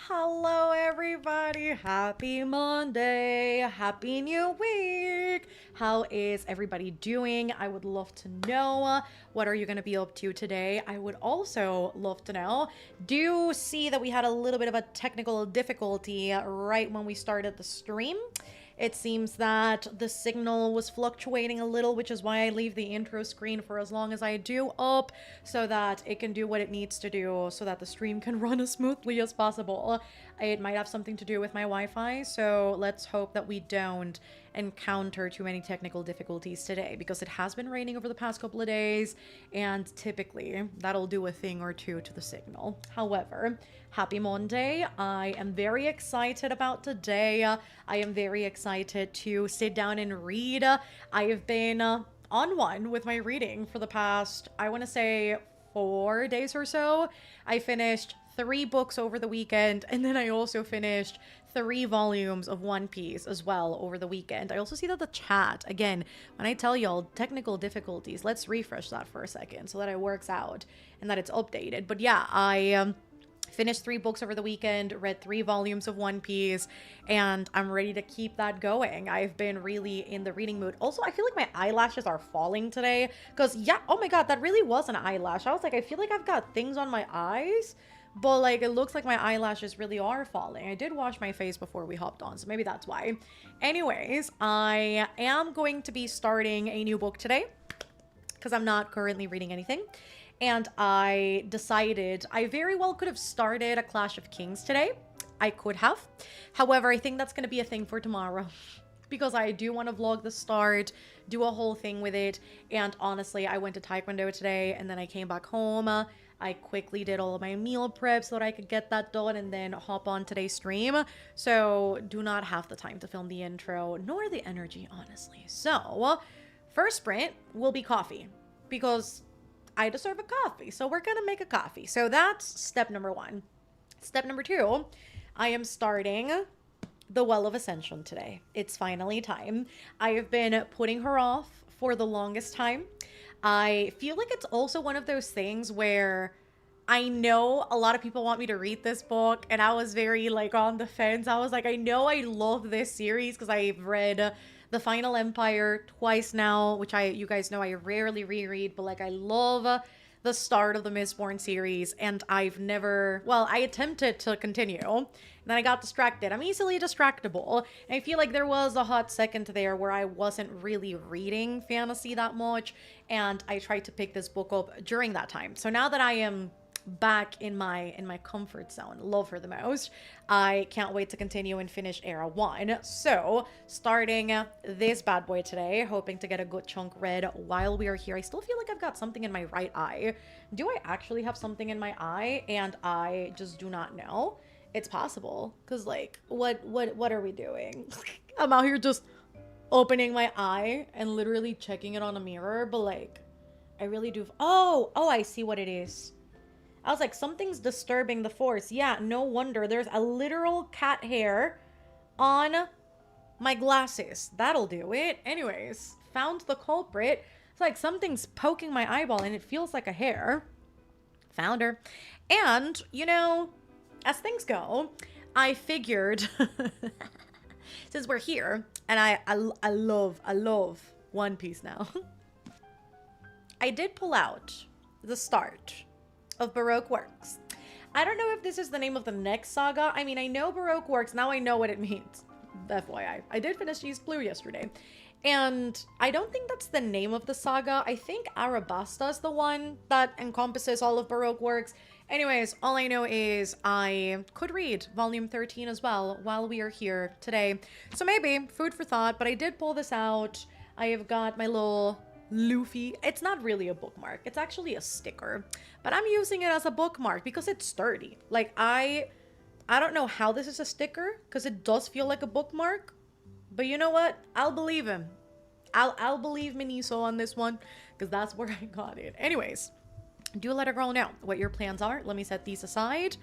Hello, everybody. Happy Monday. Happy New Week. How is everybody doing? I would love to know what are you going to be up to today. I would also love to know. Do see that we had a little bit of a technical difficulty right when we started the stream. It seems that the signal was fluctuating a little, which is why I leave the intro screen for as long as I do up, so that it can do what it needs to do, so that the stream can run as smoothly as possible. It might have something to do with my Wi-Fi, so let's hope that we don't encounter too many technical difficulties today, because it has been raining over the past couple of days, and typically that'll do a thing or two to the signal. However, happy Monday. I am very excited about today. I am very excited to sit down and read. I have been on one with my reading for the past, I want to say, 4 days or so. I finished 3 books over the weekend, and then I also finished 3 volumes of One Piece as well over the weekend. I also see that the chat, again, when I tell y'all technical difficulties, let's refresh that for a second so that it works out and that it's updated. But yeah, I finished 3 books over the weekend, read 3 volumes of One Piece, and I'm ready to keep that going. I've been really in the reading mood. Also, I feel like my eyelashes are falling today, because yeah, oh my god, that really was an eyelash. I was like, I feel like I've got things on my eyes, but like it looks like my eyelashes really are falling. I did wash my face before we hopped on, so maybe that's why. Anyways, I am going to be starting a new book today, because I'm not currently reading anything. And I decided I very well could have started a Clash of Kings today. I could have. However, I think that's going to be a thing for tomorrow, because I do want to vlog the start, do a whole thing with it. And honestly, I went to Taekwondo today, and then I came back home. I quickly did all of my meal prep so that I could get that done and then hop on today's stream. So do not have the time to film the intro, nor the energy, honestly. So first sprint will be coffee, because I deserve a coffee, so we're gonna make a coffee. So that's step number 1. Step number 2, I am starting the Well of Ascension today. It's finally time. I have been putting her off for the longest time. I feel like it's also one of those things where I know a lot of people want me to read this book, and I was very like on the fence. I was like, I know I love this series because I've read The Final Empire twice now, which you guys know I rarely reread, but like I love the start of the Mistborn series, and I've never, well, I attempted to continue, and then I got distracted. I'm easily distractible, and I feel like there was a hot second there where I wasn't really reading fantasy that much, and I tried to pick this book up during that time. So now that I am back in my comfort zone, love her the most, I can't wait to continue and finish Era 1. So starting this bad boy today, hoping to get a good chunk read while we are here. I still feel like I've got something in my right eye. Do I actually have something in my eye and I just do not know? It's possible, because like what are we doing? I'm out here just opening my eye and literally checking it on a mirror, but like I really do. Oh, I see what it is. I was like, something's disturbing the force. Yeah, no wonder. There's a literal cat hair on my glasses. That'll do it. Anyways, found the culprit. It's like something's poking my eyeball and it feels like a hair. Found her. And, you know, as things go, I figured, since we're here, and I love One Piece now. I did pull out the start of Baroque Works. I don't know if this is the name of the next saga. I mean, I know Baroque Works. Now I know what it means. FYI. I did finish East Blue yesterday. And I don't think that's the name of the saga. I think Arabasta is the one that encompasses all of Baroque Works. Anyways, all I know is I could read volume 13 as well while we are here today. So maybe food for thought, but I did pull this out. I have got my little Luffy. It's not really a bookmark. It's actually a sticker, but I'm using it as a bookmark because it's sturdy. Like I don't know how this is a sticker because it does feel like a bookmark, but you know what? I'll believe him. I'll believe Miniso on this one because that's where I got it. Anyways, do let a girl know what your plans are. Let me set these aside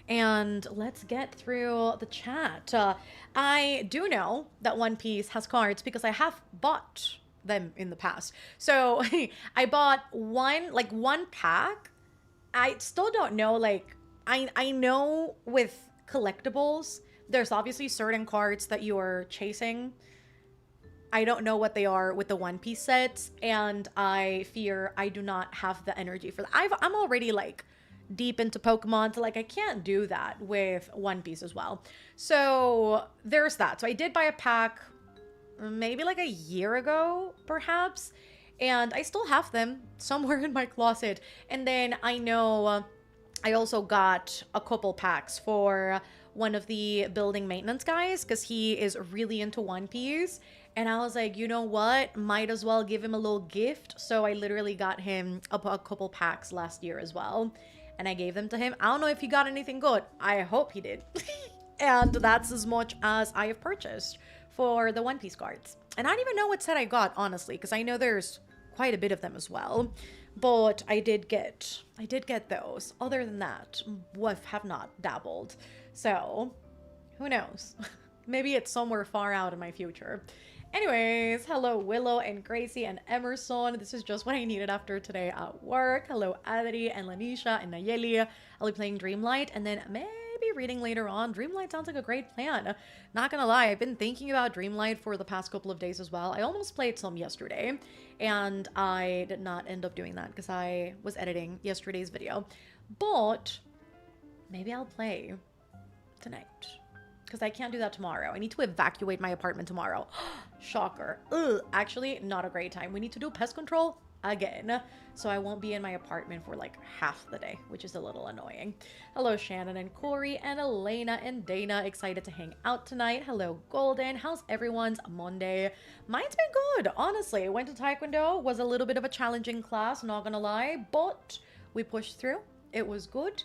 and let's get through the chat. I do know that One Piece has cards because I have bought them in the past. So I bought one pack. I still don't know, like I know with collectibles. There's obviously certain cards that you are chasing. I don't know what they are with the One Piece sets, and I fear I do not have the energy for that. I'm already like deep into Pokemon, so like I can't do that with One Piece as well. So there's that. So I did buy a pack maybe like a year ago, perhaps, and I still have them somewhere in my closet. And then I know I also got a couple packs for one of the building maintenance guys because he is really into One Piece. And I was like, you know what? Might as well give him a little gift. So I literally got him a couple packs last year as well. And I gave them to him. I don't know if he got anything good. I hope he did. And that's as much as I have purchased for the One Piece cards. And I don't even know what set I got, honestly, because I know there's quite a bit of them as well. But I did get those. Other than that, have not dabbled. So, who knows? Maybe it's somewhere far out in my future. Anyways, hello Willow and Gracie and Emerson. This is just what I needed after today at work. Hello Adri and Lanisha and Nayeli. I'll be playing Dreamlight and then maybe reading later on. Dreamlight sounds like a great plan. Not gonna lie, I've been thinking about Dreamlight for the past couple of days as well. I almost played some yesterday and I did not end up doing that because I was editing yesterday's video. But maybe I'll play tonight. Because I can't do that tomorrow. I need to evacuate my apartment tomorrow. Shocker. Ugh, actually, not a great time. We need to do pest control again. So I won't be in my apartment for like half the day, which is a little annoying. Hello, Shannon and Corey and Elena and Dana. Excited to hang out tonight. Hello, Golden. How's everyone's Monday? Mine's been good, honestly. Went to Taekwondo. Was a little bit of a challenging class, not gonna lie. But we pushed through. It was good.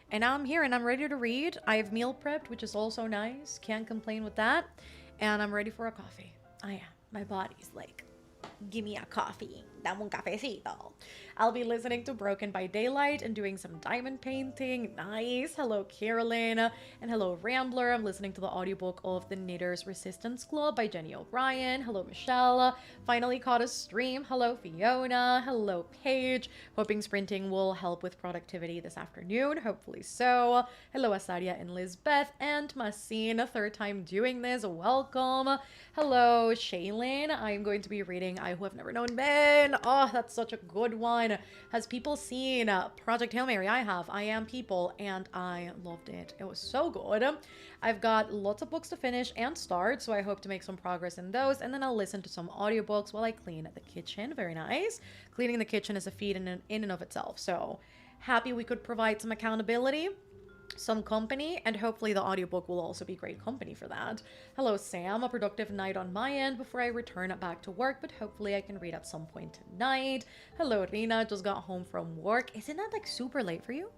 And now I'm here and I'm ready to read. I have meal prepped, which is also nice. Can't complain with that. And I'm ready for a coffee. I am. My body's like, give me a coffee. Dame un cafecito. I'll be listening to Broken by Daylight and doing some diamond painting. Nice. Hello, Carolyn. And hello, Rambler. I'm listening to the audiobook of The Knitters Resistance Club by Jenny O'Brien. Hello, Michelle. Finally caught a stream. Hello, Fiona. Hello, Paige. Hoping sprinting will help with productivity this afternoon. Hopefully so. Hello, Asadia and Lizbeth. And Massine, a third time doing this. Welcome. Hello, Shaylin. I'm going to be reading I Who Have Never Known Men. Oh, that's such a good one. Has people seen Project Hail Mary? I have. I Am People, and I loved it. It was so good. I've got lots of books to finish and start, so I hope to make some progress in those, and then I'll listen to some audiobooks while I clean the kitchen. Very nice. Cleaning the kitchen is a feat in and of itself, so happy we could provide some accountability, some company, and hopefully the audiobook will also be great company for that. Hello, Sam. A productive night on my end before I return back to work, but hopefully I can read at some point tonight. Hello, Rina. Just got home from work. Isn't that like super late for you?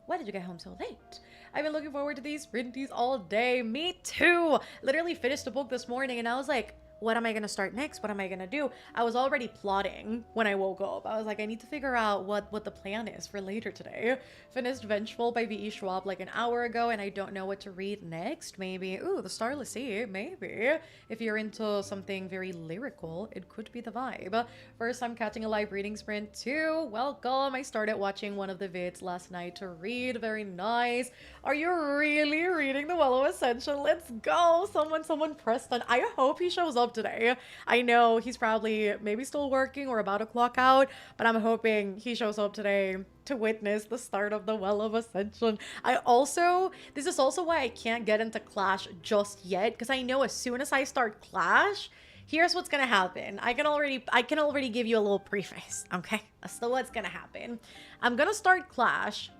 Why did you get home so late? I've been looking forward to these sprinties all day. Me too. Literally finished the book this morning and I was like, what am I going to start next? What am I going to do? I was already plotting when I woke up. I was like, I need to figure out what the plan is for later today. Finished Vengeful by V.E. Schwab like an hour ago, and I don't know what to read next. Maybe, ooh, The Starless Sea, maybe. If you're into something very lyrical, it could be the vibe. First, I'm catching a live reading sprint too. Welcome. I started watching one of the vids last night to read. Very nice. Are you really reading The Well of Ascension? Let's go. Someone Preston. I hope he shows up today. I know he's probably maybe still working or about to clock out, but I'm hoping he shows up today to witness the start of The Well of Ascension. This is also why I can't get into Clash just yet, because I know as soon as I start Clash, here's what's gonna happen. I can already give you a little preface, okay? That's what's gonna happen. I'm gonna start Clash,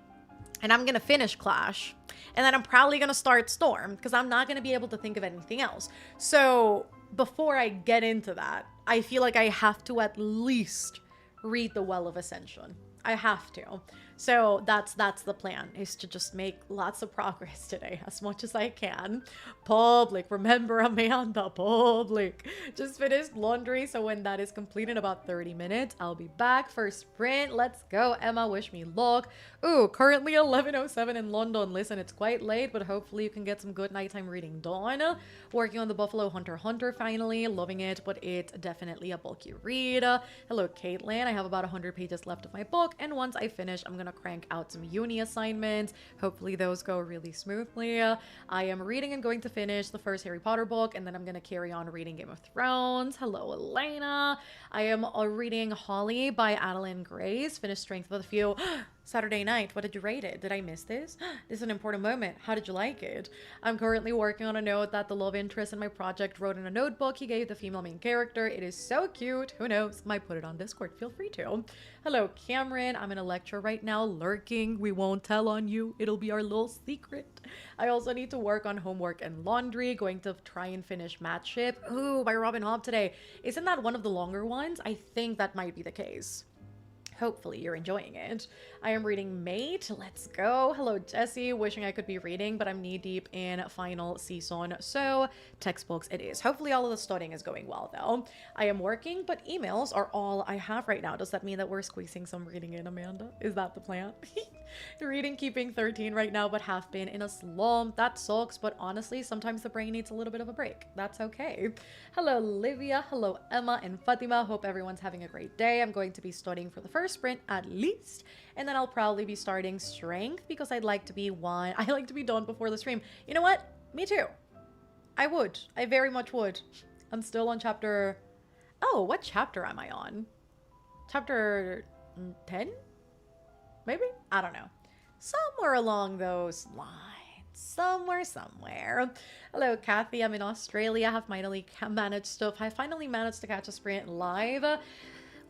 and I'm gonna finish Clash, and then I'm probably gonna start Storm, because I'm not gonna be able to think of anything else. So before I get into that, I feel like I have to at least read The Well of Ascension. I have to. So that's the plan, is to just make lots of progress today as much as I can. Public, remember Amanda, public. Just finished laundry, so when that is complete in about 30 minutes, I'll be back for sprint. Let's go, Emma, wish me luck. Ooh, currently 11:07 in London. Listen, it's quite late, but hopefully you can get some good nighttime reading done. Working on the Buffalo Hunter finally, loving it, but it's definitely a bulky read. Hello, Caitlin. I have about 100 pages left of my book, and once I finish, I'm gonna crank out some uni assignments. Hopefully those go really smoothly. I am reading and going to finish the first Harry Potter book, and then I'm going to carry on reading Game of Thrones. Hello, Elena. I am reading Holly by Adeline Grace. Finished Strength of the Few Saturday night. What did you rate it? Did I miss this? This is an important moment. How did you like it? I'm currently working on a note that the love interest in my project wrote in a notebook he gave the female main character. It is so cute. Who knows? Might put it on Discord. Feel free to. Hello, Cameron. I'm in a lecture right now, lurking. We won't tell on you. It'll be our little secret. I also need to work on homework and laundry. Going to try and finish Matship. Ooh, by Robin Hobb today. Isn't that one of the longer ones? I think that might be the case. Hopefully you're enjoying it. I am reading Mate. Let's go. Hello, Jessie. Wishing I could be reading, but I'm knee deep in final season, so textbooks it is. Hopefully all of the studying is going well, though. I am working, but emails are all I have right now. Does that mean that we're squeezing some reading in, Amanda? Is that the plan? Reading, keeping 13 right now, but have been in a slump. That sucks, but honestly, sometimes the brain needs a little bit of a break. That's okay. Hello, Livia. Hello, Emma and Fatima. Hope everyone's having a great day. I'm going to be studying for the first sprint at least, and then I'll probably be starting strength because I like to be done before the stream. You know what? Me too. I very much would. I'm still on chapter... Oh, what chapter am I on? Chapter 10? Maybe? I don't know. Somewhere along those lines. Somewhere. Hello, Kathy. I'm in Australia. I finally managed to catch a sprint live.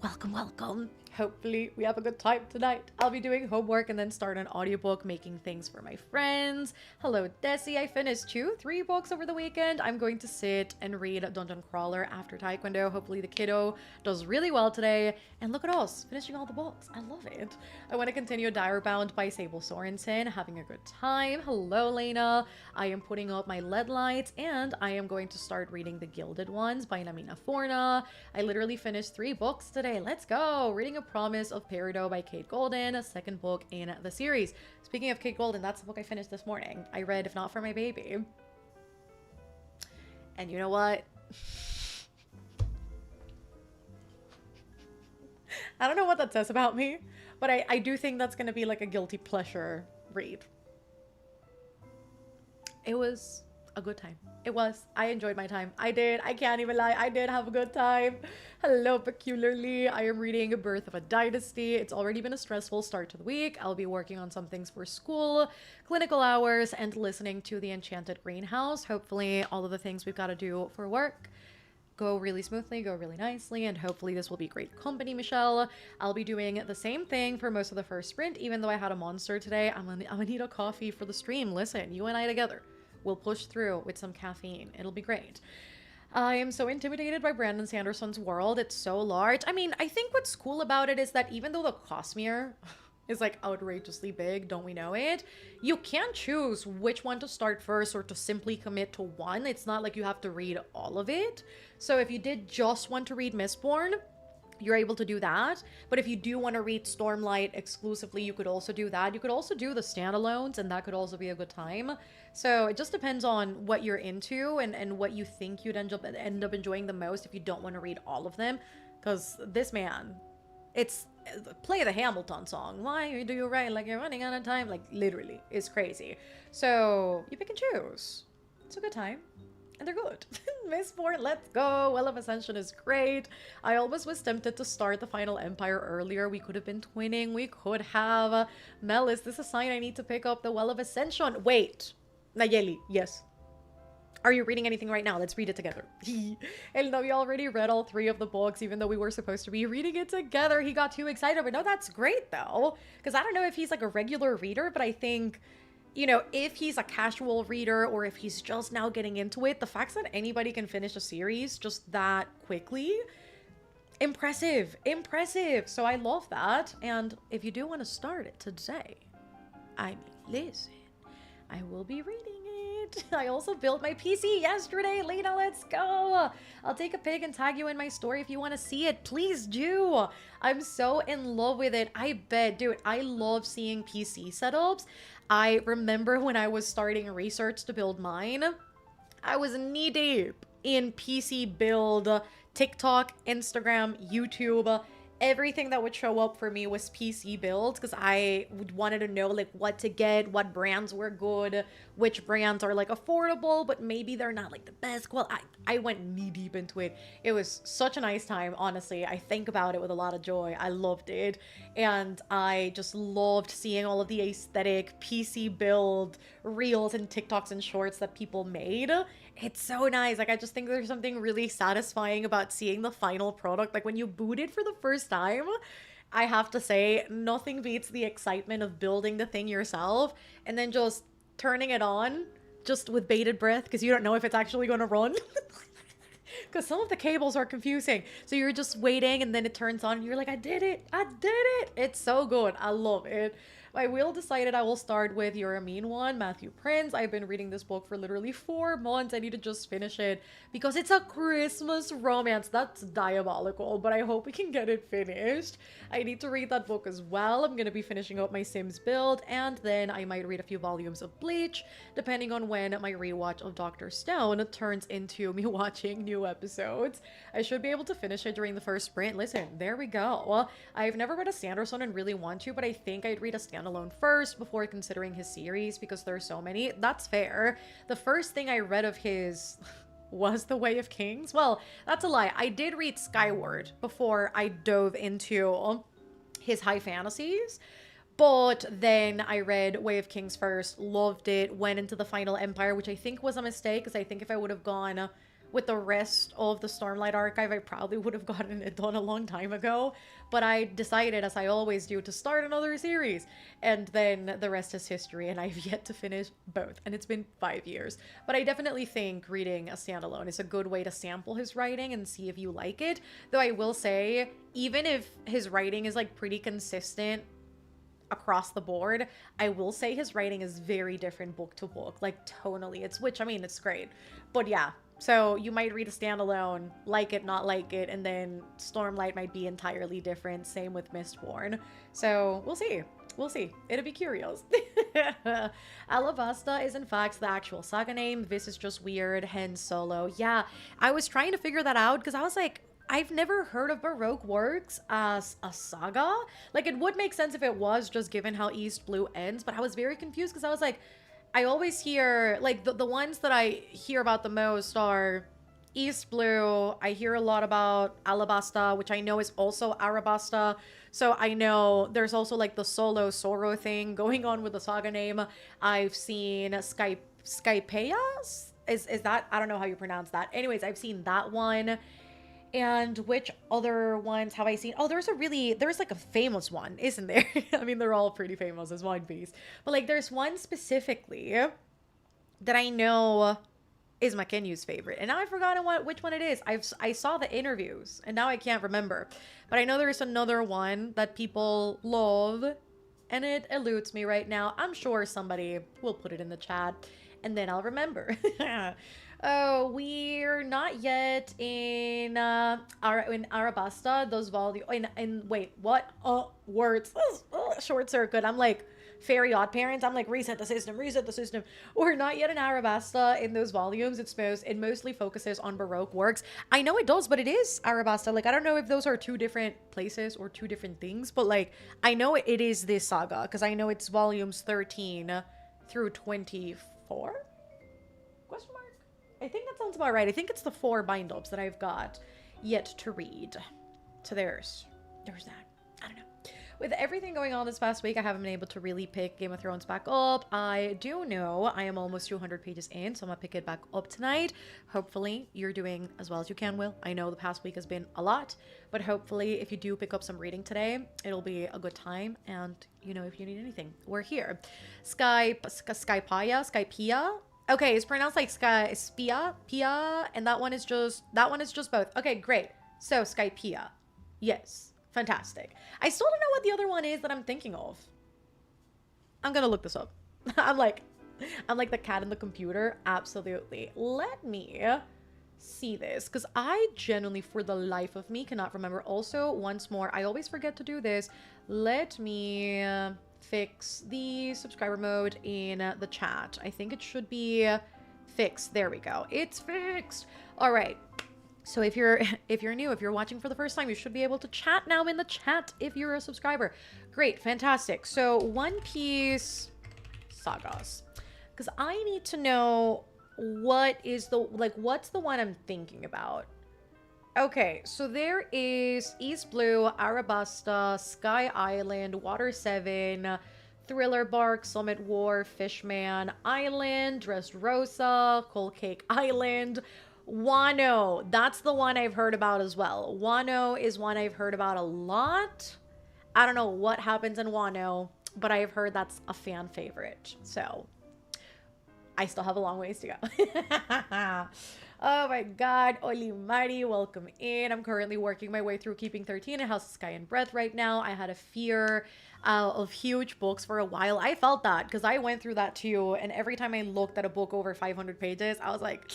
Welcome. Hopefully we have a good time tonight. I'll be doing homework and then start an audiobook, making things for my friends. Hello, Desi. I finished 2-3 books over the weekend. I'm going to sit and read Dungeon Crawler after Taekwondo. Hopefully the kiddo does really well today. And look at us, finishing all the books. I love it. I want to continue Direbound by Sable Sorensen, having a good time. Hello, Lena. I am putting up my LED lights and I am going to start reading The Gilded Ones by Namina Forna. I literally finished 3 books today. Let's go. Reading A Promise of Peridot by Kate Golden, a second book in the series. Speaking of Kate Golden, that's the book I finished this morning. I read If Not For My Baby. And you know what? I don't know what that says about me, but I do think that's going to be like a guilty pleasure read. It was a good time. It was. I enjoyed my time. I did. I can't even lie. I did have a good time. Hello, Peculiarly. I am reading Birth of a Dynasty. It's already been a stressful start to the week. I'll be working on some things for school, clinical hours, and listening to The Enchanted Greenhouse. Hopefully all of the things we've got to do for work go really smoothly, go really nicely, and hopefully this will be great company, Michelle. I'll be doing the same thing for most of the first sprint, even though I had a monster today. I'm gonna need a coffee for the stream. Listen, you and I together. We'll push through with some caffeine. It'll be great. I am so intimidated by Brandon Sanderson's world. It's so large. I mean, I think what's cool about it is that even though the Cosmere is like outrageously big, don't we know it? You can choose which one to start first or to simply commit to one. It's not like you have to read all of it. So if you did just want to read Mistborn, you're able to do that. But if you do want to read Stormlight exclusively, you could also do that. You could also do the standalones, and that could also be a good time. So it just depends on what you're into and what you think you'd end up enjoying the most if you don't want to read all of them. Because this man, it's play the Hamilton song. Why do you write like you're running out of time? Like literally, it's crazy. So you pick and choose. It's a good time. And they're good. Mistborn, let's go. Well of Ascension is great. I almost was tempted to start the Final Empire earlier. We could have been twinning. We could have. Mel, is this a sign I need to pick up the Well of Ascension? Wait. Nayeli, yes. Are you reading anything right now? Let's read it together. El Novio already read all 3 of the books, even though we were supposed to be reading it together. He got too excited. But no, that's great, though. Because I don't know if he's like a regular reader, but I think... You know, if he's a casual reader or if he's just now getting into it, the fact that anybody can finish a series just that quickly, impressive. So I love that. And if you do want to start it today, I mean, listen, I will be reading it. I also built my PC yesterday. Lena, let's go. I'll take a pic and tag you in my story if you want to see it. Please do. I'm so in love with it. I bet, dude, I love seeing PC setups. I remember when I was starting research to build mine, I was knee deep in PC build, TikTok, Instagram, YouTube, everything that would show up for me was PC builds because I wanted to know like what to get, what brands were good, which brands are like affordable, but maybe they're not like the best quality. I went knee deep into it. It was such a nice time, honestly. I think about it with a lot of joy. I loved it. And I just loved seeing all of the aesthetic PC build reels and TikToks and shorts that people made. It's so nice. Like, I just think there's something really satisfying about seeing the final product. Like, when you boot it for the first time, I have to say, nothing beats the excitement of building the thing yourself and then just turning it on just with bated breath because you don't know if it's actually going to run. Because some of the cables are confusing. So you're just waiting and then it turns on and you're like, I did it. I did it. It's so good. I love it. My wheel decided I will start with You're a Mean One, Matthew Prince. I've been reading this book for literally 4 months. I need to just finish it because it's a Christmas romance. That's diabolical, but I hope we can get it finished. I need to read that book as well. I'm going to be finishing up my Sims build, and then I might read a few volumes of Bleach, depending on when my rewatch of Dr. Stone turns into me watching new episodes. I should be able to finish it during the first sprint. Listen, there we go. I've never read a Sanderson and really want to, but I think I'd read a standalone first before considering his series because there's so many. That's fair. The first thing I read of his was The Way of Kings. Well, that's a lie. I did read Skyward before I dove into his high fantasies. But then I read Way of Kings first, loved it, went into the Final Empire, which I think was a mistake because I think if I would have gone with the rest of the Stormlight Archive, I probably would have gotten it done a long time ago. But I decided, as I always do, to start another series. And then the rest is history, and I've yet to finish both. And it's been 5 years. But I definitely think reading a standalone is a good way to sample his writing and see if you like it. Though I will say, even if his writing is like pretty consistent across the board, I will say his writing is very different book to book, like tonally. Which, I mean, it's great. But yeah. So you might read a standalone, like it, not like it, and then Stormlight might be entirely different. Same with Mistborn. So we'll see. We'll see. It'll be curious. Alabasta is in fact the actual saga name. This is just weird, hence solo. Yeah, I was trying to figure that out because I was like, I've never heard of Baroque works as a saga. Like, it would make sense if it was, just given how East Blue ends, but I was very confused because I was like, I always hear, like, the ones that I hear about the most are East Blue. I hear a lot about Alabasta, which I know is also Arabasta. So I know there's also, like, the solo Soro thing going on with the saga name. I've seen Skypeia? Is that? I don't know how you pronounce that. Anyways, I've seen that one. And which other ones have I seen? Oh, there's like a famous one, isn't there? I mean, they're all pretty famous as One Piece. But like there's one specifically that I know is Makenyu's favorite. And now I've forgotten which one it is. I saw the interviews and now I can't remember. But I know there's another one that people love and it eludes me right now. I'm sure somebody will put it in the chat and then I'll remember. Oh, we're not yet in Arabasta. Those volume in wait, what? Words. Short circuit. I'm like Fairy Odd Parents. I'm like reset the system, reset the system. We're not yet in Arabasta in those volumes. It mostly focuses on Baroque works. I know it does, but it is Arabasta. Like I don't know if those are two different places or two different things, but like I know it is this saga because I know it's volumes 13 through 24. Question mark? I think that sounds about right. I think it's the 4 bind-ups that I've got yet to read. So there's that. I don't know. With everything going on this past week, I haven't been able to really pick Game of Thrones back up. I do know I am almost 200 pages in, so I'm gonna pick it back up tonight. Hopefully, you're doing as well as you can, Will. I know the past week has been a lot, but hopefully, if you do pick up some reading today, it'll be a good time. And, you know, if you need anything, we're here. Skypeia? Okay, it's pronounced like Pia, and that one is just both. Okay, great. So Skypeia. Yes. Fantastic. I still don't know what the other one is that I'm thinking of. I'm gonna look this up. I'm like the cat in the computer. Absolutely. Let me see this, because I genuinely, for the life of me, cannot remember. Also, once more, I always forget to do this. Let me fix the subscriber mode in the chat. I think it should be fixed. There we go. It's fixed. All right. So if you're if you're new, if you're watching for the first time, you should be able to chat now in the chat if you're a subscriber. Great, fantastic. So One Piece sagas, because I need to know what is the what's the one I'm thinking about. Okay, so there is East Blue, Arabasta, Sky Island, Water 7, Thriller Bark, Summit War, Fishman Island, Dressrosa, Cold Cake Island, Wano. That's the one I've heard about as well. Wano is one I've heard about a lot. I don't know what happens in Wano, but I've heard that's a fan favorite. So I still have a long ways to go. Oh my god, Olimari, welcome in. I'm currently working my way through Keeping 13 and House of Sky and Breath right now. I had a fear of huge books for a while. I felt that because I went through that too. And every time I looked at a book over 500 pages, I was like,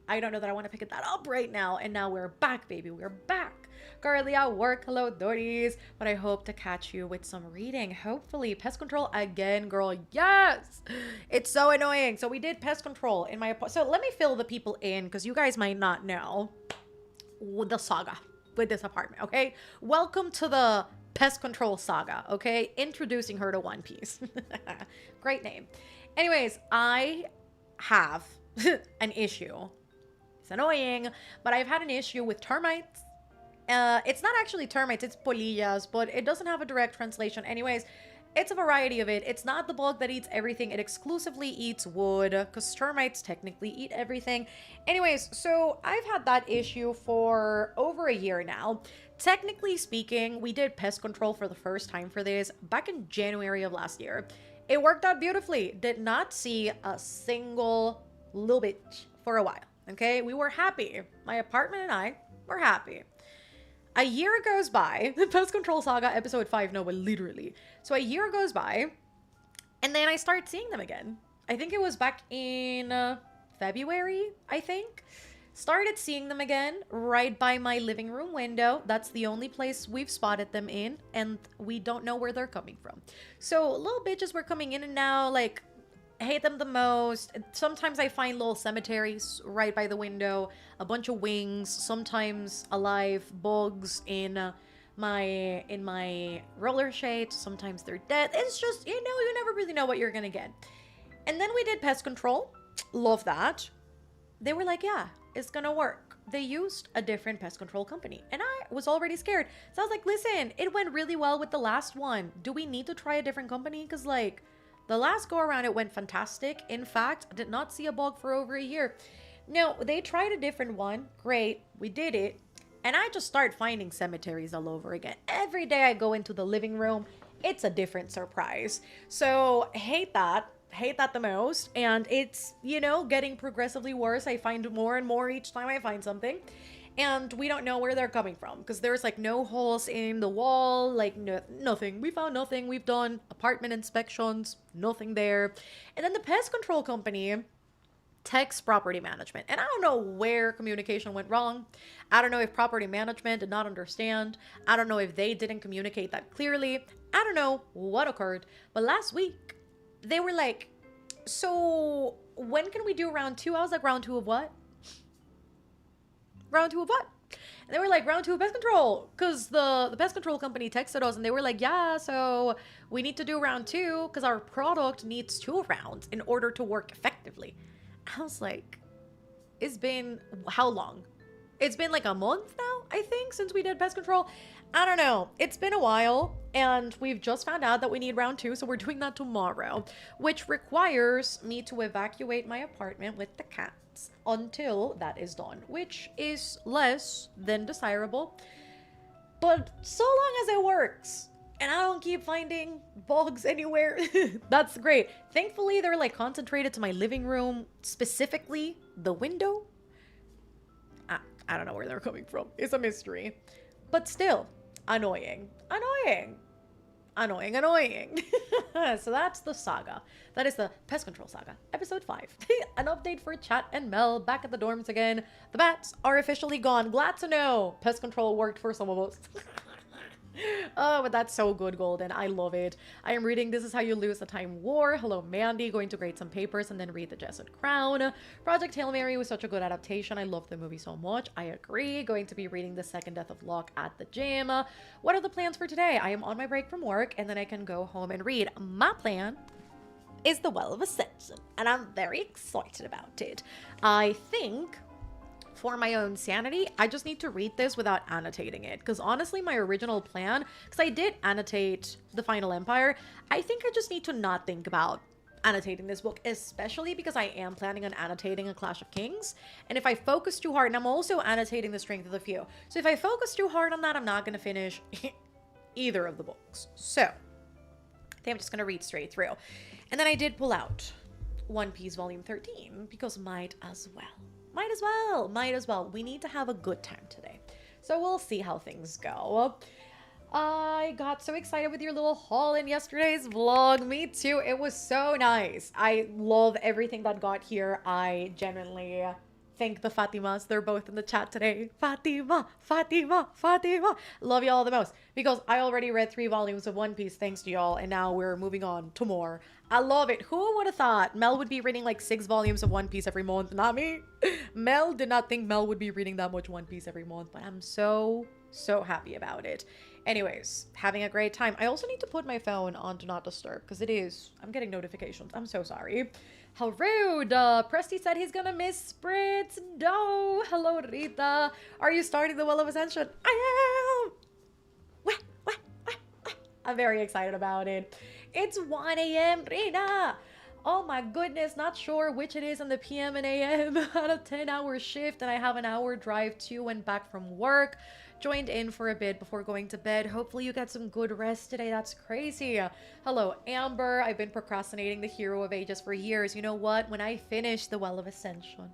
I don't know that I want to pick that up right now. And now we're back, baby. We're back. Currently at work. Hello, Doris. But I hope to catch you with some reading. Hopefully. Pest control again, girl. Yes. It's so annoying. So we did pest control in my apartment. So let me fill the people in because you guys might not know the saga with this apartment, okay? Welcome to the pest control saga, okay? Introducing her to One Piece. Great name. Anyways, I have an issue. It's annoying, but I've had an issue with termites. It's not actually termites, it's polillas, but it doesn't have a direct translation. Anyways, it's a variety of it. It's not the bug that eats everything. It exclusively eats wood, because termites technically eat everything. Anyways, so I've had that issue for over a year now. Technically speaking, we did pest control for the first time for this back in January of last year. It worked out beautifully. Did not see a single little bit for a while. Okay, we were happy. My apartment and I were happy. A year goes by, the Pest Control Saga episode 5, no, but literally. So a year goes by, and then I start seeing them again. I think it was back in February, I think. Started seeing them again right by my living room window. That's the only place we've spotted them in, and we don't know where they're coming from. So little bitches were coming in and now, like, hate them the most. Sometimes I find little cemeteries right by the window, a bunch of wings, sometimes alive bugs in my roller shades. Sometimes they're dead. It's just, you know, you never really know what you're gonna get. And then we did pest control. Love that. They were like, yeah, it's gonna work. They used a different pest control company, and I was already scared. So I was like, listen, it went really well with the last one. Do we need to try a different company? Because, like, the last go around, it went fantastic. In fact, I did not see a bug for over a year. No, they tried a different one. Great, we did it. And I just start finding cemeteries all over again. Every day I go into the living room, it's a different surprise. So hate that the most. And it's, you know, getting progressively worse. I find more and more each time I find something. And we don't know where they're coming from because there's like no holes in the wall, like nothing. We found nothing. We've done apartment inspections, nothing there. And then the pest control company texts property management. And I don't know where communication went wrong. I don't know if property management did not understand. I don't know if they didn't communicate that clearly. I don't know what occurred. But last week, they were like, so when can we do round 2? I was like, round 2 of what? Round 2 of what? And they were like, round 2 of pest control. Because the pest control company texted us and they were like, yeah, so we need to do round 2 because our product needs 2 rounds in order to work effectively. I was like, it's been how long? It's been like a month now, I think, since we did pest control. I don't know. It's been a while and we've just found out that we need round 2. So we're doing that tomorrow, which requires me to evacuate my apartment with the cat until that is done, which is less than desirable, but so long as it works and I don't keep finding bugs anywhere, that's great. Thankfully, they're like concentrated to my living room, specifically the window. I don't know where they're coming from. It's a mystery, but still annoying. So that's the saga. That is the Pest Control Saga, episode 5. An update for Chat and Mel back at the dorms again. The bats are officially gone. Glad to know Pest Control worked for some of us. Oh, but that's so good, Golden. I love it. I am reading This Is How You Lose the Time War. Hello, Mandy. Going to grade some papers and then read The Jesuit Crown. Project Hail Mary was such a good adaptation. I love the movie so much. I agree. Going to be reading The Second Death of Locke at the gym. What are the plans for today? I am on my break from work and then I can go home and read. My plan is The Well of Ascension, and I'm very excited about it. I think for my own sanity, I just need to read this without annotating it. Because honestly, my original plan, because I did annotate The Final Empire, I think I just need to not think about annotating this book, especially because I am planning on annotating A Clash of Kings. And if I focus too hard, and I'm also annotating The Strength of the Few. So if I focus too hard on that, I'm not going to finish either of the books. So I think I'm just going to read straight through. And then I did pull out One Piece Volume 13 because might as well. Might as well. We need to have a good time today. So we'll see how things go. I got so excited with your little haul in yesterday's vlog. Me too. It was so nice. I love everything that got here. I genuinely thank the Fatimas. They're both in the chat today. Fatima, Fatima, Fatima. Love y'all the most because I already read 3 volumes of One Piece thanks to y'all, and now we're moving on to more. I love it. Who would have thought Mel would be reading like 6 volumes of One Piece every month? Not me. Mel did not think Mel would be reading that much One Piece every month, but I'm so happy about it. Anyways, having a great time. I also need to put my phone on Do Not Disturb because I'm getting notifications. I'm so sorry. How rude. Presty said he's gonna miss Spritz. No. Hello, Rita. Are you starting the Well of Ascension? I am. I'm very excited about it. It's 1 a.m. Rita. Oh my goodness, not sure which it is in the PM and AM. Had a 10-hour shift and I have an hour drive to and back from work. Joined in for a bit before going to bed. Hopefully you get some good rest today. That's crazy. Hello, Amber. I've been procrastinating the Hero of Ages for years. You know what? When I finish the Well of Ascension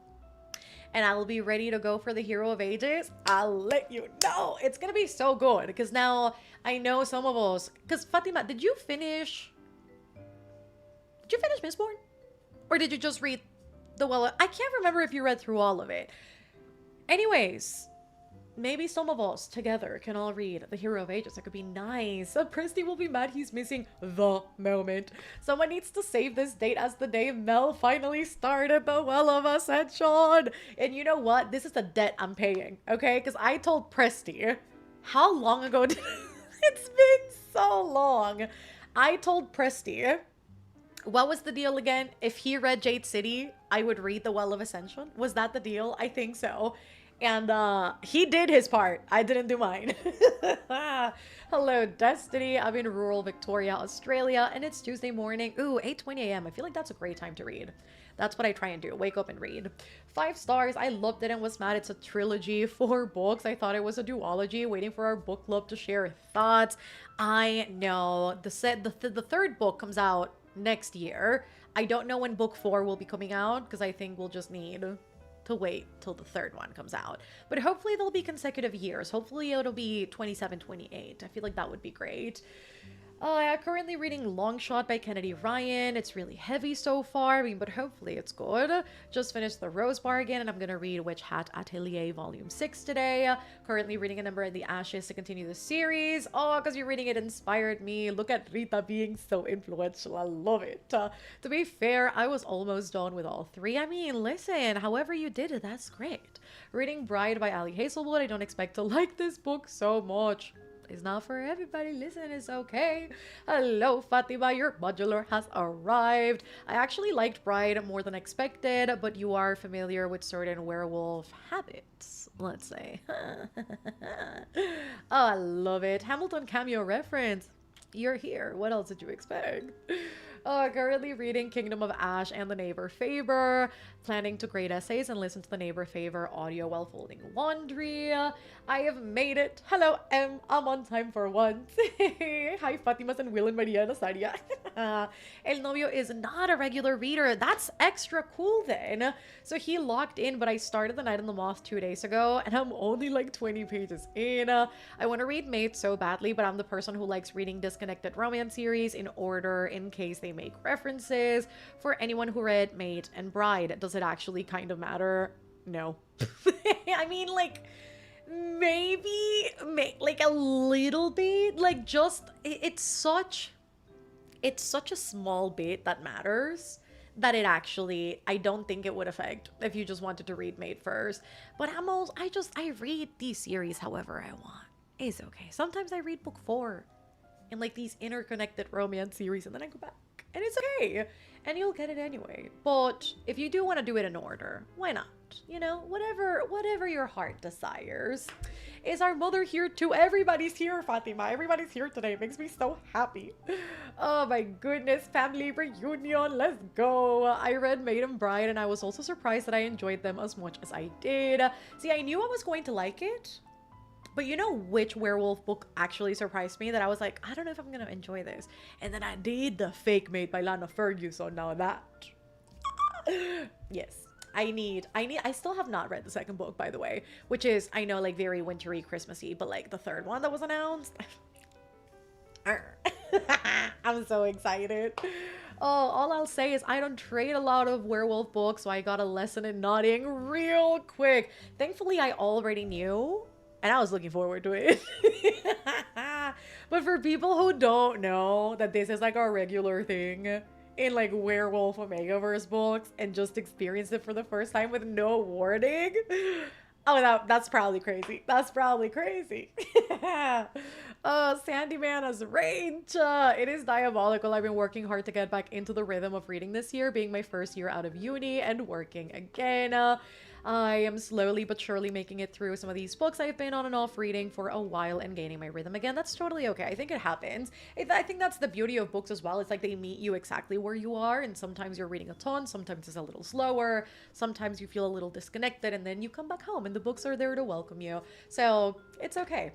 and I will be ready to go for the Hero of Ages, I'll let you know. It's gonna be so good because now I know some of us. Because Fatima, did you finish Mistborn? Or did you just read the Well of... I can't remember if you read through all of it. Anyways, maybe some of us together can all read the Hero of Ages. That could be nice. Presty will be mad he's missing the moment. Someone needs to save this date as the day Mel finally started the Well of Ascension. And you know what? This is the debt I'm paying, okay? Because I told Presty, how long ago did... It's been so long. I told Presty, what was the deal again? If he read Jade City, I would read the Well of Ascension. Was that the deal? I think so. And he did his part. I didn't do mine. Hello, Destiny. I'm in rural Victoria, Australia, and it's Tuesday morning. Ooh, 8:20 a.m. I feel like that's a great time to read. That's what I try and do. Wake up and read. 5 stars. I loved it and was mad. It's a trilogy, 4 books. I thought it was a duology. Waiting for our book club to share thoughts. I know. The third book comes out next year. I don't know when book 4 will be coming out because I think we'll just need to wait till the third one comes out. But hopefully they'll be consecutive years. Hopefully it'll be 27, 28. I feel like that would be great. I'm currently reading Long Shot by Kennedy Ryan. It's really heavy so far, but hopefully it's good. Just finished The Rose Bargain, and I'm going to read Witch Hat Atelier Volume 6 today. Currently reading A Number in the Ashes to continue the series. Oh, because you're reading it inspired me. Look at Rita being so influential. I love it. To be fair, I was almost done with all 3. I mean, listen, however you did it, that's great. Reading Bride by Ali Hazelwood. I don't expect to like this book so much. It's not for everybody. Listen, it's okay. Hello, Fatima. Your modular has arrived. I actually liked Bride more than expected, but you are familiar with certain werewolf habits, let's say. Oh, I love it. Hamilton cameo reference. You're here. What else did you expect? Currently reading Kingdom of Ash and The Neighbor Favor. Planning to grade essays and listen to The Neighbor Favor audio while folding laundry. I have made it. Hello, M. I'm on time for once. Hi, Fatimas and Will and Maria Nazaria. El Novio is not a regular reader. That's extra cool then. So he locked in, but I started The Night and the Moth 2 days ago, and I'm only like 20 pages in. I want to read Mate so badly, but I'm the person who likes reading disconnected romance series in order in case they make references. For anyone who read Mate and Bride, does it actually kind of matter? No. I mean, like, Maybe, like a little bit, like just it's such a small bit that matters that it actually I don't think it would affect if you just wanted to read Made first. But I read these series however I want. It's okay. Sometimes I read book 4 in like these interconnected romance series and then I go back. And it's okay. And you'll get it anyway. But if you do want to do it in order, why not? You know, whatever your heart desires. Is our mother here too? Everybody's here, Fatima. Everybody's here today. It makes me so happy. Oh my goodness. Family reunion. Let's go. I read Maiden Bride and I was also surprised that I enjoyed them as much as I did. See, I knew I was going to like it. But you know which werewolf book actually surprised me? That I was like, I don't know if I'm gonna enjoy this. And then I did The Fake Maid by Lana Ferguson. Now that. Yes. I still have not read the second book, by the way. Which is, I know, like very wintry, Christmassy. But like the third one that was announced. I'm so excited. Oh, all I'll say is I don't trade a lot of werewolf books. So I got a lesson in nodding real quick. Thankfully, I already knew. And I was looking forward to it. But for people who don't know that this is like a regular thing in like werewolf Omegaverse books and just experience it for the first time with no warning. Oh, that's probably crazy. That's probably crazy. Sandyman as rage. It is diabolical. I've been working hard to get back into the rhythm of reading this year, being my first year out of uni and working again. I am slowly but surely making it through some of these books I've been on and off reading for a while and gaining my rhythm again. That's totally okay. I think it happens. I think that's the beauty of books as well. It's like they meet you exactly where you are, and sometimes you're reading a ton, sometimes it's a little slower, sometimes you feel a little disconnected, and then you come back home and the books are there to welcome you. So it's okay.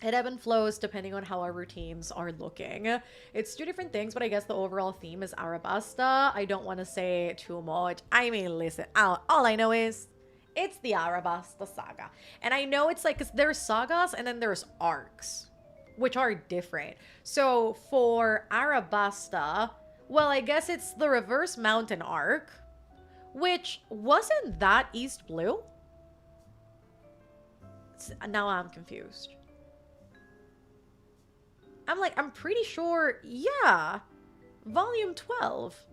It ebb and flows depending on how our routines are looking. It's two different things, but I guess the overall theme is Arabasta. I don't want to say too much. I mean, listen, all I know is it's the Arabasta saga. And I know it's like, 'cause there's sagas and then there's arcs, which are different. So for Arabasta, well, I guess it's the Reverse Mountain arc, which wasn't that East Blue? Now I'm confused. I'm pretty sure, yeah. Volume 12.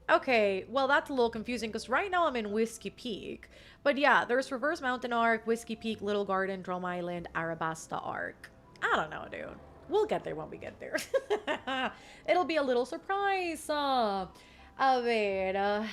Okay, well, that's a little confusing because right now I'm in Whiskey Peak. But yeah, there's Reverse Mountain Arc, Whiskey Peak, Little Garden, Drum Island, Arabasta Arc. I don't know, dude. We'll get there when we get there. It'll be a little surprise. A ver,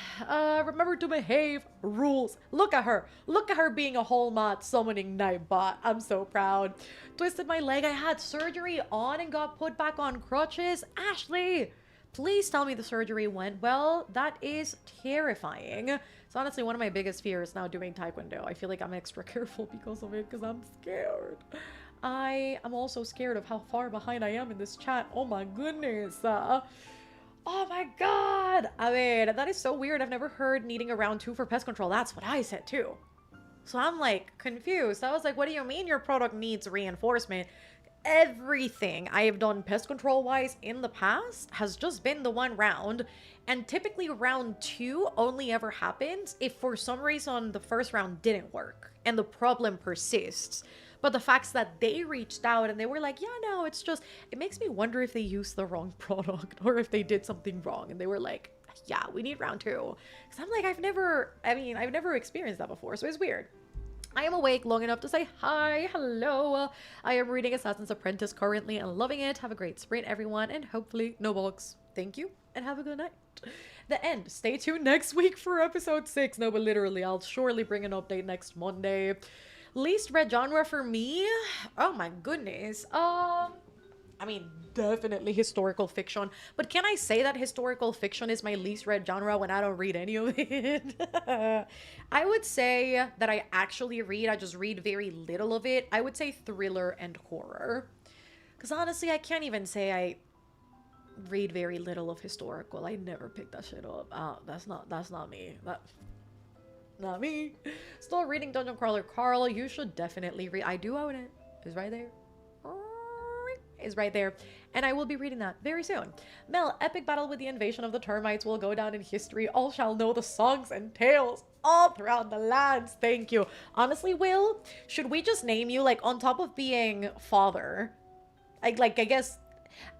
remember to behave. Rules. Look at her. Look at her being a whole mod summoning Nightbot. I'm so proud. Twisted my leg. I had surgery on and got put back on crutches. Ashley, please tell me the surgery went well. That is terrifying. It's honestly one of my biggest fears now doing Taekwondo. I feel like I'm extra careful because of it because I'm scared. I am also scared of how far behind I am in this chat. Oh my goodness. Oh my god! I mean, that is so weird. I've never heard needing a round 2 for pest control. That's what I said too. So I'm like confused. I was like, what do you mean your product needs reinforcement? Everything I have done pest control wise in the past has just been the 1 round. And typically round 2 only ever happens if for some reason the first round didn't work and the problem persists. But the facts that they reached out and they were like, yeah, no, it's just, it makes me wonder if they used the wrong product or if they did something wrong. And they were like, yeah, we need round 2. Because I'm like, I've never experienced that before. So it's weird. I am awake long enough to say hi, hello. I am reading Assassin's Apprentice currently and loving it. Have a great sprint, everyone. And hopefully no bugs. Thank you and have a good night. The end. Stay tuned next week for episode 6. No, but literally, I'll surely bring an update next Monday. Least read genre for me? Oh my goodness. I mean, definitely historical fiction. But can I say that historical fiction is my least read genre when I don't read any of it? I would say that I actually read, I just read very little of it. I would say thriller and horror. Because honestly, I can't even say I read very little of historical. I never picked that shit up. That's not me. Not me. Still reading Dungeon Crawler Carl. You should definitely read. I do own it. It's right there. is right there. And I will be reading that very soon. Mel, epic battle with the invasion of the termites will go down in history. All shall know the songs and tales all throughout the lands. Thank you. Honestly, Will, should we just name you, like, on top of being father? I guess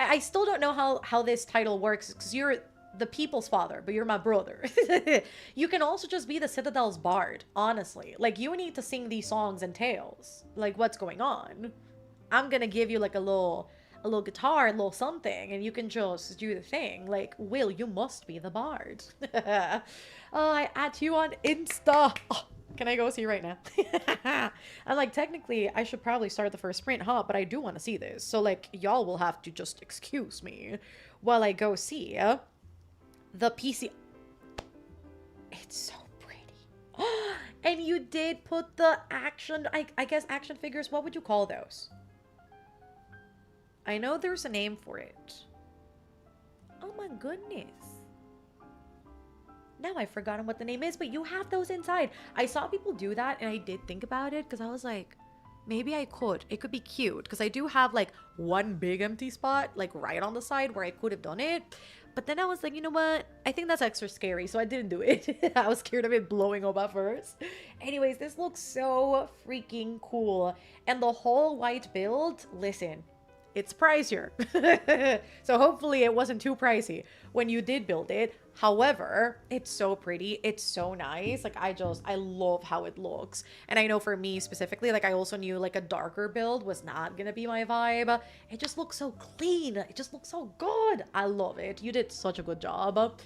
I still don't know how this title works because you're the people's father, but you're my brother. You can also just be the Citadel's bard, honestly. Like, you need to sing these songs and tales. Like, what's going on? I'm gonna give you like a little guitar, a little something, and you can just do the thing. Like, Will, you must be the bard. Oh, I add you on Insta. Oh, can I go see right now? I'm like, technically, I should probably start the first sprint, huh? But I do want to see this. So, like, y'all will have to just excuse me while I go see the PC. It's so pretty. And you did put the action, I guess action figures. What would you call those? I know there's a name for it. Oh my goodness. Now I've forgotten what the name is, but you have those inside. I saw people do that and I did think about it because I was like, maybe I could. It could be cute because I do have like one big empty spot like right on the side where I could have done it. But then I was like, you know what? I think that's extra scary, so I didn't do it. I was scared of it blowing up at first. Anyways, this looks so freaking cool. And the whole white build, listen, it's pricier. So hopefully it wasn't too pricey when you did build it. However, it's so pretty. It's so nice. Like, I love how it looks. And I know for me specifically, like, I also knew like a darker build was not gonna be my vibe. It just looks so clean. It just looks so good. I love it. You did such a good job.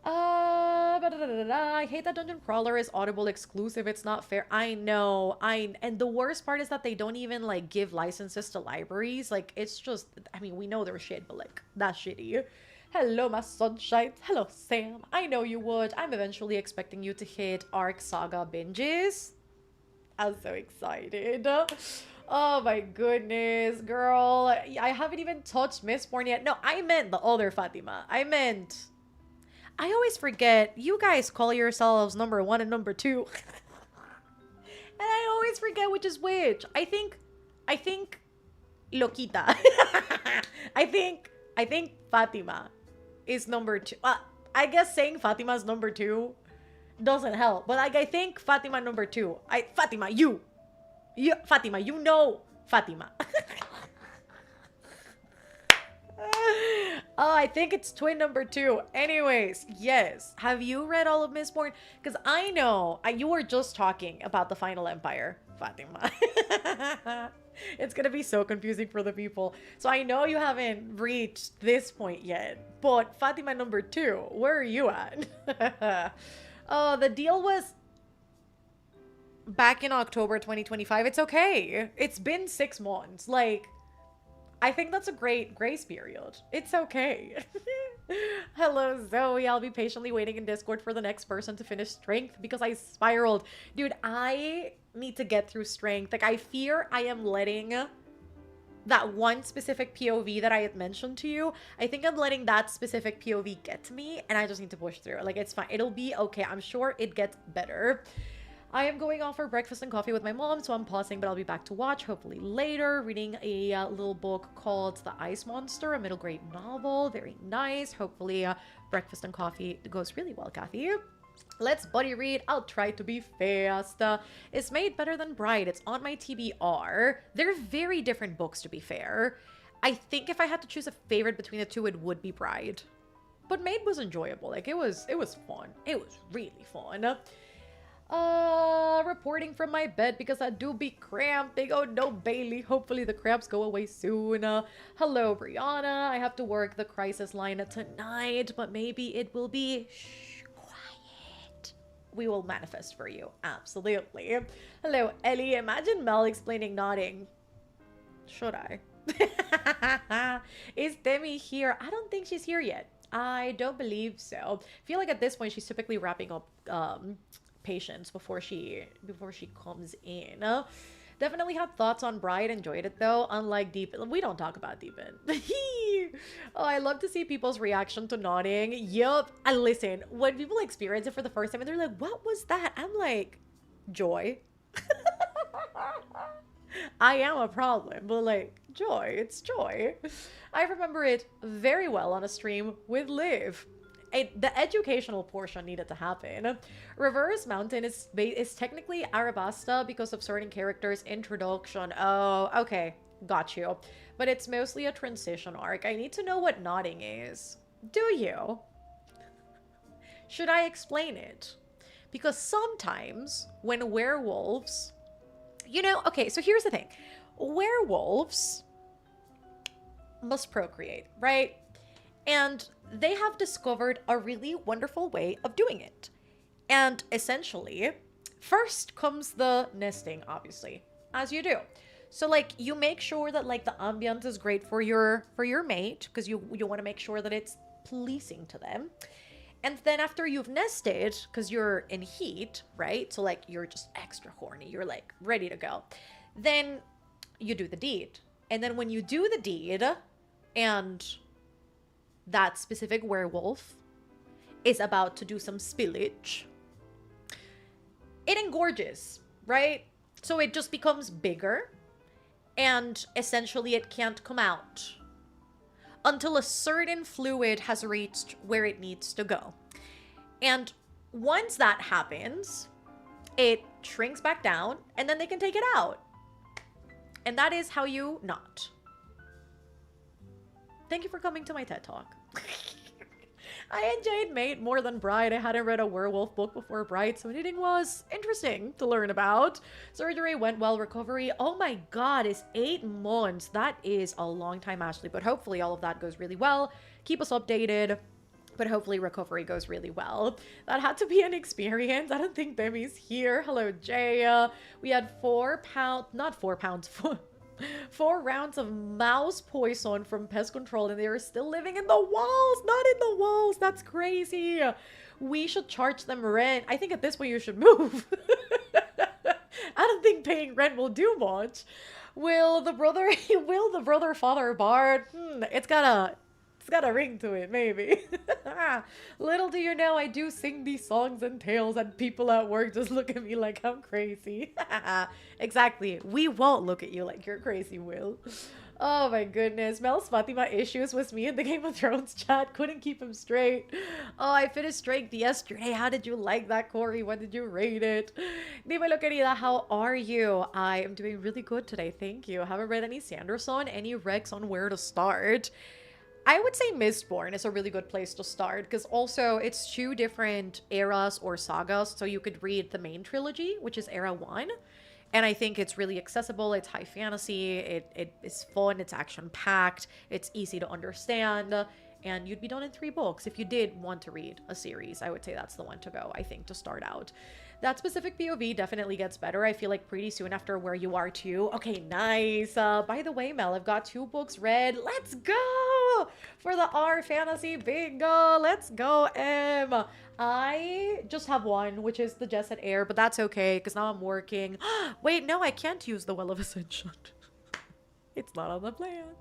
I hate that Dungeon Crawler is Audible exclusive. It's not fair. I know. And the worst part is that they don't even like give licenses to libraries. Like, it's just, I mean, we know they're shit, but like, that's shitty. Hello, my sunshine. Hello, Sam. I know you would. I'm eventually expecting you to hit Arc Saga binges. I'm so excited. Oh my goodness, girl. I haven't even touched Mistborn yet. No, I meant the other Fatima. I always forget. You guys call yourselves number 1 and number 2. And I always forget which is which. I think Loquita. I think Fatima is number 2. I guess saying Fatima is number 2 doesn't help. But like, I think Fatima number 2. Fatima, you Fatima, you know Fatima. Oh, I think it's twin number 2. Anyways, yes. Have you read all of Mistborn? Because I know you were just talking about the Final Empire, Fatima. It's gonna be so confusing for the people. So I know you haven't reached this point yet, but Fatima number 2, where are you at? Oh, the deal was back in October 2025. It's okay. It's been 6 months. Like, I think that's a great grace period. It's okay. Hello, Zoe. I'll be patiently waiting in Discord for the next person to finish Strength because I spiraled. Dude, I need to get through Strength. Like, I fear I am letting that one specific POV that I had mentioned to you. I think I'm letting that specific POV get to me, and I just need to push through. Like, it's fine. It'll be okay. I'm sure it gets better. I am going off for breakfast and coffee with my mom, so I'm pausing, but I'll be back to watch, hopefully later. Reading a little book called The Ice Monster, a middle grade novel. Very nice. Hopefully breakfast and coffee goes really well, Kathy. Let's buddy read. I'll try to be fast. It's Made better than Bride. It's on my TBR. They're very different books, to be fair. I think if I had to choose a favorite between the two, it would be Bride. But Made was enjoyable. Like, it was fun. It was really fun. Reporting from my bed because I do be cramping. Oh no, Bailey. Hopefully the cramps go away soon. Hello, Brianna. I have to work the crisis line tonight, but maybe it will be quiet. We will manifest for you. Absolutely. Hello, Ellie. Imagine Mel explaining nodding. Should I? Is Demi here? I don't think she's here yet. I don't believe so. I feel like at this point she's typically wrapping up patients before she comes in. Definitely had thoughts on Bride. Enjoyed it though. Unlike Deep, we don't talk about Deep End. Oh, I love to see people's reaction to nodding. Yup. And listen, when people experience it for the first time and they're like, "What was that?" I'm like, joy. I am a problem, but like, Joy. It's joy. I remember it very well on a stream with Liv. The educational portion needed to happen. Reverse Mountain is technically Arabasta because of certain characters' introduction. Oh, okay. Got you. But it's mostly a transition arc. I need to know what nodding is. Do you? Should I explain it? Because sometimes when werewolves... okay, so here's the thing. Werewolves must procreate, right? And they have discovered a really wonderful way of doing it. And essentially, first comes the nesting, obviously, as you do. So like you make sure that like the ambience is great for your mate, because you want to make sure that it's pleasing to them. And then after you've nested, because you're in heat, right? So like you're just extra horny, you're like ready to go. Then you do the deed. And then when you do the deed and that specific werewolf is about to do some spillage, it engorges, right? So it just becomes bigger and essentially it can't come out until a certain fluid has reached where it needs to go. And once that happens, it shrinks back down and then they can take it out. And that is how you knot. Thank you for coming to my TED Talk. I enjoyed Mate more than Bride. I hadn't read a werewolf book before Bride, so knitting was interesting to learn about. Surgery went well. Recovery, oh my god, is 8 months. That is a long time, Ashley, but hopefully all of that goes really well. Keep us updated, but hopefully recovery goes really well. That had to be an experience. I don't think Demi's here. Hello, Jay. We had 4 pounds, not 4 pounds, 4 rounds of mouse poison from pest control, and they are still living in the walls, not in the walls. That's crazy. We should charge them rent. I think at this point you should move. I don't think paying rent will do much. Will the brother father bard? It's got a ring to it, maybe. Little do you know, I do sing these songs and tales and people at work just look at me like I'm crazy. Exactly. We won't look at you like you're crazy, Will. Oh my goodness. Mel's Fatima issues was me in the Game of Thrones chat. Couldn't keep him straight. Oh, I finished strength yesterday. How did you like that, Corey? What did you rate it? Dímelo, querida. How are you? I am doing really good today. Thank you. Haven't read any Sanderson, any Rex on where to start. I would say Mistborn is a really good place to start because also it's 2 different eras or sagas. So you could read the main trilogy, which is era 1. And I think it's really accessible. It's high fantasy. It is fun. It's action-packed. It's easy to understand. And you'd be done in 3 books. If you did want to read a series, I would say that's the one to go, I think, to start out. That specific POV definitely gets better. I feel like pretty soon after Where You Are Too. Okay, nice. By the way, Mel, I've got 2 books read. Let's go for the R Fantasy Bingo. Let's go, Em. I just have 1, which is the Jesset Air, but that's okay because now I'm working. Wait, no, I can't use the Well of Ascension. It's not on the plans.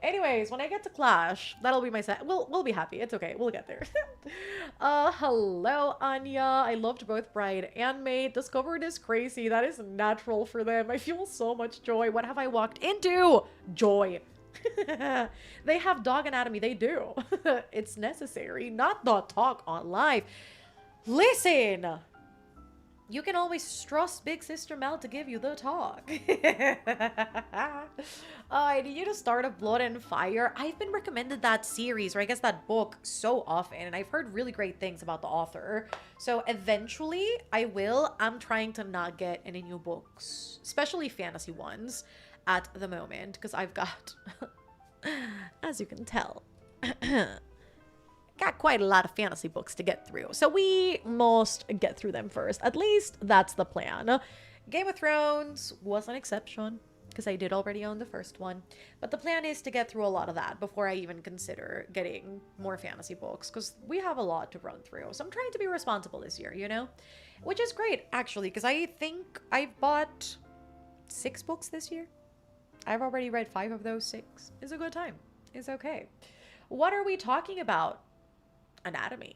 Anyways, when I get to Clash, that'll be my set. We'll be happy. It's okay. We'll get there. Hello, Anya. I loved both Bride and Mate. Discovered is crazy. That is natural for them. I feel so much joy. What have I walked into? Joy. They have dog anatomy. They do. It's necessary. Not the talk on live. Listen. You can always trust Big Sister Mel to give you the talk. I need you to start a Blood and Fire. I've been recommended that series, or I guess that book, so often, and I've heard really great things about the author. So eventually, I will. I'm trying to not get any new books, especially fantasy ones, at the moment, because I've got, as you can tell, got quite a lot of fantasy books to get through. So we must get through them first. At least that's the plan. Game of Thrones was an exception because I did already own the first one. But the plan is to get through a lot of that before I even consider getting more fantasy books because we have a lot to run through. So I'm trying to be responsible this year, you know? Which is great, actually, because I think I've bought 6 books this year. I've already read 5 of those 6. It's a good time. It's okay. What are we talking about? Anatomy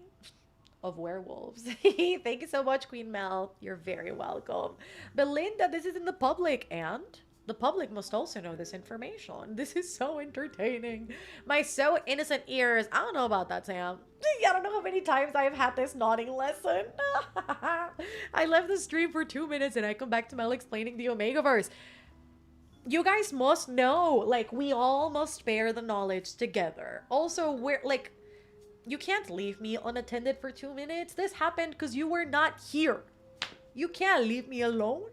of werewolves. Thank you so much, Queen Mel. You're very welcome. Belinda, this is in the public. And The public must also know this information. This is so entertaining. My so innocent ears. I don't know about that, Sam. I don't know how many times I've had this nodding lesson. I left the stream for 2 minutes and I come back to Mel explaining the Omegaverse. You guys must know, like, we all must bear the knowledge together. Also, we're, like, you can't leave me unattended for 2 minutes. This happened because you were not here. You can't leave me alone.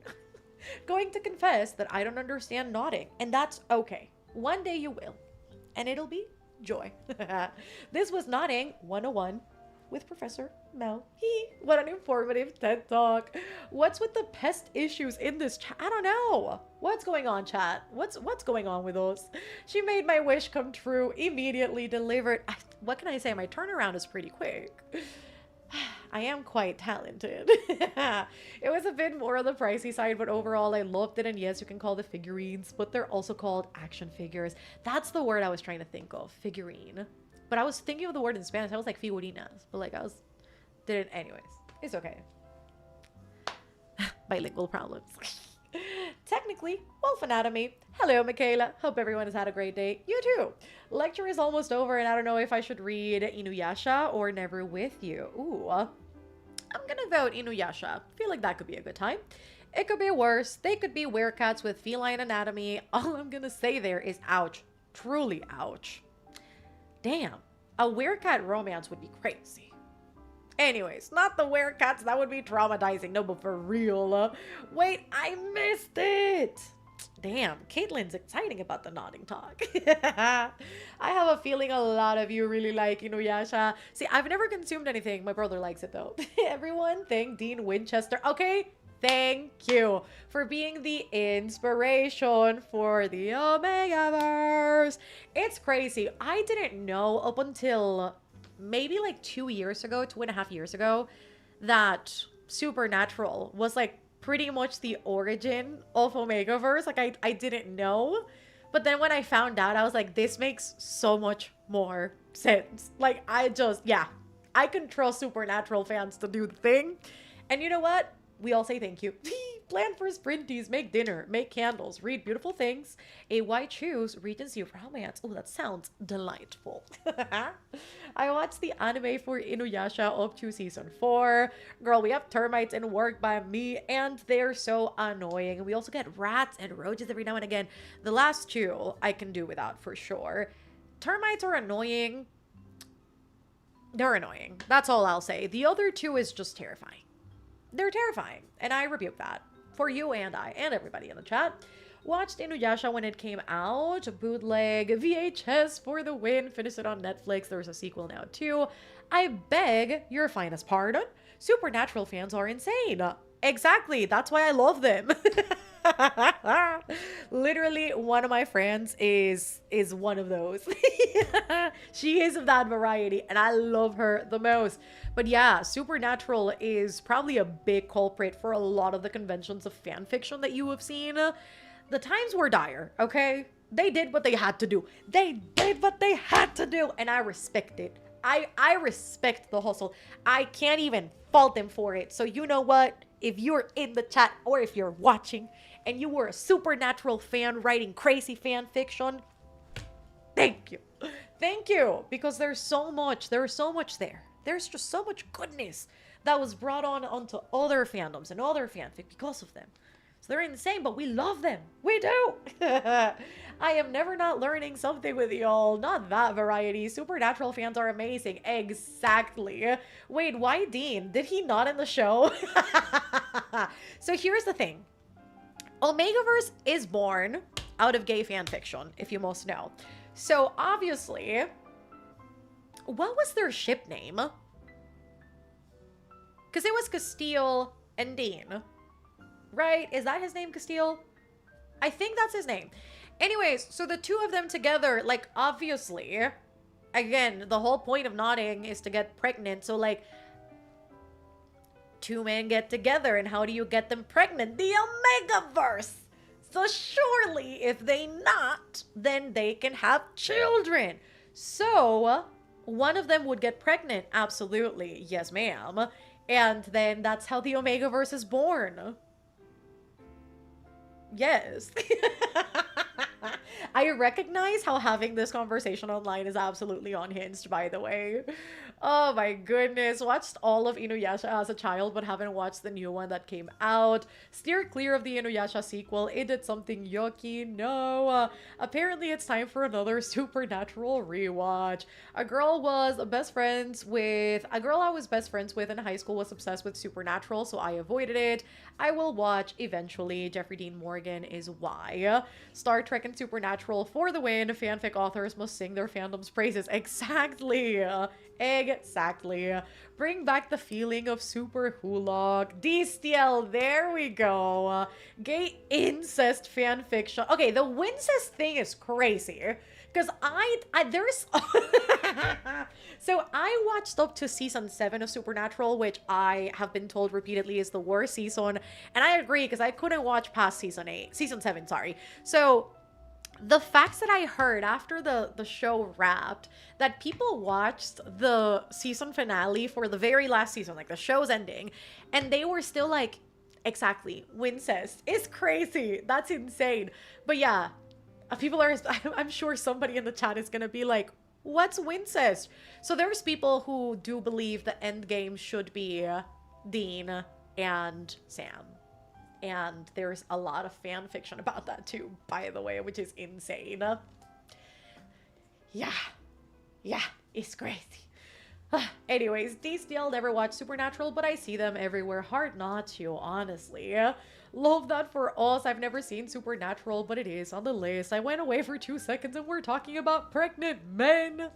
Going to confess that I don't understand nodding, and that's okay. One day you will, and it'll be joy. This was Nodding 101 with Professor Mel. What an informative TED Talk. What's with the pest issues in this chat? I don't know. What's going on, chat? What's going on with us? She made my wish come true, immediately delivered. What can I say? My turnaround is pretty quick. I am quite talented. It was a bit more on the pricey side, but overall I loved it. And yes, you can call the figurines, but they're also called action figures. That's the word I was trying to think of, figurine. But I was thinking of the word in Spanish. I was like figurinas, but like didn't. Anyways, it's okay. Bilingual problems. Technically, Wolf Anatomy. Hello, Michaela. Hope everyone has had a great day. You too. Lecture is almost over, and I don't know if I should read Inuyasha or Never With You. Ooh. I'm gonna vote Inuyasha. Feel like that could be a good time. It could be worse. They could be werecats with feline anatomy. All I'm gonna say there is ouch. Truly ouch. Damn. A werecat romance would be crazy. Anyways, not the werecats. That would be traumatizing. No, but for real. Wait, I missed it. Damn, Caitlin's exciting about the nodding talk. I have a feeling a lot of you really like Inuyasha. See, I've never consumed anything. My brother likes it though. Everyone thank Dean Winchester. Okay, thank you for being the inspiration for the Omegaverse. It's crazy. I didn't know up until maybe like 2 years ago, 2.5 years ago, that Supernatural was like pretty much the origin of Omegaverse. Like I didn't know. But then when I found out, I was like, this makes so much more sense. Like I can trust Supernatural fans to do the thing. And you know what? We all say thank you. Plan for sprinties, make dinner, make candles, read beautiful things, white shoes, Regency romance. Oh, that sounds delightful. I watched the anime for Inuyasha up to season 4. Girl, we have termites in work by me, and they're so annoying. We also get rats and roaches every now and again. The last two I can do without for sure. Termites are annoying. They're annoying. That's all I'll say. The other two is just terrifying. They're terrifying, and I rebuke that for you and I and everybody in the chat. Watched Inuyasha when it came out, bootleg, VHS for the win, finished it on Netflix. There's a sequel now too. I beg your finest pardon. Supernatural fans are insane. Exactly, that's why I love them. Literally, one of my friends is one of those. She is of that variety, and I love her the most. But yeah, Supernatural is probably a big culprit for a lot of the conventions of fan fiction that you have seen. The times were dire, okay? They did what they had to do. They did what they had to do, and I respect it. I respect the hustle. I can't even fault them for it. So you know what? If you're in the chat or if you're watching and you were a Supernatural fan writing crazy fan fiction, thank you. Thank you. Because there's so much there. There's just so much goodness that was brought onto other fandoms and other fanfic because of them. So they're insane, but we love them. We do. I am never not learning something with y'all. Not that variety. Supernatural fans are amazing. Exactly. Wait, why Dean? Did he not in the show? So here's the thing. Omegaverse is born out of gay fan fiction, if you must know. So obviously, what was their ship name? Because it was Castile and Dean. Right? Is that his name, Castile? I think that's his name. Anyways, so the two of them together, like, obviously, again, the whole point of nodding is to get pregnant. So, like, two men get together, and how do you get them pregnant? The Omegaverse! So surely, if they not, then they can have children. So, one of them would get pregnant. Absolutely. Yes, ma'am. And then that's how the Omegaverse is born. Yes. I recognize how having this conversation online is absolutely unhinged, by the way. Oh my goodness. Watched all of Inuyasha as a child, but haven't watched the new one that came out. Steer clear of the Inuyasha sequel. It did something yucky. No. Apparently, it's time for another supernatural rewatch. A girl I was best friends with in high school was obsessed with Supernatural, so I avoided it. I will watch eventually. Jeffrey Dean Morgan is why. Star Trek and Supernatural for the win. Fanfic authors must sing their fandom's praises. Exactly. Exactly. Bring back the feeling of Super Hulock. DSTL, there we go. Gay incest fanfiction. Okay, the Wincest thing is crazy. Because there's so I watched up to season 7 of Supernatural, which I have been told repeatedly is the worst season, and I agree because I couldn't watch past season 7, sorry. So the facts that I heard after the show wrapped, that people watched the season finale for the very last season, like the show's ending, and they were still like, exactly, Wincest. It's crazy. That's insane. But yeah, people are, I'm sure somebody in the chat is gonna be like, what's Wincest? So there's people who do believe the end game should be Dean and Sam. And there's a lot of fan fiction about that too, by the way, which is insane. Yeah. Yeah, it's crazy. Anyways, DSTL never watched Supernatural, but I see them everywhere. Hard not to, honestly. Love that for us. I've never seen Supernatural, but it is on the list. I went away for 2 seconds and we're talking about pregnant men.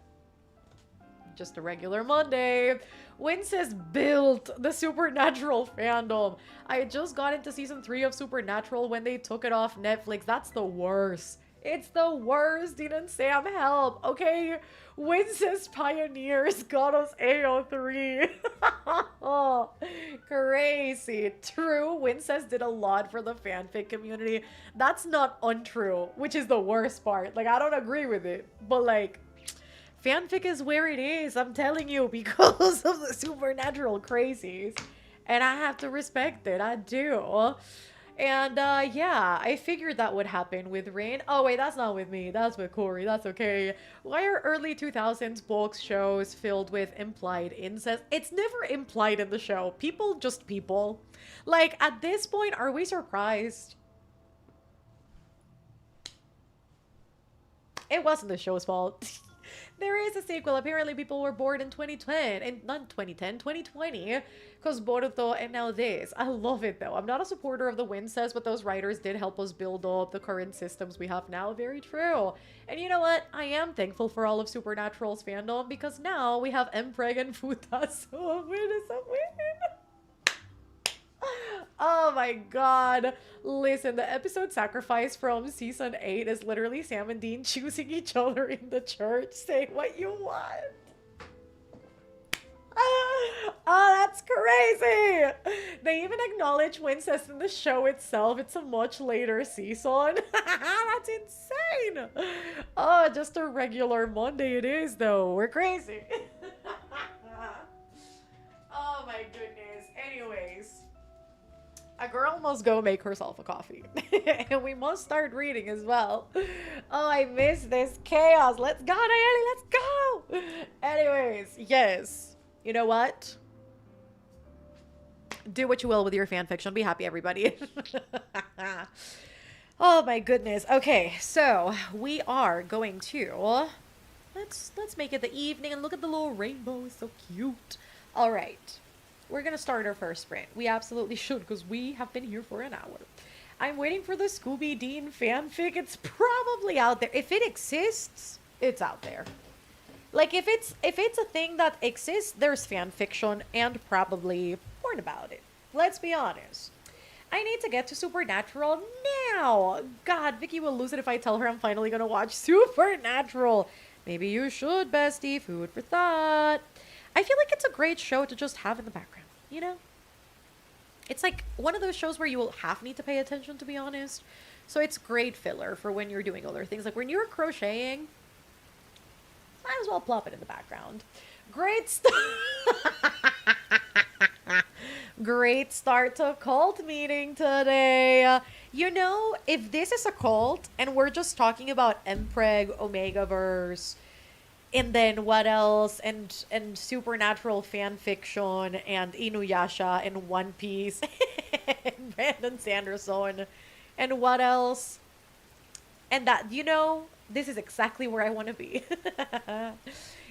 Just a regular Monday. Wincest built the Supernatural fandom. I just got into season 3 of Supernatural when they took it off Netflix. That's the worst. It's the worst. Dean and Sam, help. Okay? Wincest pioneers got us AO3. Oh, crazy. True, Wincest did a lot for the fanfic community. That's not untrue, which is the worst part. Like, I don't agree with it, but like, fanfic is where it is, I'm telling you, because of the Supernatural crazies. And I have to respect it, I do. And yeah, I figured that would happen with Rain. Oh wait, that's not with me, that's with Corey, that's okay. Why are early 2000s bulk shows filled with implied incest? It's never implied in the show. People just people. Like, at this point, are we surprised? It wasn't the show's fault. There is a sequel. Apparently people were bored in 2010 and not 2010, 2020, because Boruto and now this. I love it though. I'm not a supporter of the Wincest, but those writers did help us build up the current systems we have now. Very true. And you know what? I am thankful for all of Supernatural's fandom because now we have Mpreg and Futa, so a win is a win. Oh my god. Listen, the episode Sacrifice from season 8 is literally Sam and Dean choosing each other in the church, saying what you want. Oh, that's crazy. They even acknowledge Wincest in the show itself. It's a much later season. That's insane. Oh, just a regular Monday it is, though. We're crazy. Oh my goodness. Anyways. A girl must go make herself a coffee. And we must start reading as well. Oh, I miss this chaos. Let's go, Nayeli. Let's go. Anyways, yes. You know what? Do what you will with your fanfiction. Be happy, everybody. Oh, my goodness. Okay, so we are going to... Let's make it the evening and look at the little rainbow. It's so cute. All right. We're going to start our first sprint. We absolutely should because we have been here for an hour. I'm waiting for the Scooby Dean fanfic. It's probably out there. If it exists, it's out there. Like, if it's a thing that exists, there's fanfiction and probably porn about it. Let's be honest. I need to get to Supernatural now. God, Vicky will lose it if I tell her I'm finally going to watch Supernatural. Maybe you should, bestie. Food for thought. I feel like it's a great show to just have in the background, you know? It's like one of those shows where you will half need to pay attention, to be honest. So it's great filler for when you're doing other things. Like when you're crocheting, might as well plop it in the background. Great stuff. Great start to cult meeting today. If this is a cult and we're just talking about Empreg, Omegaverse, and then what else? And supernatural fan fiction and Inuyasha and One Piece and Brandon Sanderson and what else? And this is exactly where I want to be.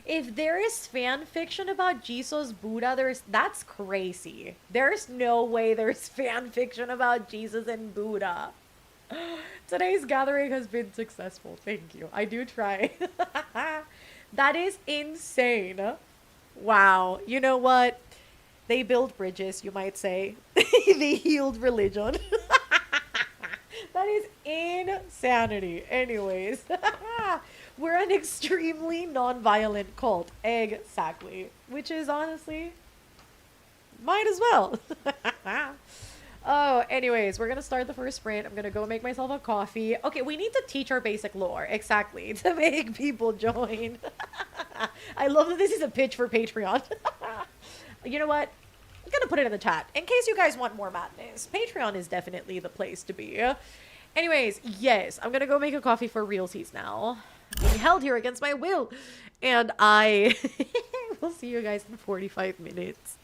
If there is fan fiction about Jesus Buddha, that's crazy. There's no way there's fan fiction about Jesus and Buddha. Today's gathering has been successful. Thank you. I do try. That is insane. Wow. You know what? They built bridges, you might say. They healed religion. That is insanity. Anyways, we're an extremely non-violent cult. Exactly. Which is honestly, might as well. Oh, anyways, we're gonna start the first sprint. I'm gonna go make myself a coffee. Okay, we need to teach our basic lore, exactly, to make people join. I love that this is a pitch for Patreon. You know what? I'm gonna put it in the chat. In case you guys want more madness, Patreon is definitely the place to be. Anyways, yes, I'm gonna go make a coffee for realsies now. I'm being held here against my will. And I will see you guys in 45 minutes.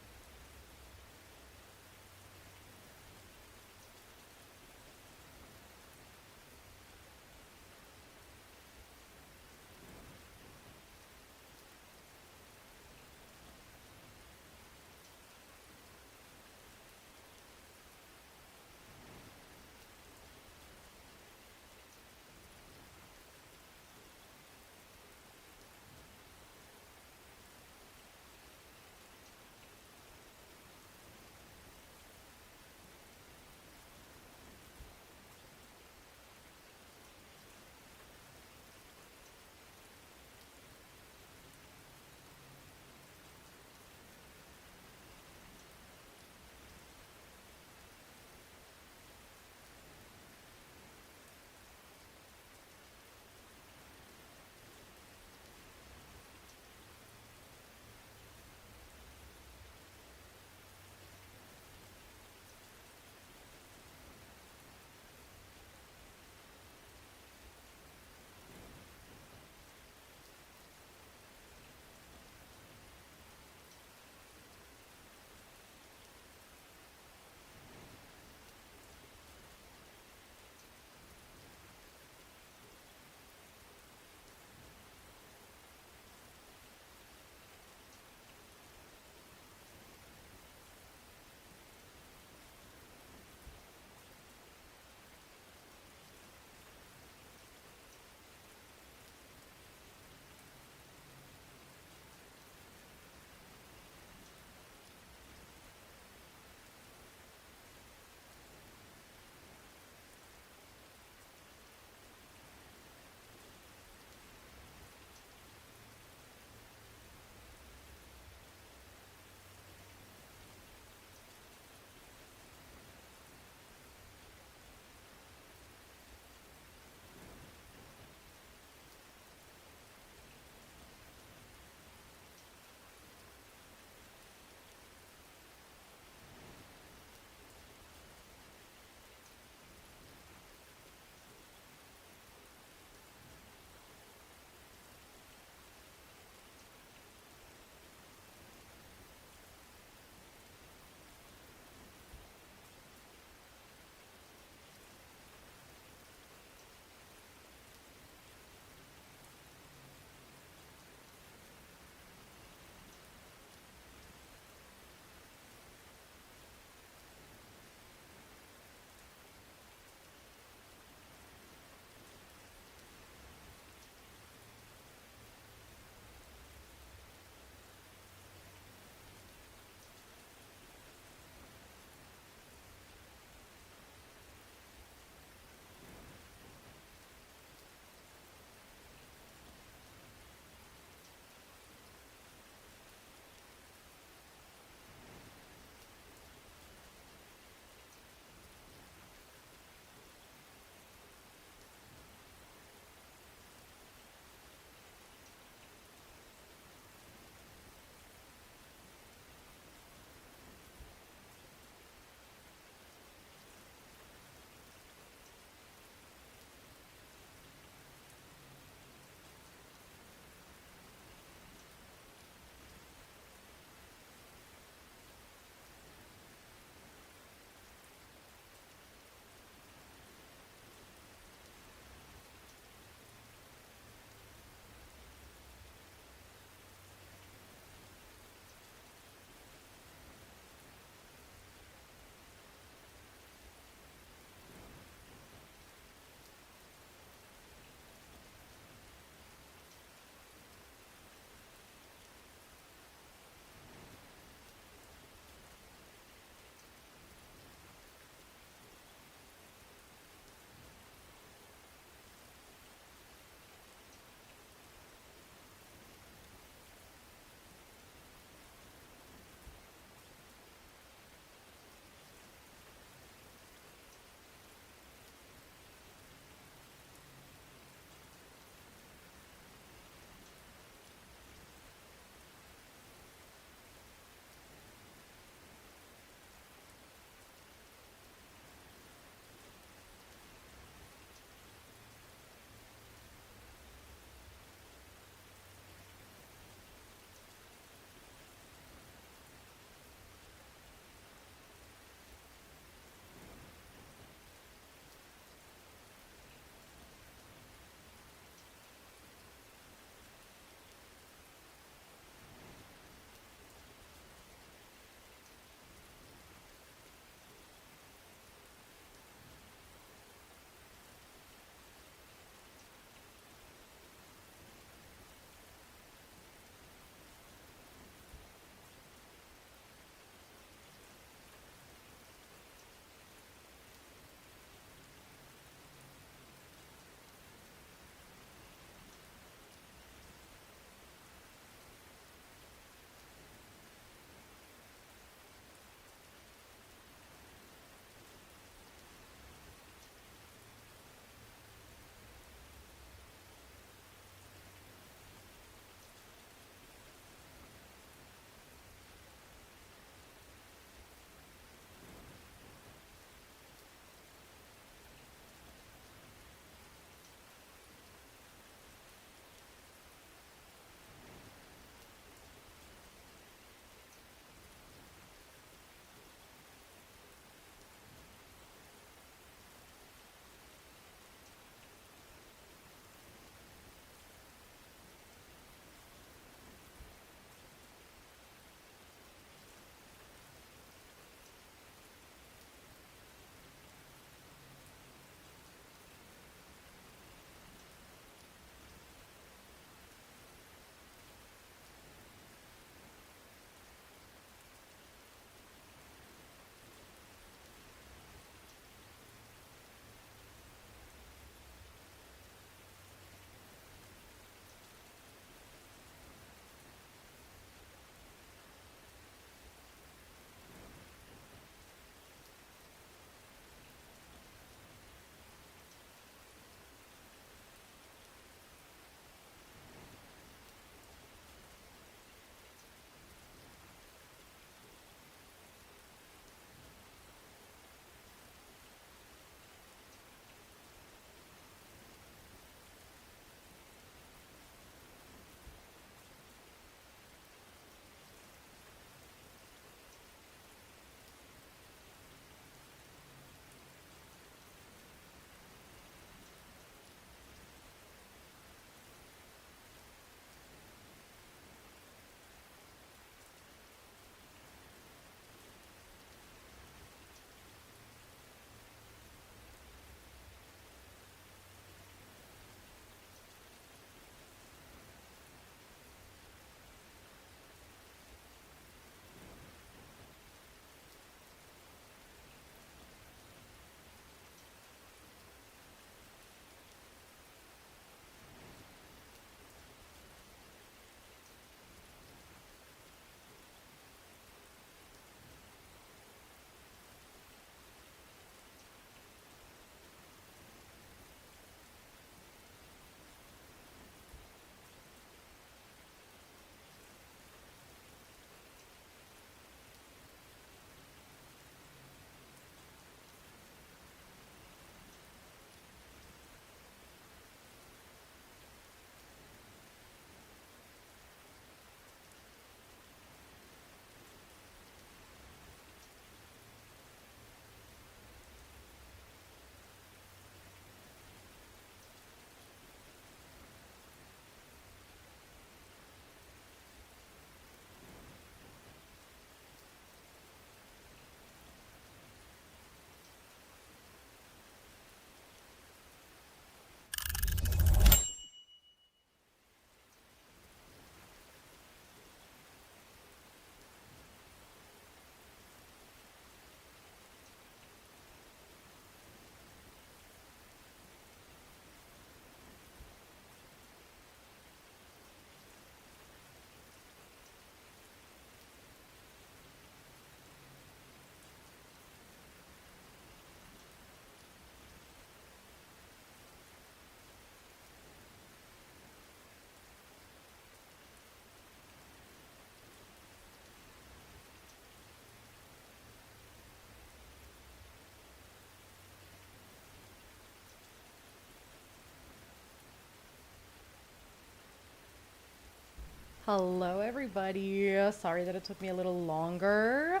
Hello, everybody. Sorry that it took me a little longer.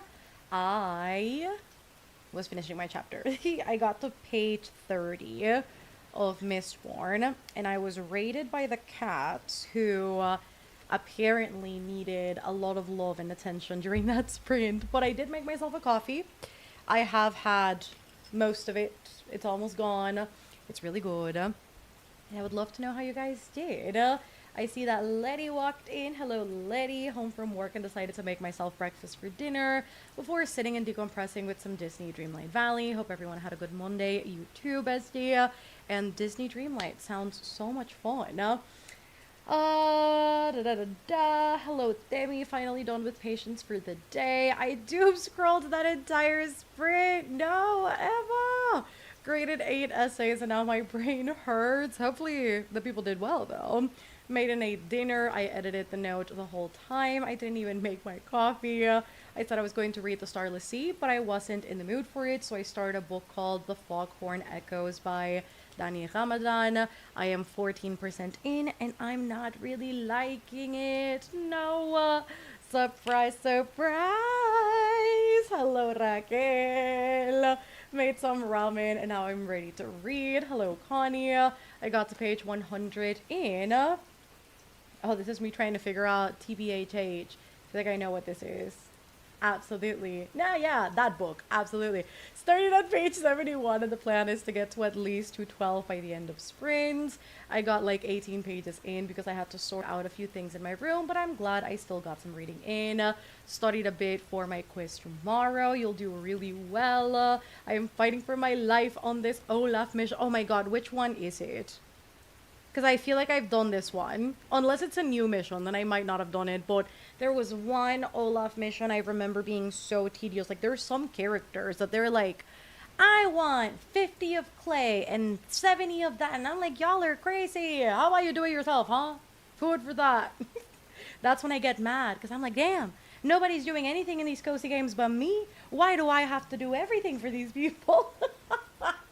I was finishing my chapter. I got to page 30 of Mistborn, and I was raided by the cats who apparently needed a lot of love and attention during that sprint. But I did make myself a coffee. I have had most of it. It's almost gone. It's really good. And I would love to know how you guys did. I see that Letty walked in. Hello, Letty. Home from work and decided to make myself breakfast for dinner before sitting and decompressing with some Disney Dreamlight Valley. Hope everyone had a good Monday. You too, bestie. And Disney Dreamlight sounds so much fun. Hello, Demi. Finally done with patience for the day. I doom scrolled that entire sprint. No, Emma. Graded 8 essays and now my brain hurts. Hopefully the people did well though. Made an 8 dinner. I edited the note the whole time. I didn't even make my coffee. I said I was going to read The Starless Sea, but I wasn't in the mood for it, so I started a book called The Foghorn Echoes by Dani Ramadan. I am 14% in, and I'm not really liking it. No. Surprise, surprise. Hello, Raquel. Made some ramen, and now I'm ready to read. Hello, Connie. I got to page 100 in. Oh, this is me trying to figure out TBHH. I feel like I know what this is. Absolutely. Nah, yeah, that book. Absolutely. Started at page 71, and the plan is to get to at least 212 by the end of sprint. I got like 18 pages in because I had to sort out a few things in my room, but I'm glad I still got some reading in. Studied a bit for my quiz tomorrow. You'll do really well. I am fighting for my life on this Olaf mission. Oh my god, which one is it? Because I feel like I've done this one. Unless it's a new mission, then I might not have done it. But there was one Olaf mission I remember being so tedious. Like, there's some characters that they're like, I want 50 of clay and 70 of that. And I'm like, y'all are crazy. How about you do it yourself, huh? Food for that. That's when I get mad. Because I'm like, damn, nobody's doing anything in these cozy games but me. Why do I have to do everything for these people?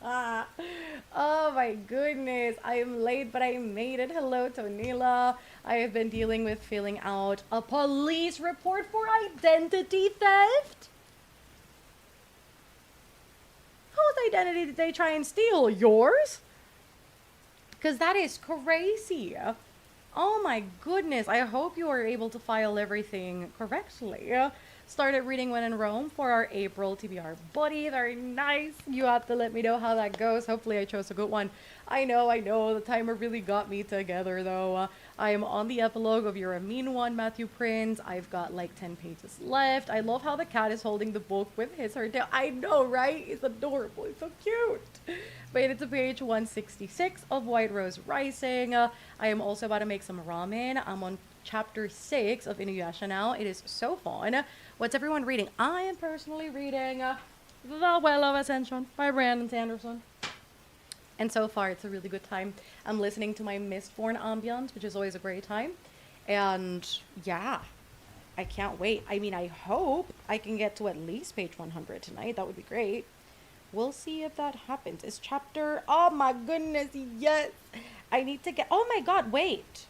Oh my goodness, I am late, but I made it. Hello, Tonila. I have been dealing with filling out a police report for identity theft. Whose identity did they try and steal? Yours? Because that is crazy. Oh my goodness, I hope you are able to file everything correctly. Started reading When in Rome for our April TBR buddy. Very nice. You have to let me know how that goes. Hopefully I chose a good one. I know. The timer really got me together though. I am on the epilogue of You're a Mean One, Matthew Prince. I've got like 10 pages left. I love how the cat is holding the book with her tail. I know, right? It's adorable. It's so cute. Made it to page 166 of White Rose Rising. I am also about to make some ramen. I'm on chapter 6 of Inuyasha now. It is so fun. What's everyone reading? I am personally reading The Well of Ascension by Brandon Sanderson. And so far, it's a really good time. I'm listening to my Mistborn ambience, which is always a great time. And yeah, I can't wait. I mean, I hope I can get to at least page 100 tonight. That would be great. We'll see if that happens. Is chapter... Oh my goodness, yes! I need to get... Oh my god, wait!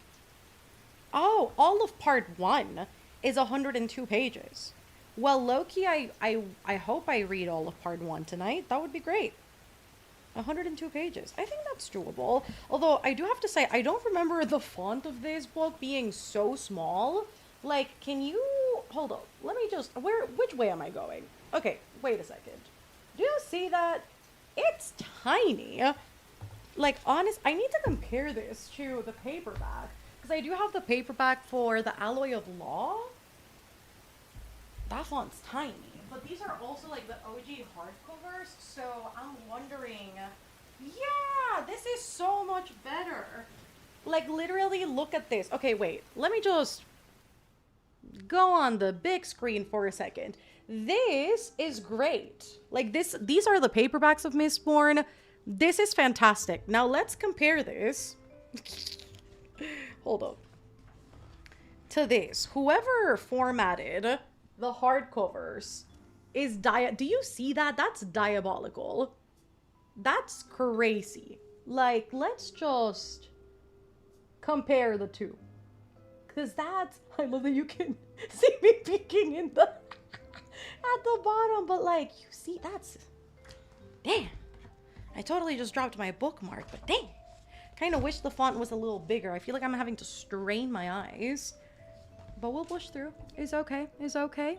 Oh, all of part 1 is 102 pages. Well, Loki, I hope I read all of part 1 tonight. That would be great. 102 pages. I think that's doable. Although, I do have to say, I don't remember the font of this book being so small. Like, can you... Hold on. Let me just... Which way am I going? Okay, wait a second. Do you see that? It's tiny. Like, honest... I need to compare this to the paperback. Because I do have the paperback for The Alloy of Law. That font's tiny. But these are also like the OG hardcovers, so I'm wondering... Yeah, this is so much better. Like, literally, look at this. Okay, wait. Let me just go on the big screen for a second. This is great. Like, these are the paperbacks of Mistborn. This is fantastic. Now, let's compare this... Hold up. To this. Whoever formatted the hardcovers is do you see that? That's diabolical. That's crazy. Like, let's just compare the two. Because that's, I love that you can see me peeking in the, at the bottom. But like, you see, that's, damn. I totally just dropped my bookmark, but dang. Kind of wish the font was a little bigger. I feel like I'm having to strain my eyes. But we'll push through. It's okay. It's okay.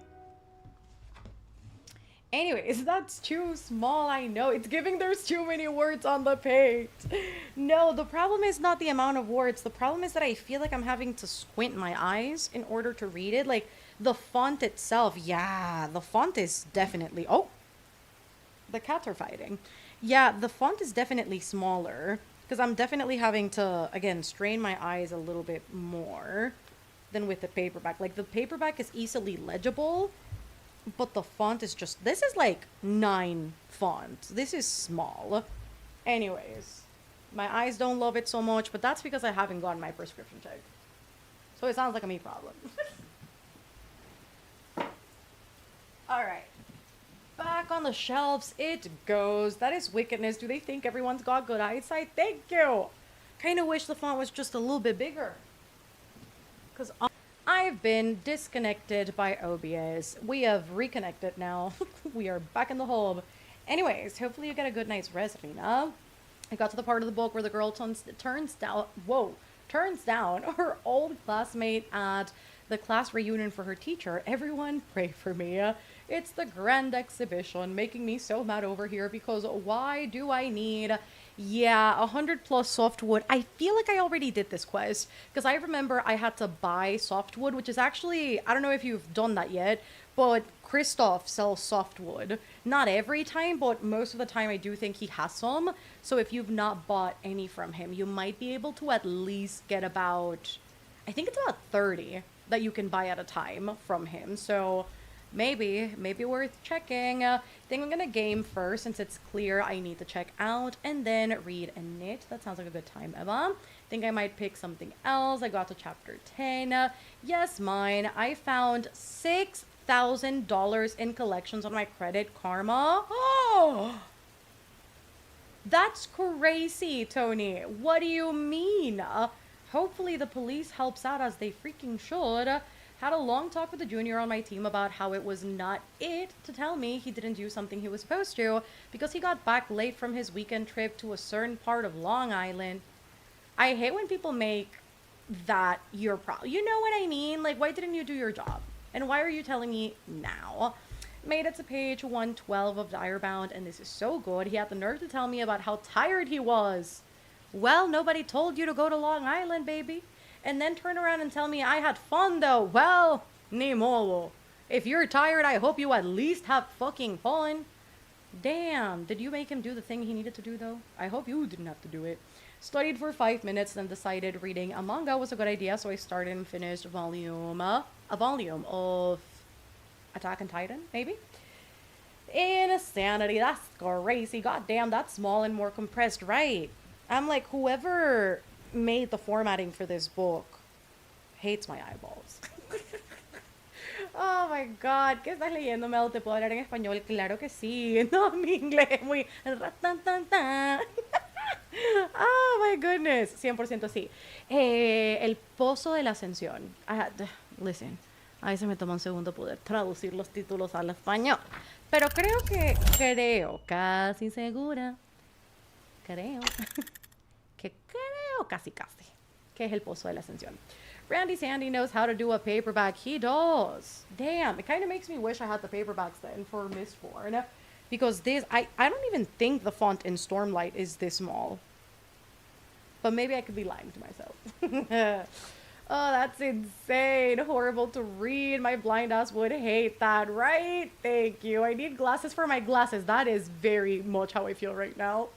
Anyways, that's too small. I know. It's giving there's too many words on the page. No, the problem is not the amount of words. The problem is that I feel like I'm having to squint my eyes in order to read it. Like, the font itself. Yeah, the font is definitely... Oh! The cats are fighting. Yeah, the font is definitely smaller. Because I'm definitely having to, again, strain my eyes a little bit more than with the paperback. Like, the paperback is easily legible, but the font is just... This is, like, 9 font. This is small. Anyways, my eyes don't love it so much, but that's because I haven't gotten my prescription checked. So it sounds like a me problem. Alright. Back on the shelves it goes. That is wickedness. Do they think everyone's got good eyesight? Thank you. Kind of wish the font was just a little bit bigger. Because I've been disconnected by OBS. We have reconnected now. We are back in the hub. Anyways, hopefully you get a good night's rest, Rena. I got to the part of the book where the girl turns down her old classmate at the class reunion for her teacher. Everyone pray for me. It's the grand exhibition, making me so mad over here because why do I need, 100 plus softwood? I feel like I already did this quest because I remember I had to buy softwood, which is actually, I don't know if you've done that yet, but Christoph sells softwood. Not every time, but most of the time I do think he has some. So if you've not bought any from him, you might be able to at least get about, I think it's about 30 that you can buy at a time from him. So maybe worth checking. Think I'm gonna game first since it's clear I need to check out and then read and knit. That sounds like a good time, Emma. Think I might pick something else. I got to chapter 10. Yes, mine. I found $6,000 in collections on my Credit Karma. Oh, that's crazy, Tony. What do you mean? Hopefully the police helps out as they freaking should. Had a long talk with the junior on my team about how it was not it to tell me he didn't do something he was supposed to because he got back late from his weekend trip to a certain part of Long Island. I hate when people make that your problem. You know what I mean? Like, why didn't you do your job? And why are you telling me now? Made it to page 112 of Direbound, and this is so good. He had the nerve to tell me about how tired he was. Well, nobody told you to go to Long Island, baby. And then turn around and tell me I had fun, though. Well, ni modo. If you're tired, I hope you at least have fucking fun. Damn, did you make him do the thing he needed to do, though? I hope you didn't have to do it. Studied for 5 minutes, then decided reading a manga was a good idea, so I started and finished a volume of Attack on Titan, maybe? Insanity, that's crazy. Goddamn, that's small and more compressed, right? I'm like, whoever made the formatting for this book hates my eyeballs. Oh my god, ¿qué estás leyendo, Mel? ¿Te puedo hablar en español? Claro que sí. No, mi inglés muy... Oh my goodness. 100% sí. El Pozo de la Ascensión. Listen, a veces me toma un segundo poder traducir los títulos al español. Pero creo, casi segura, creo casi, que es el Pozo de la Ascensión. Randy Sandy knows how to do a paperback. He does. Damn, it kind of makes me wish I had the paperbacks then for Mistborn. Because this, I don't even think the font in Stormlight is this small. But maybe I could be lying to myself. Oh, that's insane. Horrible to read. My blind ass would hate that, right? Thank you. I need glasses for my glasses. That is very much how I feel right now.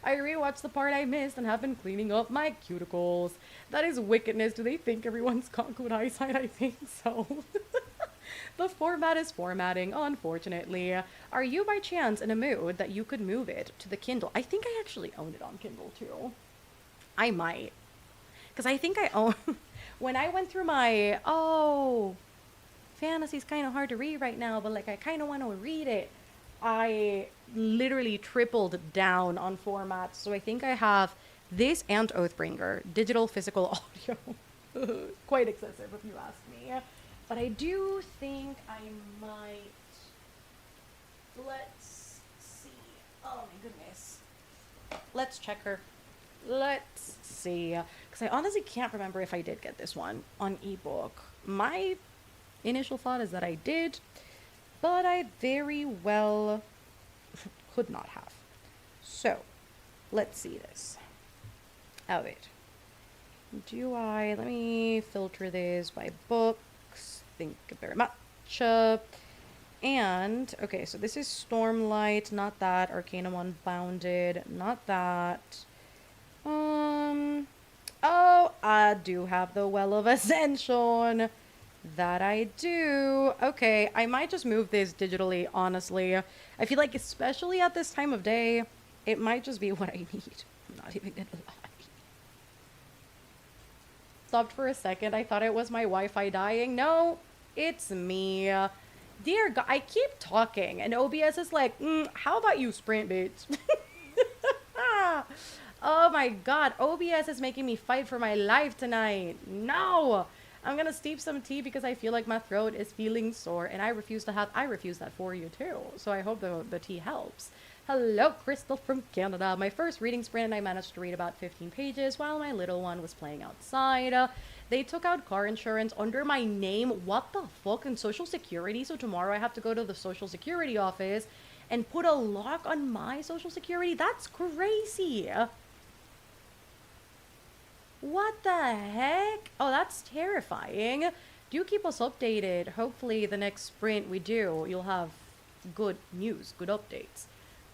I rewatched the part I missed and have been cleaning up my cuticles. That is wickedness. Do they think everyone's got good eyesight? I think so. The format is formatting, unfortunately. Are you by chance in a mood that you could move it to the Kindle? I think I actually own it on Kindle too. I might. Because I think I own... When I went through my... fantasy's kind of hard to read right now, but like I kind of want to read it. I literally tripled down on formats. So I think I have this and Oathbringer, digital, physical, audio. Quite excessive, if you ask me. But I do think I might. Let's see. Oh my goodness. Let's check her. Let's see. Because I honestly can't remember if I did get this one on ebook. My initial thought is that I did, but I very well could not have. So, let's see this. Oh, wait. Let me filter this by books. Thank you very much. And, okay, so this is Stormlight, not that. Arcanum Unbounded, not that. Oh, I do have the Well of Ascension. That I do. Okay, I might just move this digitally, honestly. I feel like, especially at this time of day, it might just be what I need. I'm not even gonna lie. Stopped for a second. I thought it was my Wi-Fi dying. No, it's me. Dear God, I keep talking, and OBS is like, how about you sprint, bitch? Oh my God, OBS is making me fight for my life tonight. No! I'm gonna steep some tea because I feel like my throat is feeling sore, and I refuse that for you too. So I hope the tea helps. Hello, Crystal from Canada. My first reading sprint, and I managed to read about 15 pages while my little one was playing outside. They took out car insurance under my name. What the fuck? And Social Security? So tomorrow I have to go to the Social Security office and put a lock on my Social Security? That's crazy. What the heck? Oh, that's terrifying. Do keep us updated. Hopefully the next sprint we do, you'll have good news, good updates.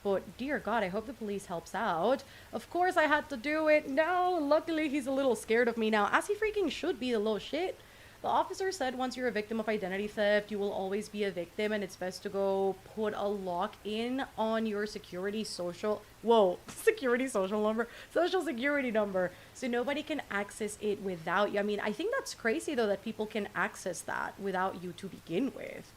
But dear God, I hope the police helps out. Of course I had to do it. No, luckily he's a little scared of me now, as he freaking should be, the little shit. The officer said once you're a victim of identity theft, you will always be a victim, and it's best to go put a lock in on your security social number, so nobody can access it without you. I mean, I think that's crazy though that people can access that without you to begin with.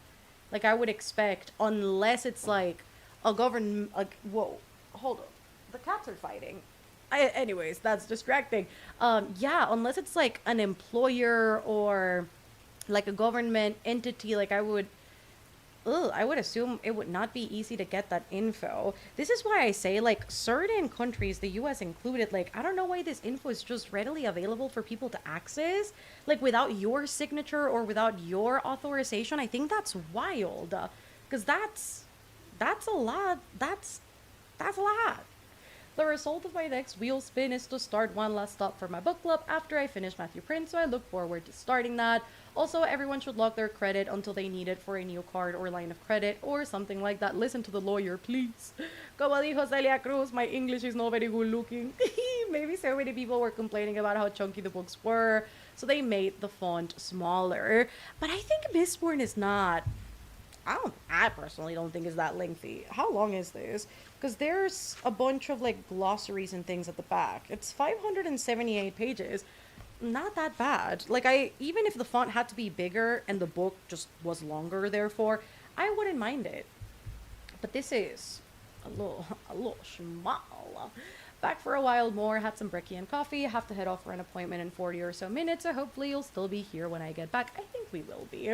Like, I would expect, unless it's like a government, like, whoa, hold up, the cats are fighting. Anyways, that's distracting. Yeah, unless it's like an employer or like a government entity, like I would assume it would not be easy to get that info. This is why I say, like, certain countries, the US included, like, I don't know why this info is just readily available for people to access, like, without your signature or without your authorization. I think that's wild, because that's a lot. That's a lot. The result of my next wheel spin is to start one last stop for my book club after I finish Matthew Prince, so I look forward to starting that. Also, everyone should lock their credit until they need it for a new card or line of credit or something like that. Listen to the lawyer, please. Como dijo Celia Cruz, my English is not very good looking. Maybe so many people were complaining about how chunky the books were, so they made the font smaller. But I think Mistborn is not... I personally don't think it's that lengthy. How long is this? Because there's a bunch of, like, glossaries and things at the back. It's 578 pages. Not that bad. Like, even if the font had to be bigger and the book just was longer, therefore, I wouldn't mind it. But this is a little small. Back for a while more, had some brekkie and coffee. Have to head off for an appointment in 40 or so minutes, so hopefully you'll still be here when I get back. I think we will be.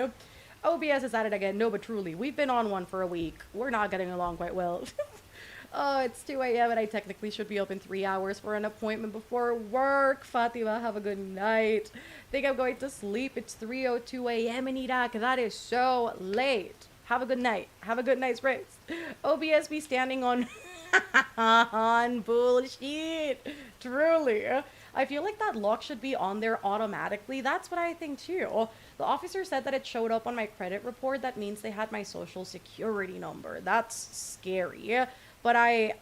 OBS is at it again. No, but truly, we've been on one for a week. We're not getting along quite well. Oh, it's 2 a.m. and I technically should be up in 3 hours for an appointment before work. Fatima, have a good night. Think I'm going to sleep. It's 3:02 a.m. in Iraq. That is so late. Have a good night. Have a good night's rest. OBS be standing on on bullshit. Truly. I feel like that lock should be on there automatically. That's what I think too. The officer said that it showed up on my credit report. That means they had my social security number. That's scary. But I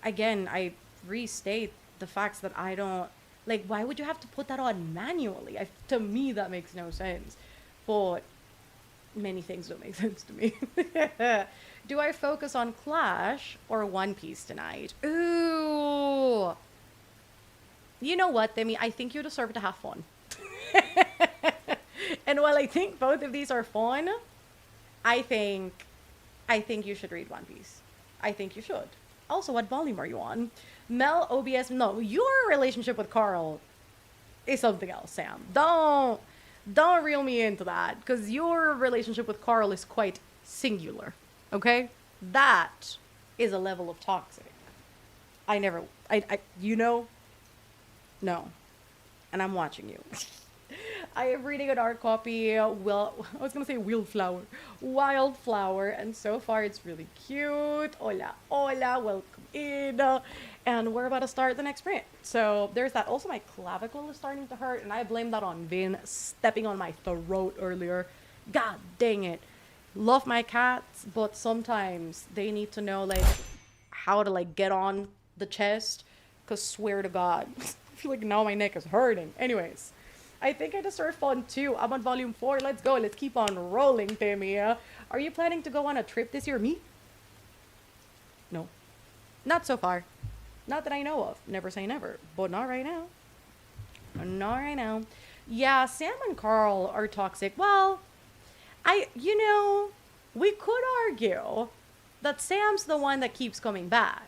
restate the facts that I don't... Like, why would you have to put that on manually? To me, that makes no sense. But many things don't make sense to me. Do I focus on Clash or One Piece tonight? Ooh... You know what, Demi? I think you deserve to have fun. And while I think both of these are fun, I think you should read One Piece. I think you should. Also, what volume are you on? Mel, OBS, no, your relationship with Carl is something else, Sam. Don't Don't reel me into that, because your relationship with Carl is quite singular. Okay? That is a level of toxic. I never, you know, no. And I'm watching you. I am reading an art copy. Well, I was gonna say wildflower, and so far it's really cute. Hola, hola, welcome in. And we're about to start the next print. So there's that. Also, my clavicle is starting to hurt, and I blame that on Vin stepping on my throat earlier. God dang it. Love my cats, but sometimes they need to know like how to like get on the chest. Cause swear to God, I feel like now my neck is hurting. Anyways, I think I deserve fun too. I'm on volume 4. Let's go. Let's keep on rolling, Timmy. Are you planning to go on a trip this year? Me? No. Not so far. Not that I know of. Never say never. But not right now. Not right now. Yeah, Sam and Carl are toxic. Well, we could argue that Sam's the one that keeps coming back.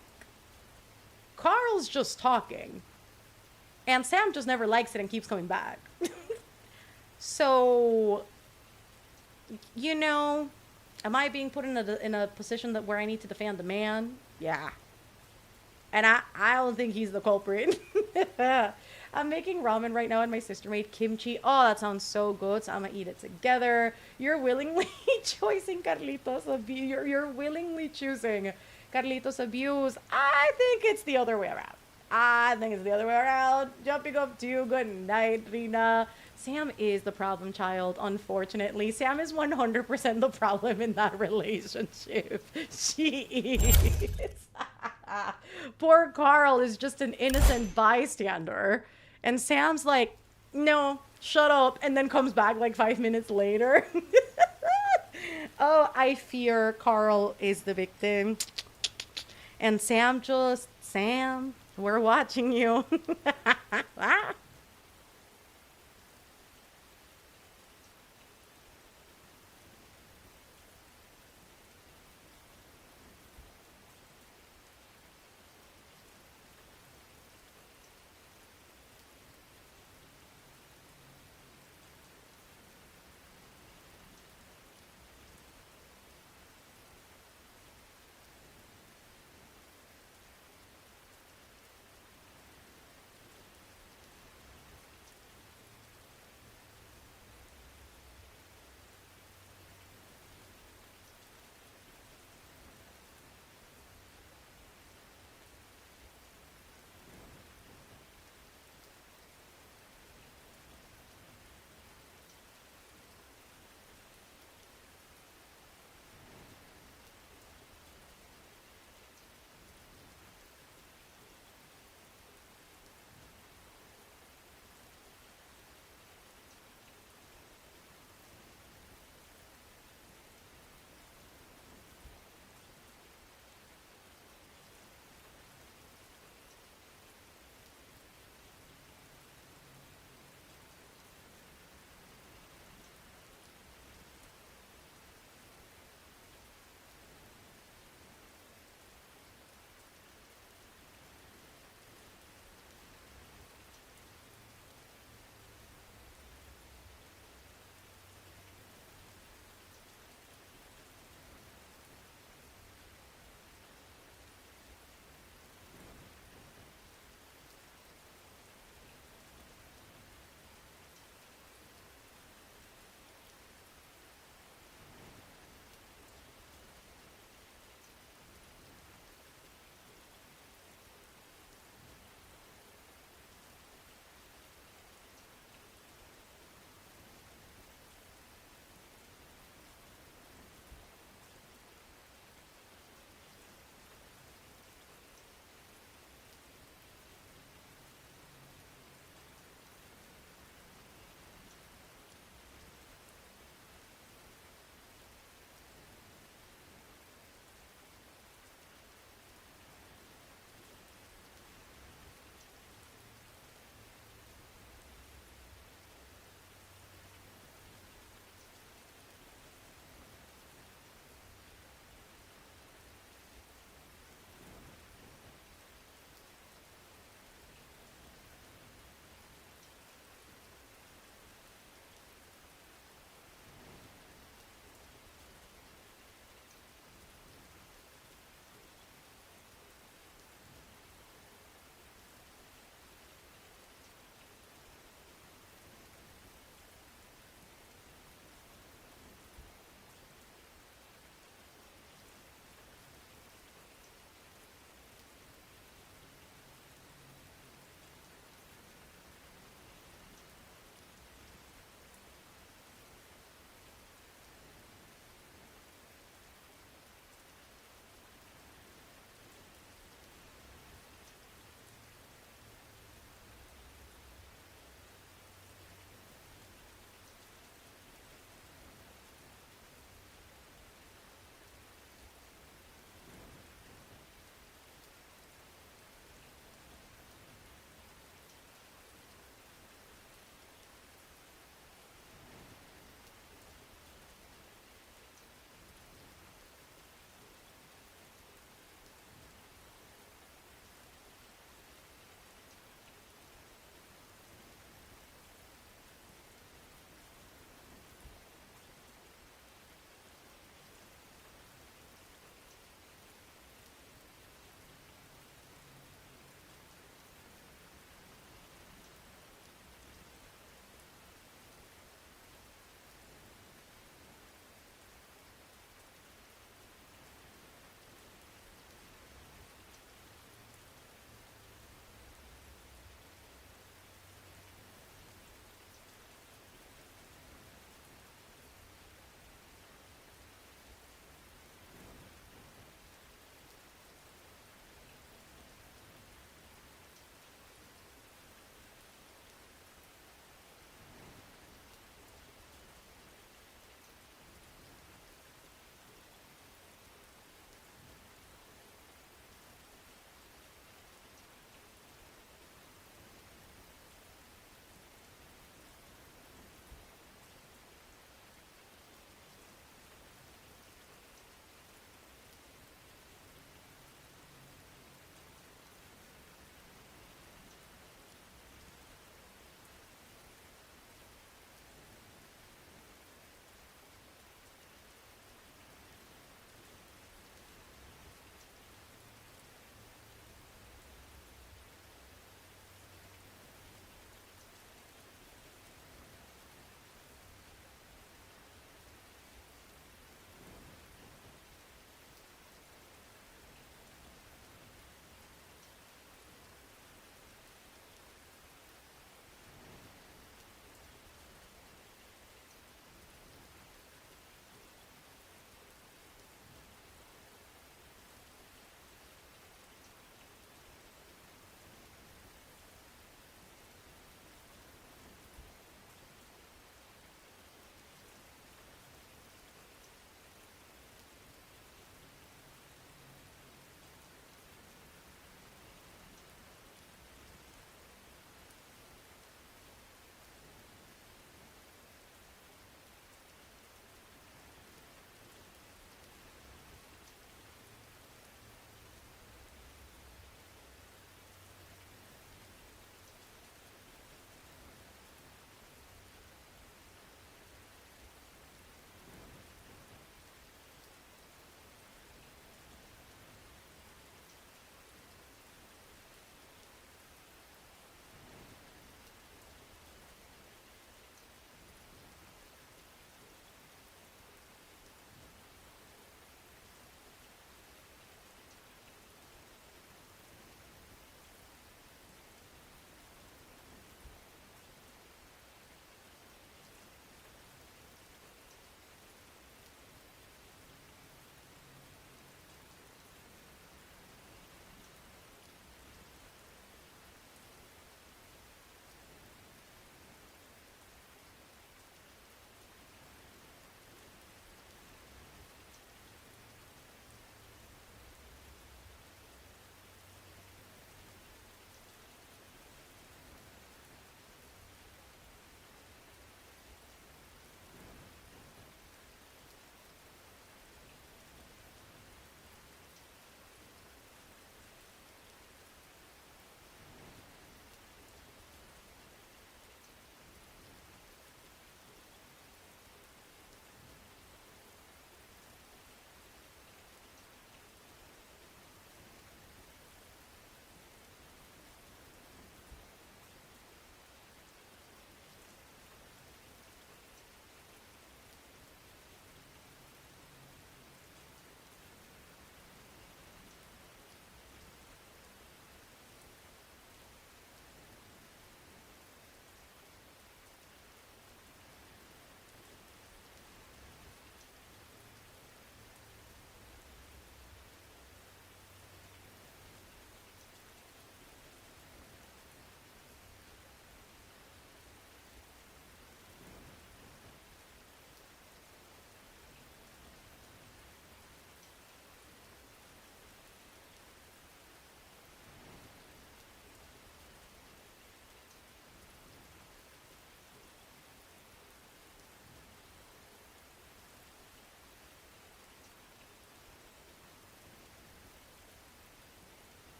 Carl's just talking. And Sam just never likes it and keeps coming back. So, am I being put in a position that where I need to defend the man? Yeah. And I don't think he's the culprit. I'm making ramen right now and my sister made kimchi. Oh, that sounds so good. So I'm going to eat it together. You're willingly choosing Carlitos' abuse. You're willingly choosing Carlitos' abuse. I think it's the other way around. Jumping up to you. Good night, Rina. Sam is the problem child, unfortunately. Sam is 100% the problem in that relationship. She is. Poor Carl is just an innocent bystander. And Sam's like, no, shut up. And then comes back like 5 minutes later. Oh, I fear Carl is the victim. And Sam, we're watching you.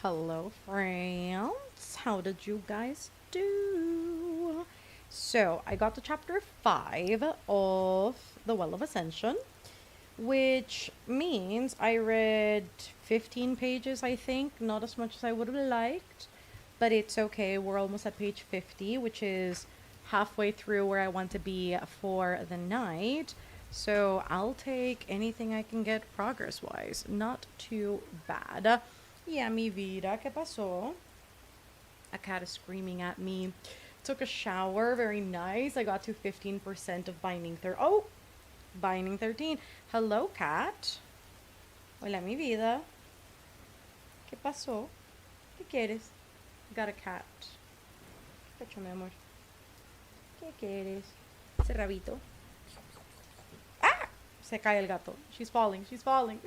Hello, friends. How did you guys do? So, I got to chapter 5 of The Well of Ascension, which means I read 15 pages, I think. Not as much as I would have liked, but it's okay. We're almost at page 50, which is halfway through where I want to be for the night. So I'll take anything I can get progress wise. Not too bad. Yeah, mi vida, ¿qué pasó? A cat is screaming at me. Took a shower, very nice. I got to 15% of binding 13. Hello, cat. Hola, mi vida. ¿Qué pasó? ¿Qué quieres? Got a cat. ¿Qué pecho, mi amor? ¿Qué quieres? Ese rabito. ¡Ah! Se cae el gato. She's falling. She's falling.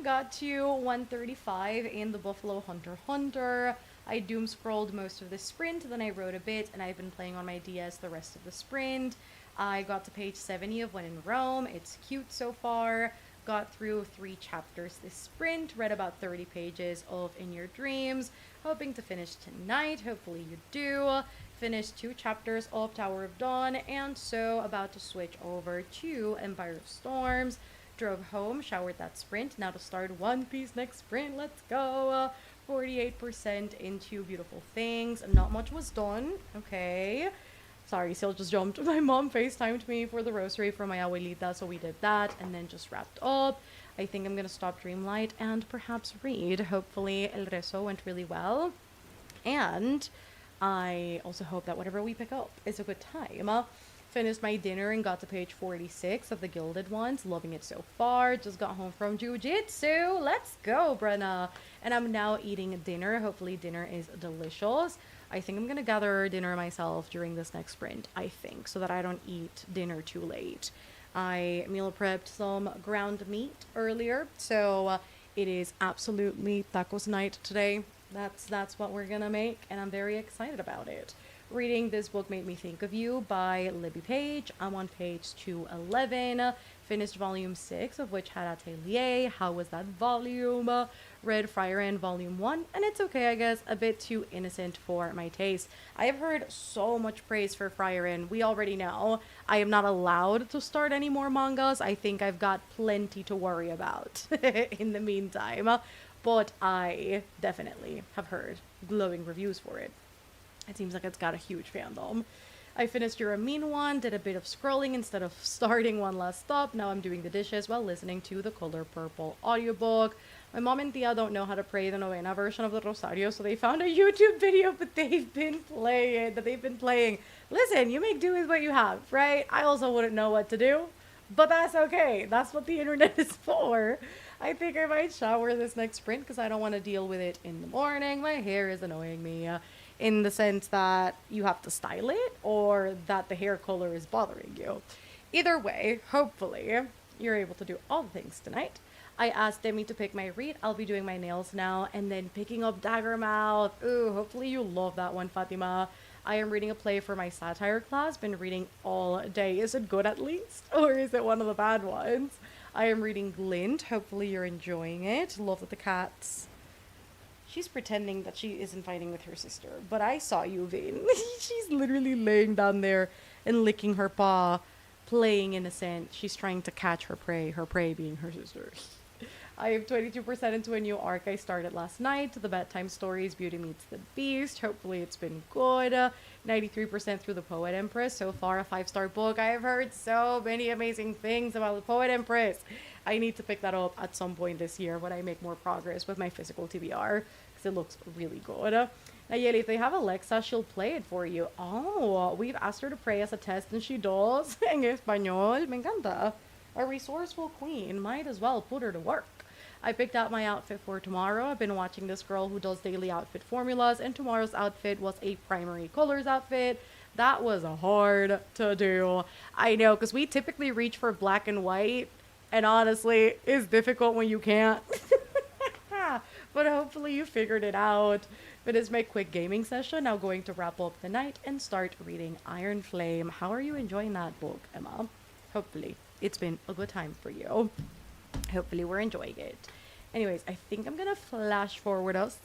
Got to 135 in the Buffalo Hunter Hunter. I doom scrolled most of the sprint, then I wrote a bit, and I've been playing on my DS the rest of the sprint. I got to page 70 of When in Rome. It's cute so far. Got through 3 chapters this sprint. Read about 30 pages of In Your Dreams. Hoping to finish tonight. Hopefully you do. Finished 2 chapters of Tower of Dawn, and so about to switch over to Empire of Storms. Drove home, showered that sprint. Now to start One Piece next sprint. Let's go. 48% into Beautiful Things. Not much was done. Okay. Sorry, Sil just jumped. My mom FaceTimed me for the rosary for my abuelita, so we did that and then just wrapped up. I think I'm gonna stop Dreamlight and perhaps read. Hopefully El Rezo went really well. And I also hope that whatever we pick up is a good time. Finished my dinner and got to page 46 of the Gilded Ones. Loving it so far. Just got home from jiu-jitsu. Let's go, Brenna. And I'm now eating dinner. Hopefully dinner is delicious. I think I'm going to gather dinner myself during this next sprint, I think, so that I don't eat dinner too late. I meal prepped some ground meat earlier, so it is absolutely tacos night today. That's what we're going to make, and I'm very excited about it. Reading this book made me think of you by Libby Page. I'm on page 211. Finished volume 6, of which had Atelier. How was that volume? Read Friar End volume 1, and it's okay, I guess. A bit too innocent for my taste. I have heard so much praise for Friar End. We already know I am not allowed to start any more mangas. I think I've got plenty to worry about in the meantime. But I definitely have heard glowing reviews for it. It seems like it's got a huge fandom. I finished Your Amin one, did a bit of scrolling instead of starting One Last Stop. Now I'm doing the dishes while listening to the Color Purple audiobook. My mom and Tia don't know how to pray the novena version of the Rosario, so they found a YouTube video that they've been playing. Listen, you make do with what you have, right? I also wouldn't know what to do, but that's okay. That's what the internet is for. I think I might shower this next sprint because I don't want to deal with it in the morning. My hair is annoying me. In the sense that you have to style it or that the hair color is bothering you. Either way, hopefully, you're able to do all the things tonight. I asked Demi to pick my read. I'll be doing my nails now and then picking up Daggermouth. Ooh, hopefully you love that one, Fatima. I am reading a play for my satire class. Been reading all day. Is it good at least? Or is it one of the bad ones? I am reading Glint. Hopefully you're enjoying it. Love that the cats... She's pretending that she isn't fighting with her sister, but I saw you, Vin. She's literally laying down there and licking her paw, playing innocent. She's trying to catch her prey being her sister. I have 22% into a new arc I started last night, The Bedtime Stories, Beauty Meets the Beast. Hopefully it's been good. 93% through The Poet Empress. So far, a 5-star book. I have heard so many amazing things about The Poet Empress. I need to pick that up at some point this year when I make more progress with my physical TBR. It looks really good. Nayeli, if they have Alexa, she'll play it for you. Oh, we've asked her to pray as a test and she does. En español, me encanta. A resourceful queen. Might as well put her to work. I picked out my outfit for tomorrow. I've been watching this girl who does daily outfit formulas, and tomorrow's outfit was a primary colors outfit. That was hard to do. I know, because we typically reach for black and white, and honestly, it's difficult when you can't. But hopefully you figured it out. But it's my quick gaming session. Now going to wrap up the night and start reading Iron Flame. How are you enjoying that book, Emma? Hopefully it's been a good time for you. Hopefully we're enjoying it. Anyways, I think I'm gonna flash forward us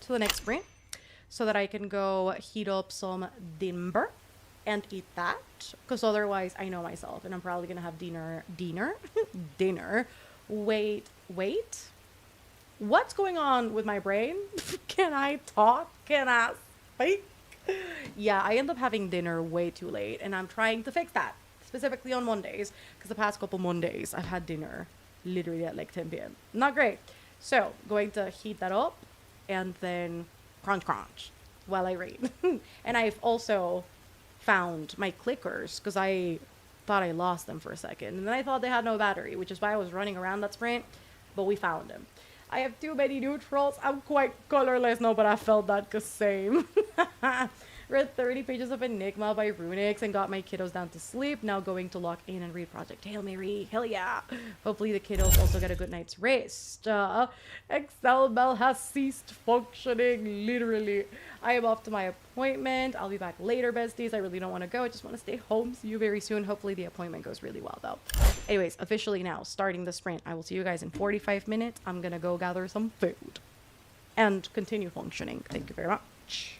to the next sprint so that I can go heat up some dimber and eat that. Because otherwise, I know myself, and I'm probably gonna have dinner. Wait. What's going on with my brain? Can I talk? Can I speak? Yeah, I end up having dinner way too late, and I'm trying to fix that, specifically on Mondays, because the past couple Mondays I've had dinner literally at like 10 p.m. Not great. So, going to heat that up and then crunch while I read. And I've also found my clickers because I thought I lost them for a second. And then I thought they had no battery, which is why I was running around that sprint, but we found them. I have too many neutrals. I'm quite colorless now, but I felt that the same. Read 30 pages of Enigma by Runix and got my kiddos down to sleep. Now going to lock in and read Project Hail Mary. Hell yeah. Hopefully the kiddos also get a good night's rest. Excel bell has ceased functioning, literally. I am off to my appointment. I'll be back later, besties. I really don't want to go. I just want to stay home. See you very soon. Hopefully the appointment goes really well, though. Anyways, officially now, starting the sprint. I will see you guys in 45 minutes. I'm going to go gather some food and continue functioning. Thank you very much.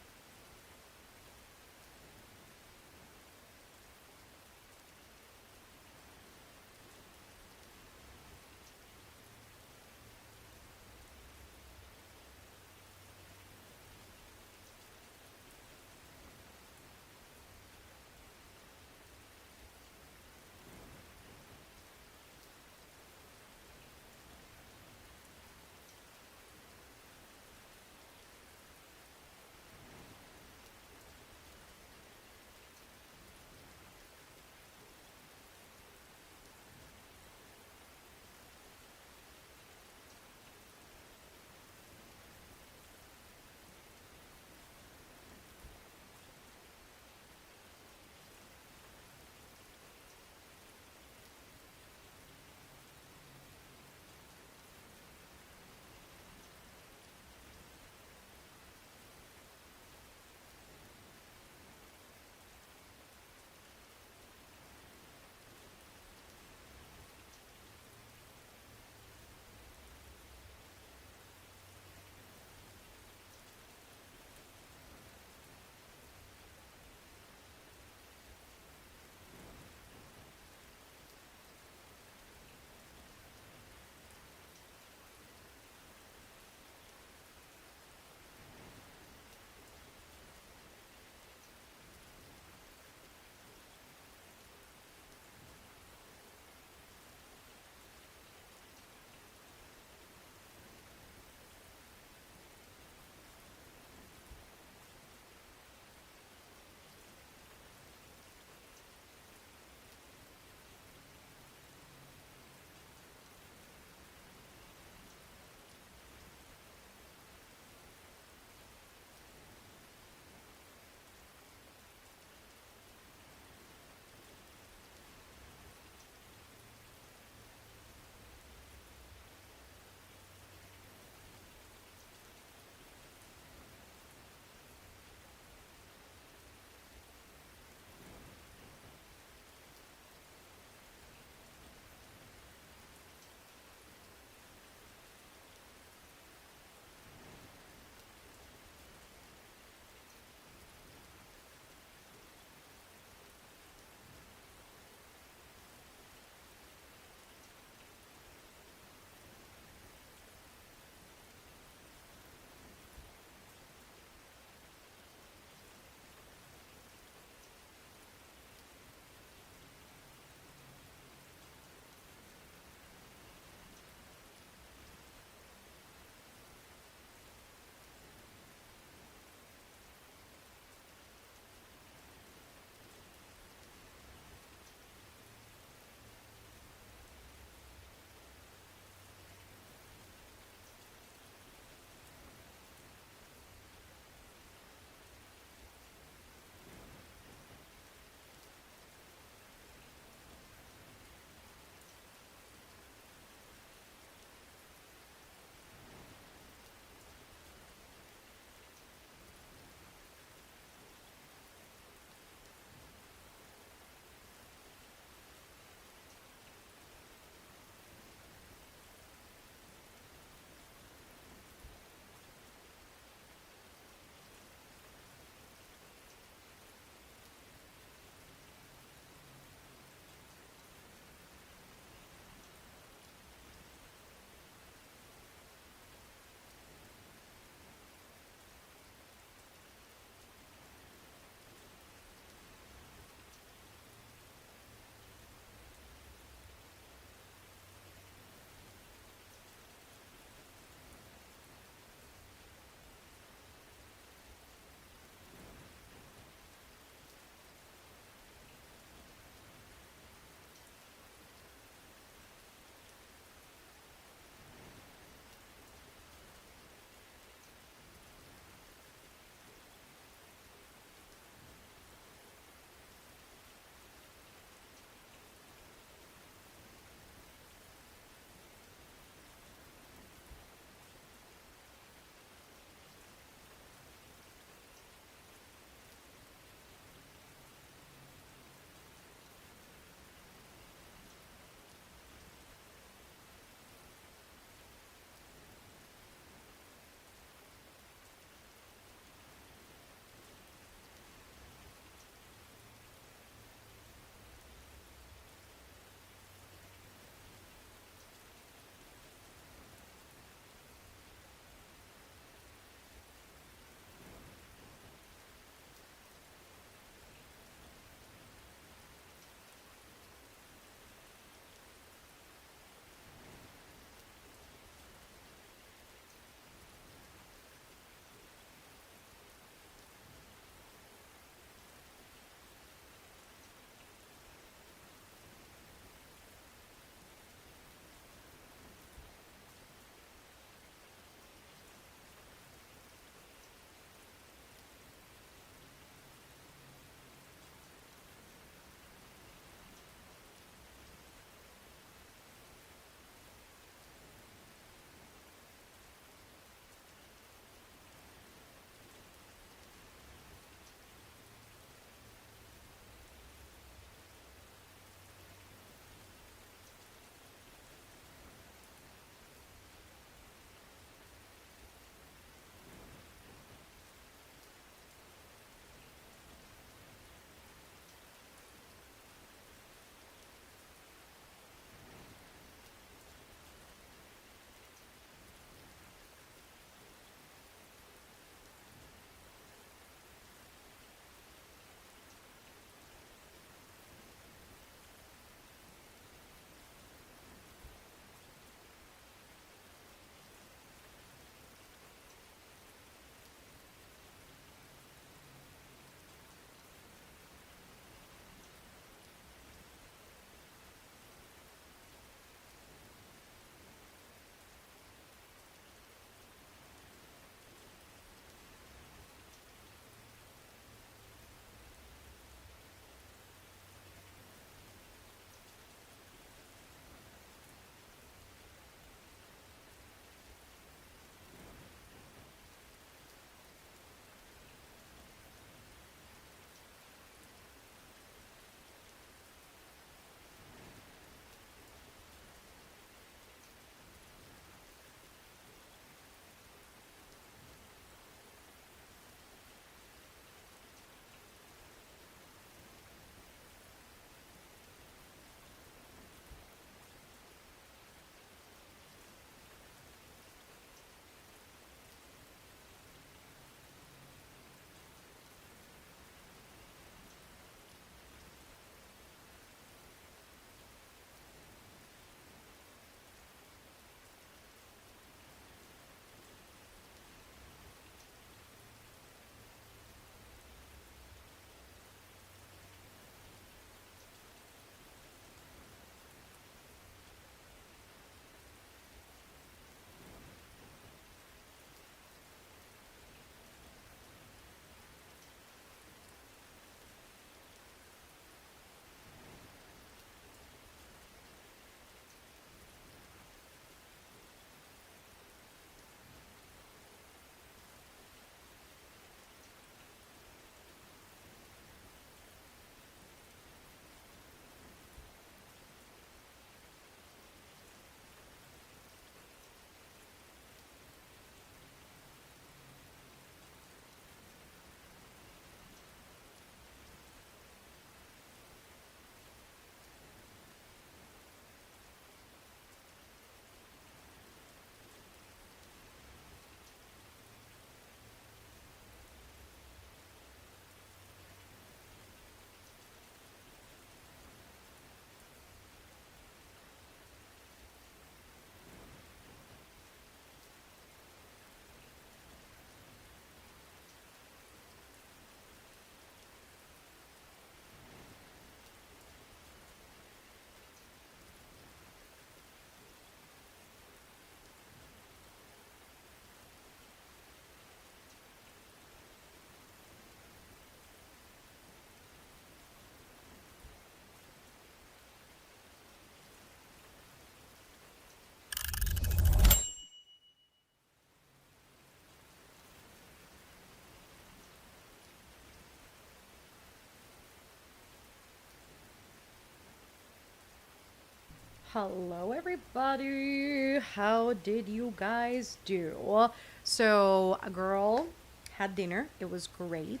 Hello, everybody. How did you guys do? So, a girl had dinner. It was great.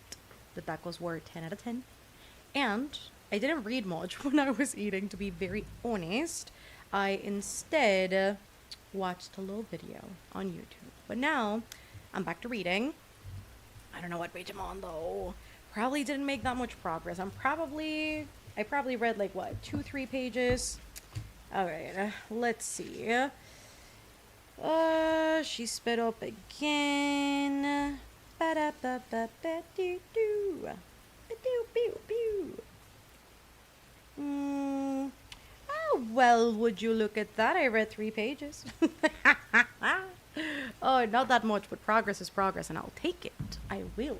The tacos were 10 out of 10. And I didn't read much when I was eating, to be very honest. I instead watched a little video on YouTube. But now I'm back to reading. I don't know what page I'm on though. Probably didn't make that much progress. I probably read like what, 2-3 pages. All right, let's see. She sped up again. Ba-da-ba-ba-ba-doo-doo. Ba-doo-boo-boo. Oh, well, would you look at that? I read 3 pages. Oh, not that much, but progress is progress, and I'll take it. I will.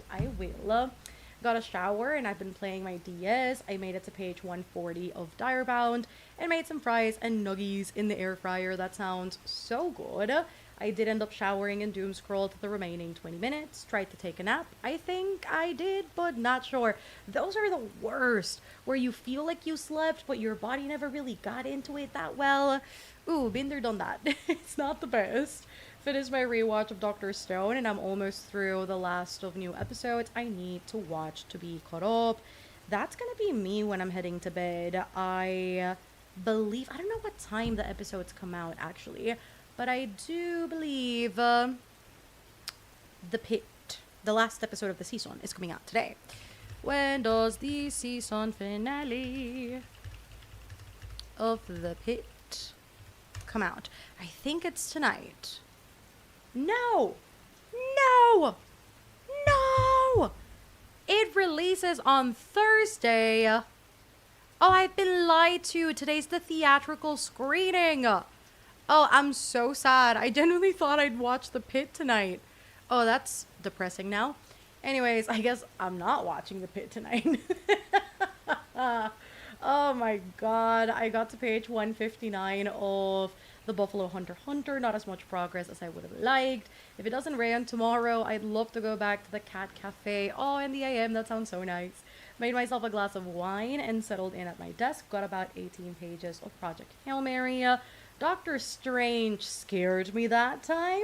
Got a shower, and I've been playing my DS. I made it to page 140 of Direbound, and made some fries and nuggies in the air fryer. That sounds so good. I did end up showering and doom scrolled the remaining 20 minutes. Tried to take a nap. I think I did, but not sure. Those are the worst, where you feel like you slept, but your body never really got into it that well. Ooh, been there, done that. It's not the best. Finished my rewatch of Dr. Stone, and I'm almost through the last of new episodes I need to watch to be caught up. That's gonna be me when I'm heading to bed. I don't know what time the episodes come out actually, but I do believe The Pit, the last episode of the season, is coming out today. When does the season finale of The Pit come out? I think it's tonight. No! It releases on Thursday. Oh, I've been lied to. Today's the theatrical screening. Oh, I'm so sad. I genuinely thought I'd watch The Pit tonight. Oh, that's depressing now. Anyways, I guess I'm not watching The Pit tonight. Oh my god. I got to page 159 of the Buffalo Hunter. Not as much progress as I would have liked. If it doesn't rain tomorrow, I'd love to go back to the Cat Cafe. Oh, in the AM, that sounds so nice. Made myself a glass of wine and settled in at my desk. Got about 18 pages of Project Hail Mary. Doctor Strange scared me that time.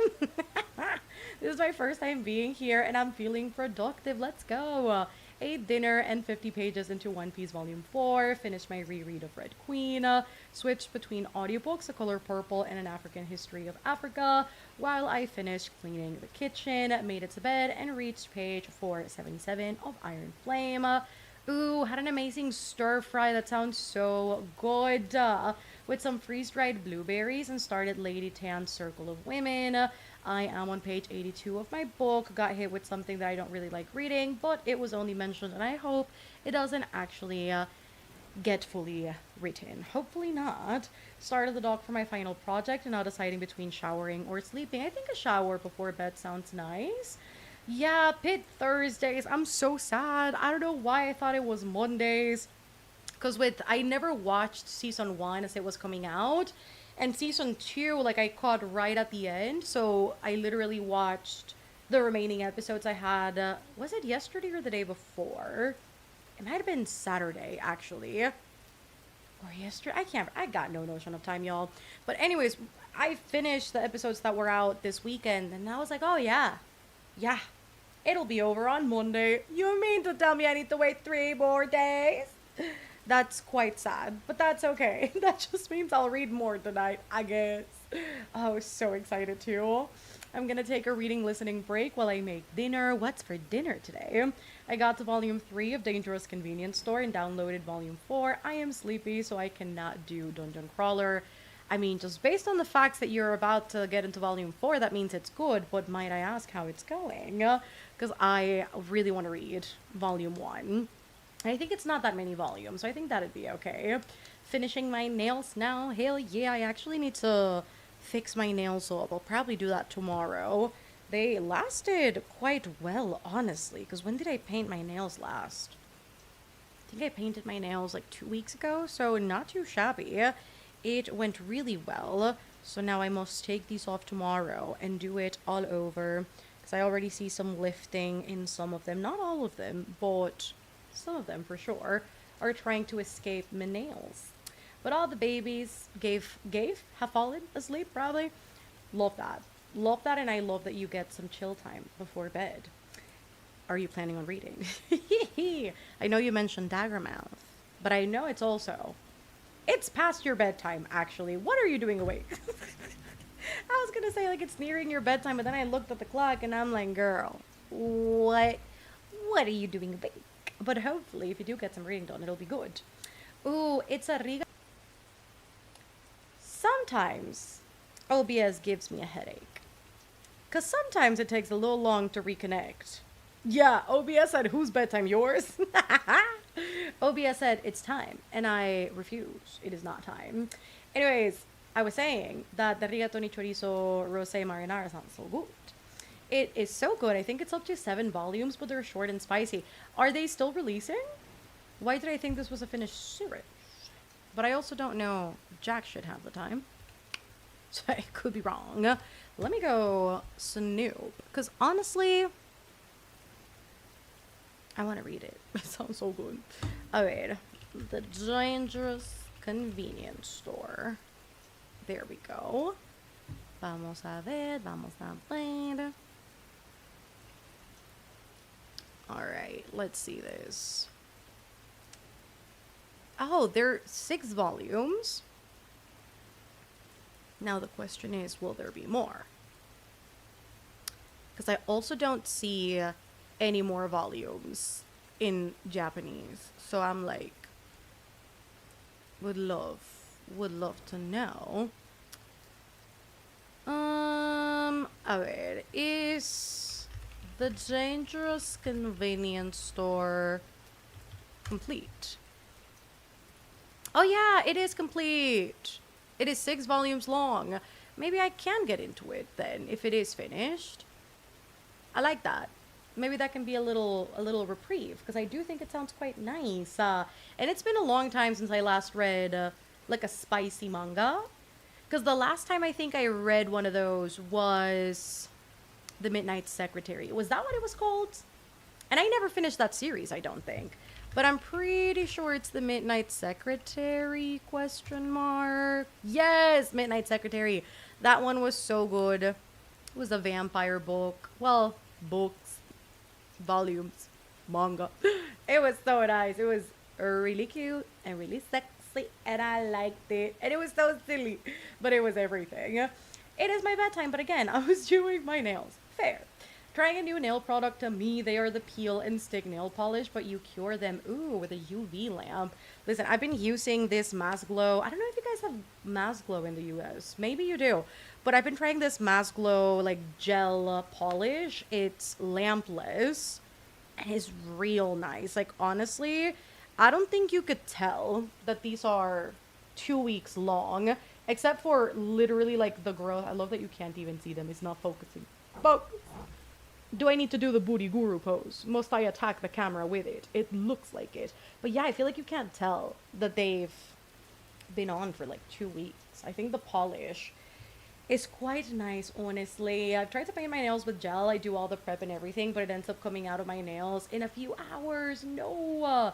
This is my first time being here and I'm feeling productive. Let's go. Ate dinner and 50 pages into One Piece Volume 4. Finished my reread of Red Queen. Switched between audiobooks, A Color Purple and An African History of Africa, while I finished cleaning the kitchen, made it to bed, and reached page 477 of Iron Flame. Ooh, had an amazing stir fry that sounds so good. With some freeze-dried blueberries, and started Lady Tan's Circle of Women. I am on page 82 of my book. Got hit with something that I don't really like reading, but it was only mentioned, and I hope it doesn't actually get fully written. Hopefully not. Started the doc for my final project, and now deciding between showering or sleeping. I think a shower before bed sounds nice. Yeah, Pit Thursdays. I'm so sad. I don't know why I thought it was Mondays. Because I never watched season 1 as it was coming out. And season 2, like, I caught right at the end. So I literally watched the remaining episodes I had. Was it yesterday or the day before? It might have been Saturday, actually. Or yesterday. I got no notion of time, y'all. But anyways, I finished the episodes that were out this weekend. And I was like, oh, yeah. Yeah. It'll be over on Monday. You mean to tell me I need to wait 3 more days? That's quite sad, but that's okay. That just means I'll read more tonight, I guess. Oh, I was so excited too. I'm gonna take a reading listening break while I make dinner. What's for dinner today? I got to volume 3 of Dangerous Convenience Store and downloaded volume 4. I am sleepy, so I cannot do Dungeon Crawler. I mean, just based on the facts that you're about to get into volume 4, that means it's good, but might I ask how it's going? Because I really want to read volume 1. I think it's not that many volumes, so I think that'd be okay. Finishing my nails now. Hell yeah, I actually need to fix my nails up. I'll probably do that tomorrow. They lasted quite well, honestly, because when did I paint my nails last? I think I painted my nails like 2 weeks ago, so not too shabby. It went really well, so now I must take these off tomorrow and do it all over, because I already see some lifting in some of them. Not all of them, but some of them for sure are trying to escape my nails. But all the babies have fallen asleep probably. Love that. Love that, and I love that you get some chill time before bed. Are you planning on reading? I know you mentioned Daggermouth, but I know it's past your bedtime, actually. What are you doing awake? I was gonna say, like, it's nearing your bedtime, but then I looked at the clock and I'm like, girl, what are you doing awake? But hopefully, if you do get some reading done, it'll be good. Ooh, it's a Riga. Sometimes OBS gives me a headache. Because sometimes it takes a little long to reconnect. Yeah, OBS said, whose bedtime? Yours? OBS said, it's time. And I refuse. It is not time. Anyways, I was saying that the rigatoni chorizo rosé marinara sounds so good. It is so good. I think it's up to 7 volumes, but they're short and spicy. Are they still releasing? Why did I think this was a finished series? But I also don't know. Jack should have the time. So I could be wrong. Let me go Snoop. Because honestly, I want to read it. It sounds so good. Alright. The Dangerous Convenience Store. There we go. Vamos a ver. Alright, let's see this. Oh, they're 6 volumes. Now the question is, will there be more? Because I also don't see any more volumes in Japanese. So I'm like, would love to know. Alright, is the Dangerous Convenience Store complete? Oh yeah, it is complete. It is 6 volumes long. Maybe I can get into it then, if it is finished. I like that. Maybe that can be a little reprieve, because I do think it sounds quite nice. And it's been a long time since I last read like a spicy manga. Because the last time I think I read one of those was The Midnight Secretary. Was that what it was called? And I never finished that series, I don't think. But I'm pretty sure it's The Midnight Secretary, question mark. Yes, Midnight Secretary. That one was so good. It was a vampire book. Well, books, volumes, manga. It was so nice. It was really cute and really sexy, and I liked it. And it was so silly, but it was everything. It is my bedtime, but again, I was doing my nails. Fair. Trying a new nail product. To me, they are the peel and stick nail polish, but you cure them, ooh, with a UV lamp. Listen, I've been using this Mask Glow. I don't know if you guys have Mask Glow in the US. Maybe you do. But I've been trying this Mask Glow, like, gel polish. It's lampless, and it's real nice. Like, honestly, I don't think you could tell that these are 2 weeks long, except for literally, like, the growth. I love that you can't even see them. It's not focusing. Focus. Do I need to do the booty guru pose? Must I attack the camera with it? It looks like it. But yeah, I feel like you can't tell that they've been on for like 2 weeks. I think the polish is quite nice, honestly. I've tried to paint my nails with gel. I do all the prep and everything, but it ends up coming out of my nails in a few hours. No.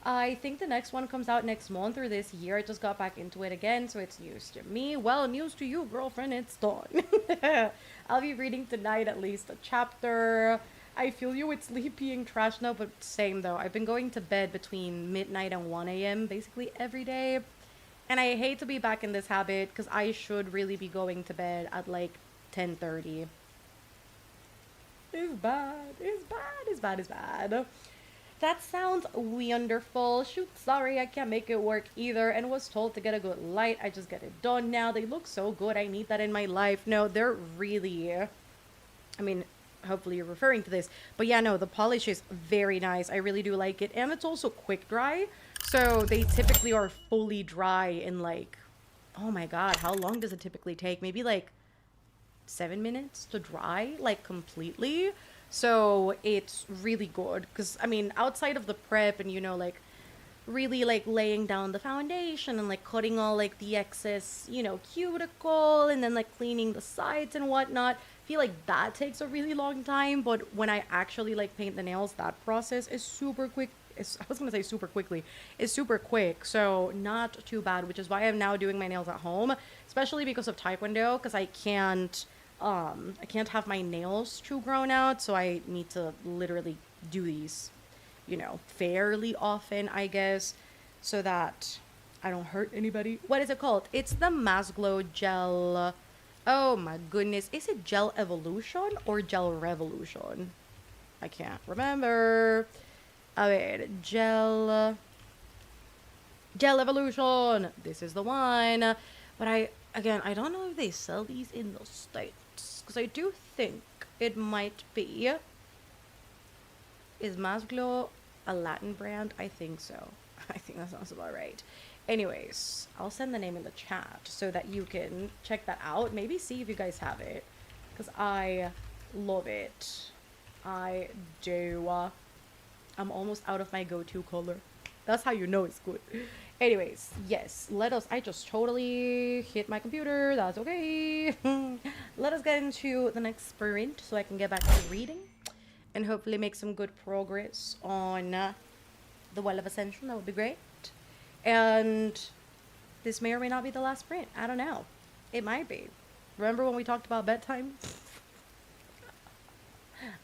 I think the next one comes out next month or this year. I just got back into it again, so it's news to me. Well, news to you, girlfriend. It's done. I'll be reading tonight at least a chapter. I feel you with sleep being trash now, but same though. I've been going to bed between midnight and 1 a.m. basically every day. And I hate to be back in this habit because I should really be going to bed at like 10:30. It's bad. It's bad. It's bad. It's bad. That sounds wonderful. Shoot, sorry, I can't make it work either, and was told to get a good light. I just get it done now. They look so good. I need that in my life. No, they're really, I mean, hopefully you're referring to this, but yeah, no, the polish is very nice. I really do like it, and it's also quick dry, so they typically are fully dry in like, oh my god, how long does it typically take? Maybe like 7 minutes to dry, like completely. So it's really good because, I mean, outside of the prep and, you know, like really like laying down the foundation and like cutting all like the excess, you know, cuticle and then like cleaning the sides and whatnot, I feel like that takes a really long time. But when I actually like paint the nails, that process is super quick I was gonna say super quickly. It's super quick, so not too bad. Which is why I'm now doing my nails at home, especially because of Taekwondo. Because I can't have my nails too grown out, so I need to literally do these, fairly often, I guess, so that I don't hurt anybody. What is it called? It's the Mass Glow Gel. Oh my goodness. Is it Gel Evolution or Gel Revolution? I can't remember. A ver, Gel Evolution. This is the one. But I don't know if they sell these in the States. Because I do think it might be. Is Mass Glow a Latin brand? I think so. I think that sounds about right. Anyways, I'll send the name in the chat so that you can check that out. Maybe see if you guys have it. Because I love it. I do. I'm almost out of my go-to color. That's how you know it's good. Anyways, yes, I just totally hit my computer. That's okay. Let us get into the next sprint so I can get back to reading and hopefully make some good progress on the Well of Ascension. That would be great. And this may or may not be the last sprint. I don't know. It might be. Remember when we talked about bedtime?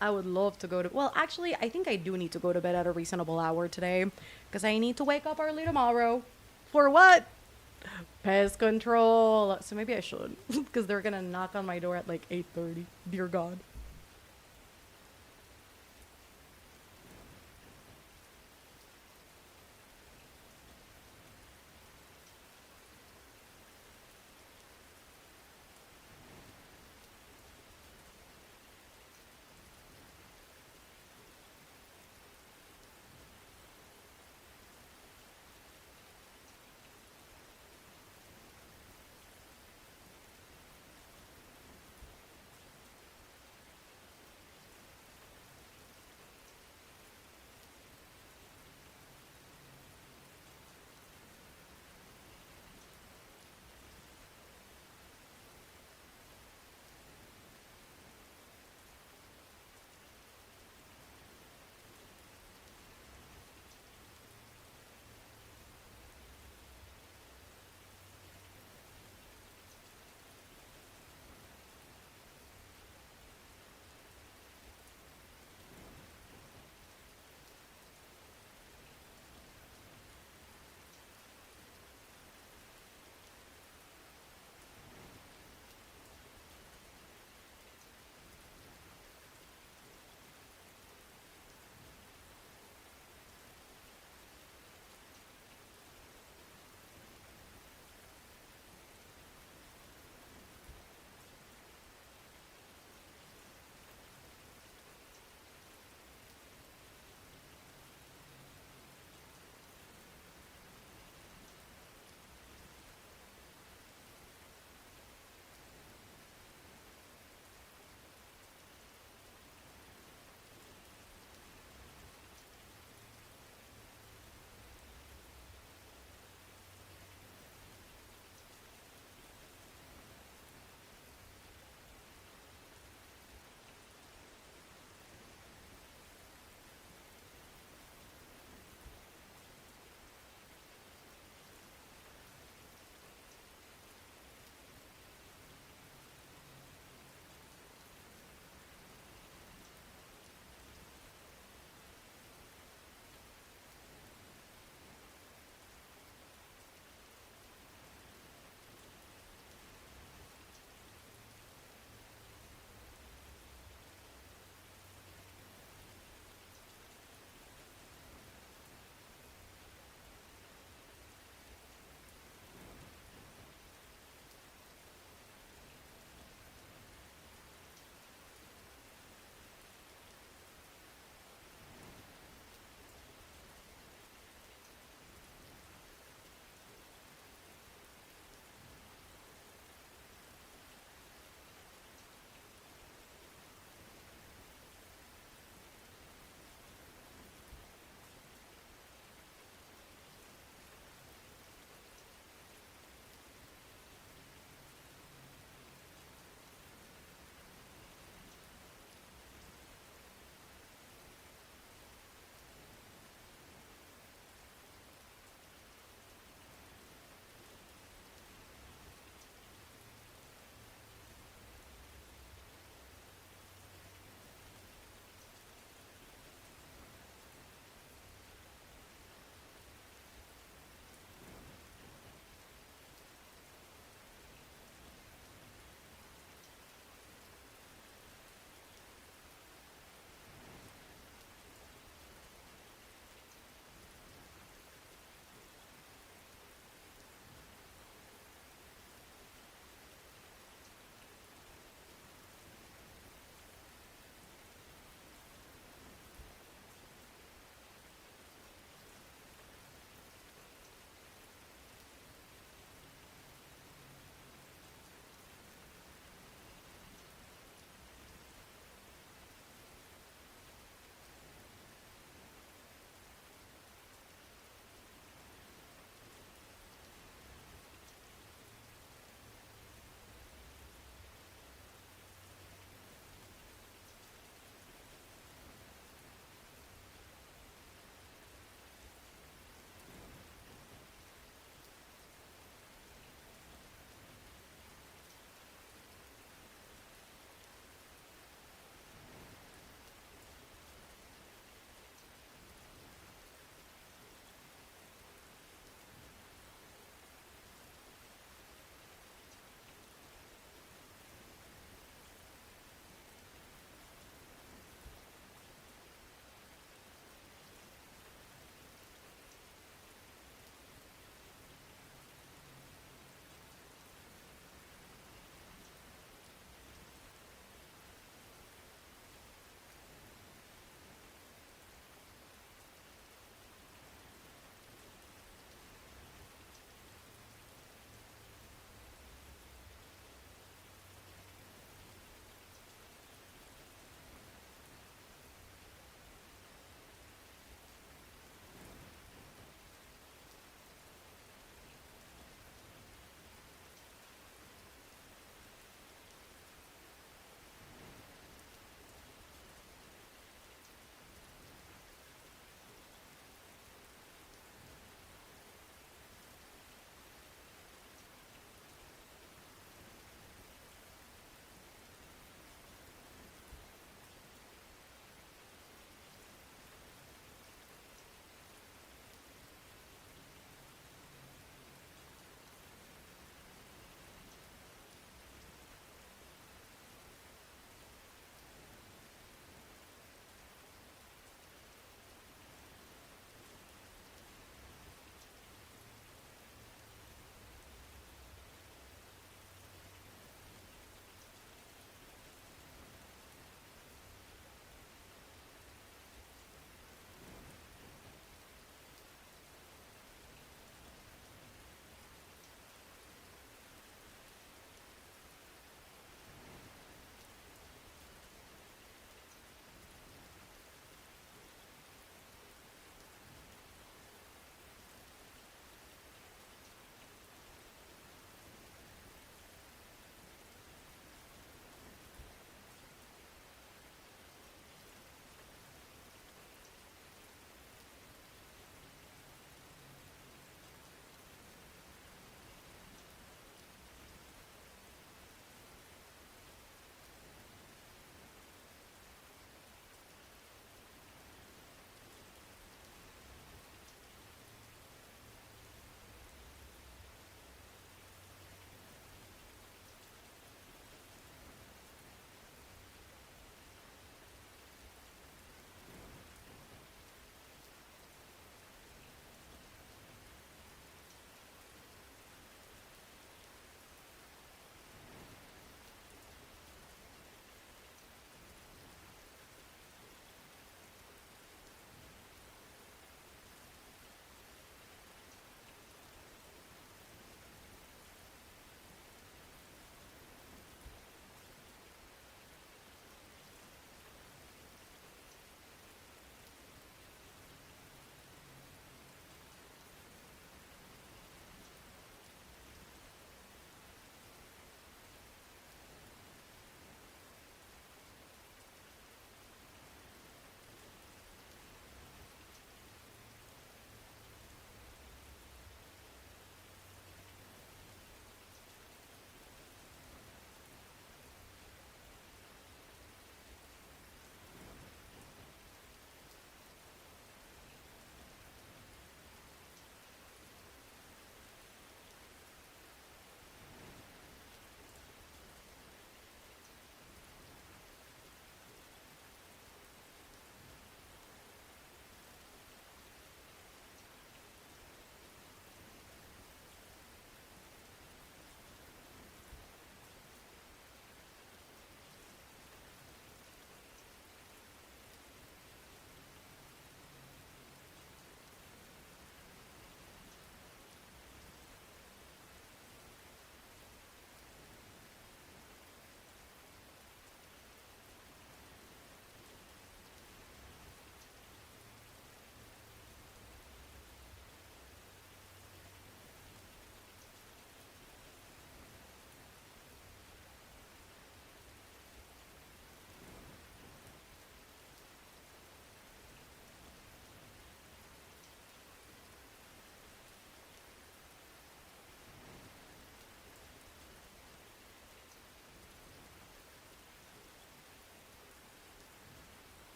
I would love to go to... Well, actually, I think I do need to go to bed at a reasonable hour today. Because I need to wake up early tomorrow. For what? Pest control. So maybe I should. Because they're going to knock on my door at like 8:30. Dear God.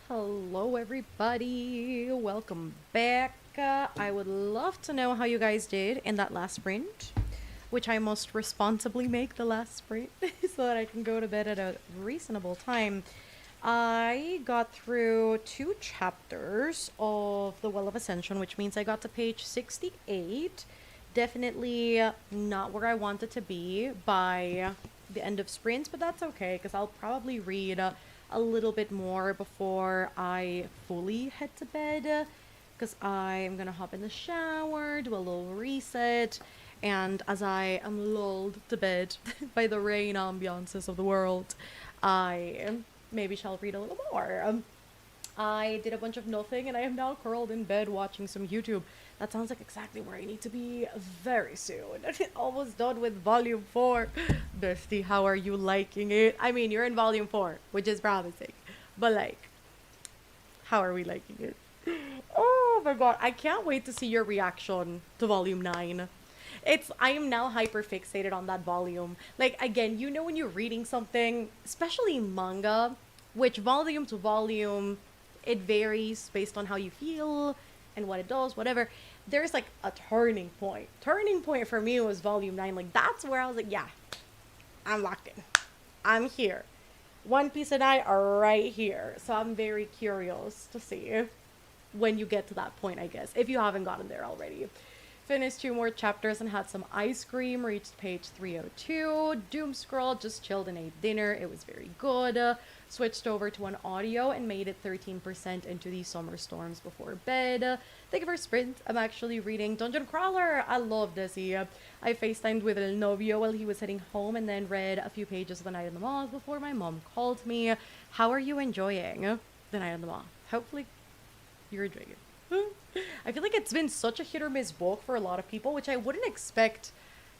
Hello, everybody. Welcome back. I would love to know how you guys did in that last sprint, which I must responsibly make the last sprint so that I can go to bed at a reasonable time. I got through 2 chapters of The Well of Ascension, which means I got to page 68. Definitely not where I wanted to be by the end of sprint, but that's okay because I'll probably read a little bit more before I fully head to bed because I'm gonna hop in the shower, do a little reset, and as I am lulled to bed by the rain ambiances of the world, I maybe shall read a little more. I did a bunch of nothing and I am now curled in bed watching some YouTube. That sounds like exactly where I need to be very soon. Almost done with volume 4. Bestie, how are you liking it? I mean, you're in volume 4, which is promising. But like, how are we liking it? Oh my god, I can't wait to see your reaction to volume 9. I am now hyper fixated on that volume. Like, again, you know when you're reading something, especially manga, which volume to volume, it varies based on how you feel and what it does, whatever. There's like a turning point. Turning point for me was volume 9. Like, that's where I was like, yeah, I'm locked in. I'm here. One Piece and I are right here. So I'm very curious to see when you get to that point, I guess, if you haven't gotten there already. Finished 2 more chapters and had some ice cream. Reached page 302. Doom scroll, just chilled and ate dinner. It was very good. Switched over to an audio and made it 13% into the summer storms before bed. Thank you for sprint. I'm actually reading Dungeon Crawler. I love this. I FaceTimed with El Novio while he was heading home and then read a few pages of The Night of the Moth before my mom called me. How are you enjoying The Night of the Moth? Hopefully you're enjoying it. I feel like it's been such a hit or miss book for a lot of people, which I wouldn't expect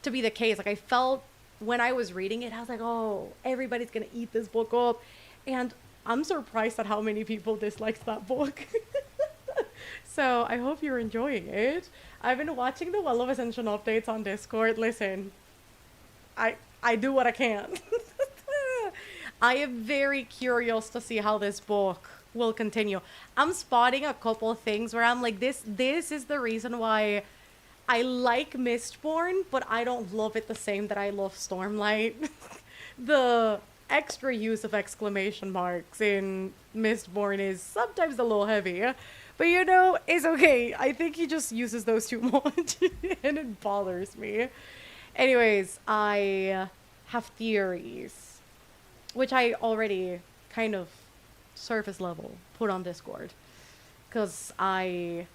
to be the case. Like, I felt when I was reading it, I was like, oh, everybody's gonna eat this book up. And I'm surprised at how many people disliked that book. So I hope you're enjoying it. I've been watching the Well of Ascension updates on Discord. Listen, I do what I can. I am very curious to see how this book will continue. I'm spotting a couple things where I'm like, this is the reason why I like Mistborn, but I don't love it the same that I love Stormlight. The extra use of exclamation marks in Mistborn is sometimes a little heavy, but you know, it's okay. I think he just uses those too much and it bothers me. Anyways, I have theories, which I already kind of surface level put on Discord, because I've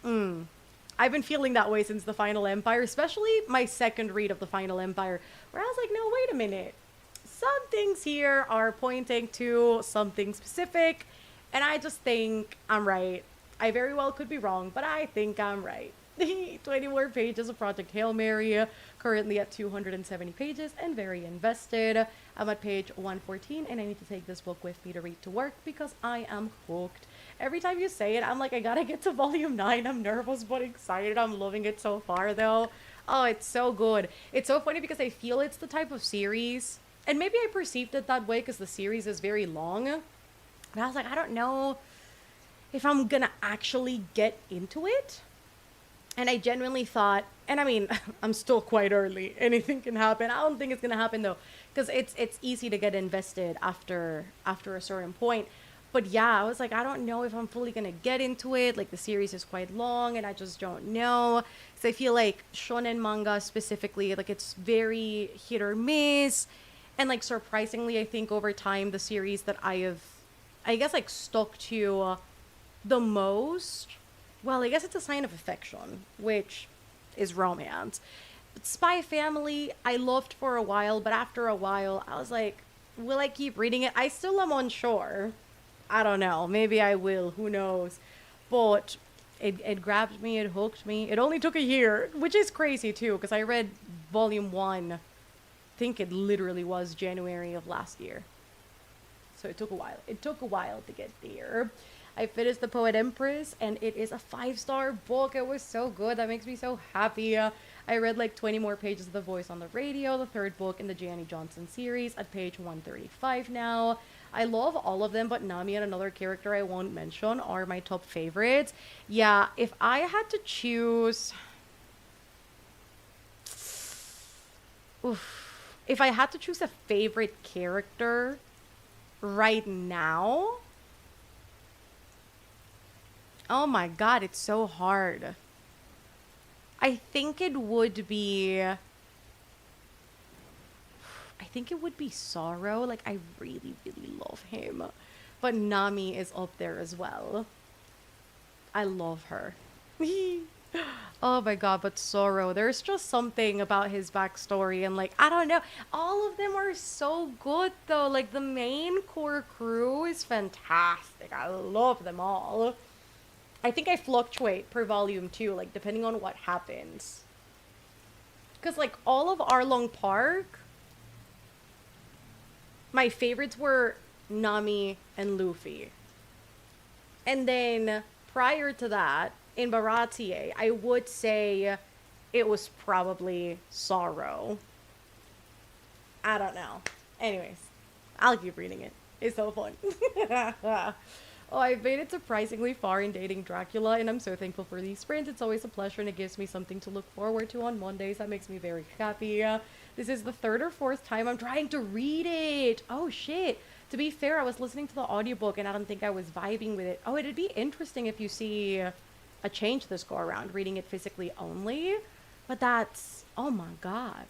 been feeling that way since the Final Empire, especially my second read of the Final Empire, where I was like, no, wait a minute, some things here are pointing to something specific, and I just think I'm right. I very well could be wrong, but I think I'm right. 20 more pages of Project Hail Mary, currently at 270 pages and very invested. I'm at page 114 and I need to take this book with me to read to work because I am hooked. Every time you say it, I'm like, I gotta get to volume 9. I'm nervous but excited. I'm loving it so far though. Oh, it's so good. It's so funny because I feel it's the type of series, and maybe I perceived it that way because the series is very long, but I was like, I don't know if I'm gonna actually get into it. And I genuinely thought, and I mean, I'm still quite early. Anything can happen. I don't think it's gonna happen though, because it's easy to get invested after a certain point. But yeah, I was like, I don't know if I'm fully gonna get into it. Like, the series is quite long, and I just don't know. Because I feel like shonen manga specifically, like, it's very hit or miss. And like, surprisingly, I think over time, the series that I guess, like, stuck to the most, well, I guess it's a sign of affection, which is romance. But Spy Family, I loved for a while, but after a while, I was like, will I keep reading it? I still am unsure. I don't know. Maybe I will. Who knows? But it grabbed me. It hooked me. It only took a year, which is crazy, too, because I read volume 1, I think it literally was January of last year. So it took a while. It took a while to get there. I finished The Poet Empress, and it is a 5-star book. It was so good. That makes me so happy. I read like 20 more pages of The Voice on the Radio, the third book in the Gianni Johnson series, at page 135 now. I love all of them, but Nami and another character I won't mention are my top favorites. Yeah, if I had to choose, oof, if I had to choose a favorite character right now, oh my god, it's so hard. I think it would be I think it would be Sorrow. Like, I really, really love him. But Nami is up there as well. I love her. Oh my god, but Sorrow, there's just something about his backstory, and like, I don't know. All of them are so good though. Like, the main core crew is fantastic. I love them all. I think I fluctuate per volume too, like, depending on what happens. Because, like, all of Arlong Park, my favorites were Nami and Luffy. And then prior to that, in Baratie, I would say it was probably Sorrow. I don't know. Anyways, I'll keep reading it. It's so fun. Oh, I've made it surprisingly far in dating Dracula, and I'm so thankful for these sprints. It's always a pleasure, and it gives me something to look forward to on Mondays. That makes me very happy. This is the third or fourth time I'm trying to read it. Oh, shit. To be fair, I was listening to the audiobook, and I don't think I was vibing with it. Oh, it'd be interesting if you see a change this go around, reading it physically only. But that's, oh my god.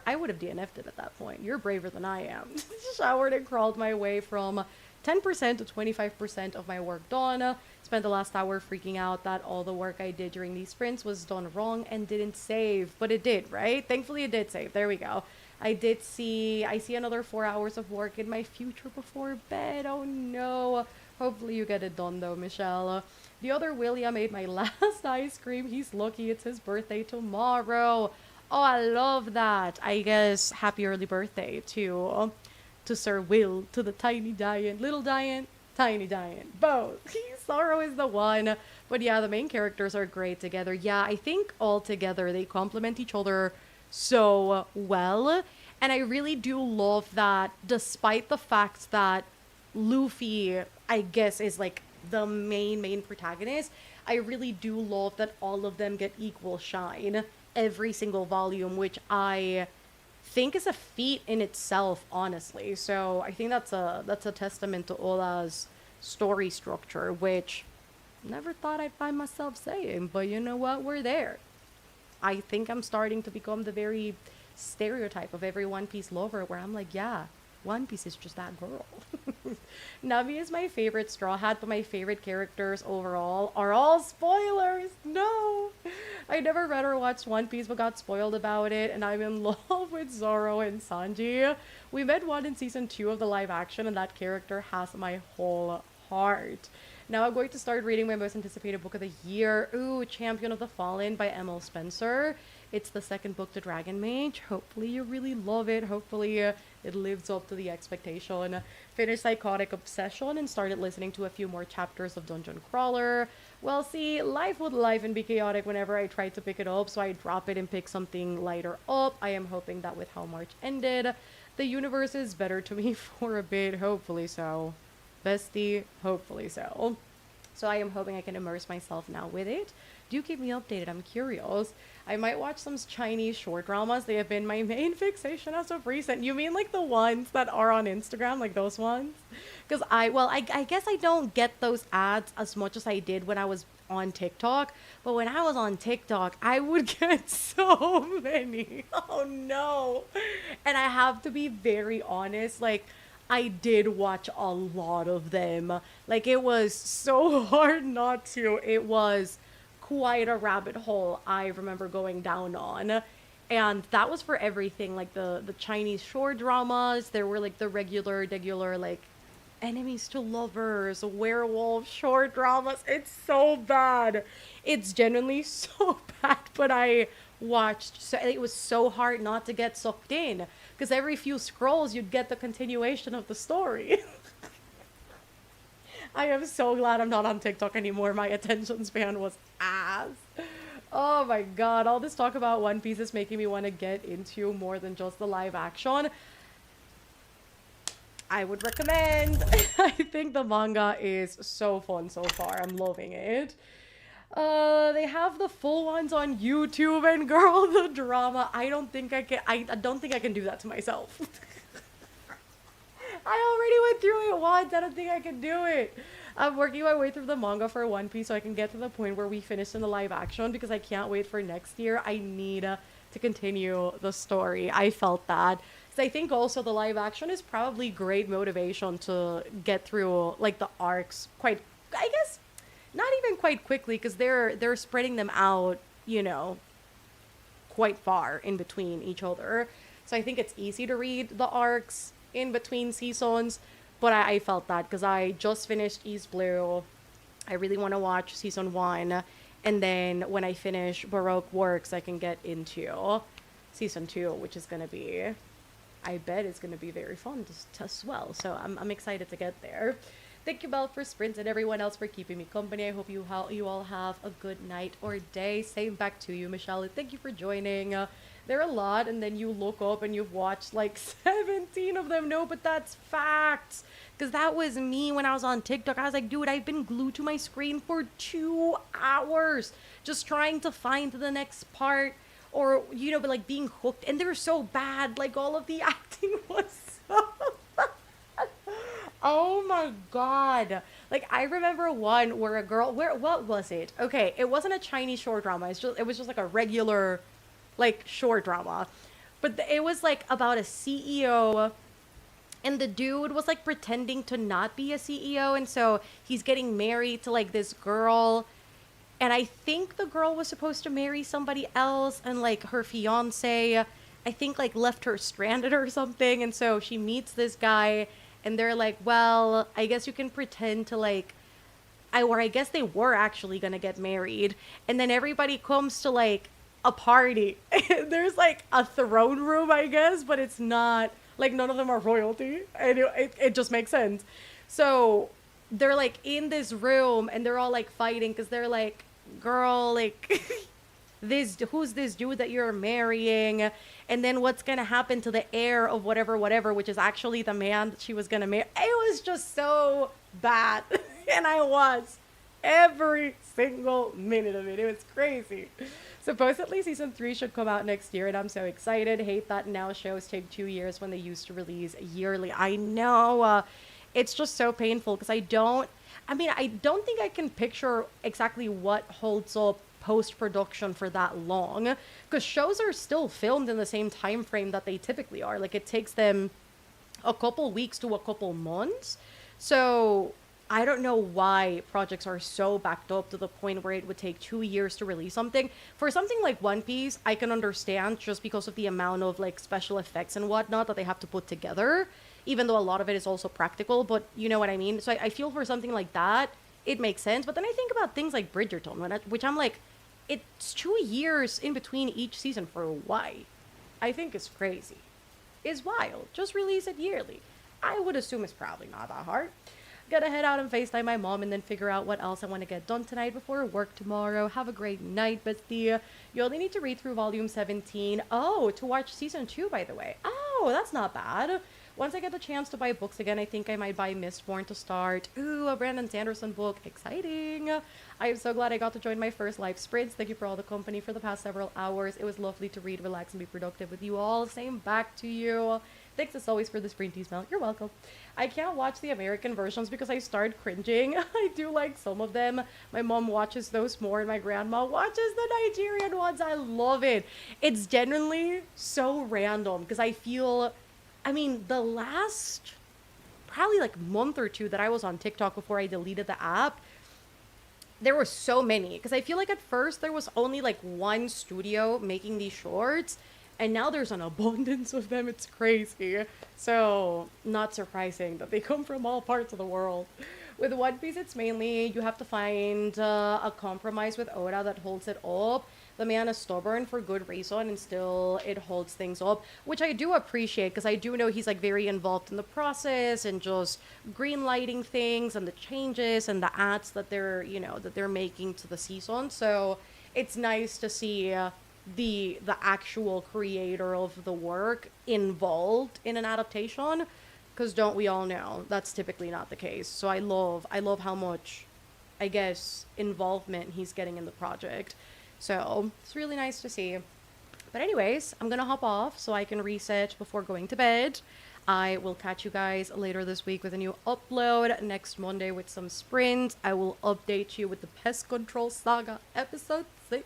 I would have DNF'd it at that point. You're braver than I am. Showered and crawled my way from 10% to 25% of my work done. Spent the last hour freaking out that all the work I did during these sprints was done wrong and didn't save. But it did, right? Thankfully it did save. There we go. I see another 4 hours of work in my future before bed. Oh no. Hopefully you get it done though, Michelle. The other William ate my last ice cream. He's lucky it's his birthday tomorrow. Oh, I love that. I guess happy early birthday to Sir Will, to the tiny giant, little giant, tiny giant, both. Sorrow is the one. But yeah, the main characters are great together. Yeah, I think all together they complement each other so well. And I really do love that, despite the fact that Luffy, I guess, is like the main protagonist, I really do love that all of them get equal shine every single volume, which I think is a feat in itself, honestly. So I think that's a testament to Ola's story structure, which never thought I'd find myself saying, but you know what, we're there. I think I'm starting to become the very stereotype of every One Piece lover, where I'm like, yeah, One Piece is just that girl. Navi is my favorite Straw Hat, but my favorite characters overall are all spoilers. No! I never read or watched One Piece, but got spoiled about it, and I'm in love with Zoro and Sanji. We met one in season 2 of the live action, and that character has my whole heart. Now I'm going to start reading my most anticipated book of the year. Ooh, Champion of the Fallen by Emil Spencer. It's the second book to Dragon Mage. Hopefully you really love it. Hopefully it lives up to the expectation. Finished Psychotic Obsession and started listening to a few more chapters of Dungeon Crawler. Well, see, life would life and be chaotic whenever I tried to pick it up, so I drop it and pick something lighter up. I am hoping that with how March ended, the universe is better to me for a bit. Hopefully so. Bestie, hopefully so. So I am hoping I can immerse myself now with it. Do keep me updated, I'm curious. I might watch some Chinese short dramas. They have been my main fixation as of recent. You mean like the ones that are on Instagram, like those ones? Because I guess I don't get those ads as much as I did when I was on TikTok. But when I was on TikTok, I would get so many. Oh no. And I have to be very honest, like, I did watch a lot of them. Like, it was so hard not to. It was quite a rabbit hole I remember going down on. And that was for everything, like the Chinese short dramas. There were like the regular like enemies to lovers, werewolf short dramas. It's so bad. It's genuinely so bad, but I watched, so it was so hard not to get sucked in, because every few scrolls you'd get the continuation of the story. I am so glad I'm not on TikTok anymore. My attention span was ass. Oh my god, all this talk about One Piece is making me want to get into more than just the live action. I would recommend. I think the manga is so fun so far. I'm loving it. They have the full ones on YouTube, and girl, the drama. I don't think I can. I don't think I can do that to myself. I already went through it once. I don't think I can do it. I'm working my way through the manga for One Piece so I can get to the point where we finish in the live action because I can't wait for next year. I need to continue the story. I felt that. Because I think also the live action is probably great motivation to get through like the arcs quite, I guess, not even quite quickly because they're spreading them out, you know, quite far in between each other. So I think it's easy to read the arcs in between seasons. But I felt that because I just finished East Blue. I really want to watch season 1. And then when I finish Baroque Works, I can get into season 2, which is going to be, I bet it's going to be very fun as well. So I'm excited to get there. Thank you, Belle, for sprints and everyone else for keeping me company. I hope you all have a good night or day. Same back to you, Michelle. Thank you for joining. There are a lot, and then you look up and you've watched like 17 of them. No, but that's facts. Because that was me when I was on TikTok. I was like, dude, I've been glued to my screen for 2 hours just trying to find the next part or, you know, but like being hooked. And they're so bad. Like all of the acting was so oh my god. Like I remember one where a girl, what was it? Okay, it wasn't a Chinese short drama. It was just like a regular like short drama. But it was like about a CEO and the dude was like pretending to not be a CEO, and so he's getting married to like this girl, and I think the girl was supposed to marry somebody else, and like her fiance I think like left her stranded or something, and so she meets this guy and they're like, well, I guess you can pretend to like I guess they were actually gonna get married, and then everybody comes to like a party. There's like a throne room, I guess, but it's not like none of them are royalty, and it just makes sense. So they're like in this room and they're all like fighting because they're like, girl, like who's this dude that you're marrying, and then what's gonna happen to the heir of whatever, which is actually the man that she was gonna marry. It was just so bad. And I was every single minute of it. It was crazy. Supposedly season 3 should come out next year, and I'm so excited. Hate that now shows take 2 years when they used to release yearly. I know. It's just so painful because I don't think I can picture exactly what holds up post-production for that long, because shows are still filmed in the same time frame that they typically are. Like it takes them a couple weeks to a couple months. So I don't know why projects are so backed up to the point where it would take 2 years to release something. For something like One Piece, I can understand just because of the amount of like special effects and whatnot that they have to put together, even though a lot of it is also practical, but you know what I mean? So I feel for something like that, it makes sense. But then I think about things like Bridgerton, which I'm like, it's 2 years in between each season for why? I think it's crazy. It's wild. Just release it yearly. I would assume it's probably not that hard. Gotta head out and FaceTime my mom and then figure out what else I want to get done tonight before work tomorrow. Have a great night, bestie. You only need to read through volume 17. Oh, to watch season 2, by the way. Oh, that's not bad. Once I get the chance to buy books again, I think I might buy Mistborn to start. Ooh, a Brandon Sanderson book. Exciting. I am so glad I got to join my first live sprints. Thank you for all the company for the past several hours. It was lovely to read, relax, and be productive with you all. Same back to you. Thanks as always for the sprint smell. You're welcome. I can't watch the American versions because I start cringing. I do like some of them. My mom watches those more and my grandma watches the Nigerian ones. I love it. It's genuinely so random because I feel, I mean, the last probably like month or two that I was on TikTok before I deleted the app, there were so many, because I feel like at first there was only like one studio making these shorts, and now there's an abundance of them. It's crazy. So not surprising that they come from all parts of the world. With One Piece, it's mainly you have to find a compromise with Oda that holds it up. The man is stubborn for good reason, and still it holds things up, which I do appreciate, because I do know he's like very involved in the process and just green lighting things and the changes and the ads that they're, you know, that they're making to the season. So it's nice to see the actual creator of the work involved in an adaptation, Because don't we all know that's typically not the case. So I love how much, I guess, involvement he's getting in the project. So it's really nice to see. But anyways, I'm gonna hop off so I can reset before going to bed. I will catch you guys later this week with a new upload next Monday with some sprints. I will update you with the Pest Control Saga episode 6.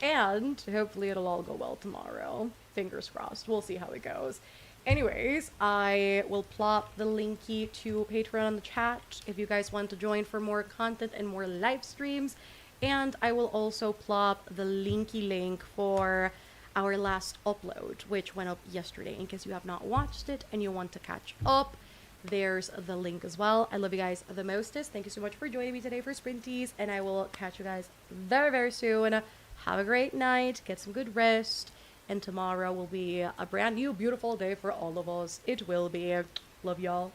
And hopefully it'll all go well tomorrow. Fingers crossed. We'll see how it goes. Anyways, I will plop the linky to Patreon in the chat if you guys want to join for more content and more live streams. And I will also plop the linky link for our last upload, which went up yesterday. In case you have not watched it and you want to catch up, there's the link as well. I love you guys the mostest. Thank you so much for joining me today for Sprinties, and I will catch you guys very, very soon. Have a great night. Get some good rest. And tomorrow will be a brand new, beautiful day for all of us. It will be. Love y'all.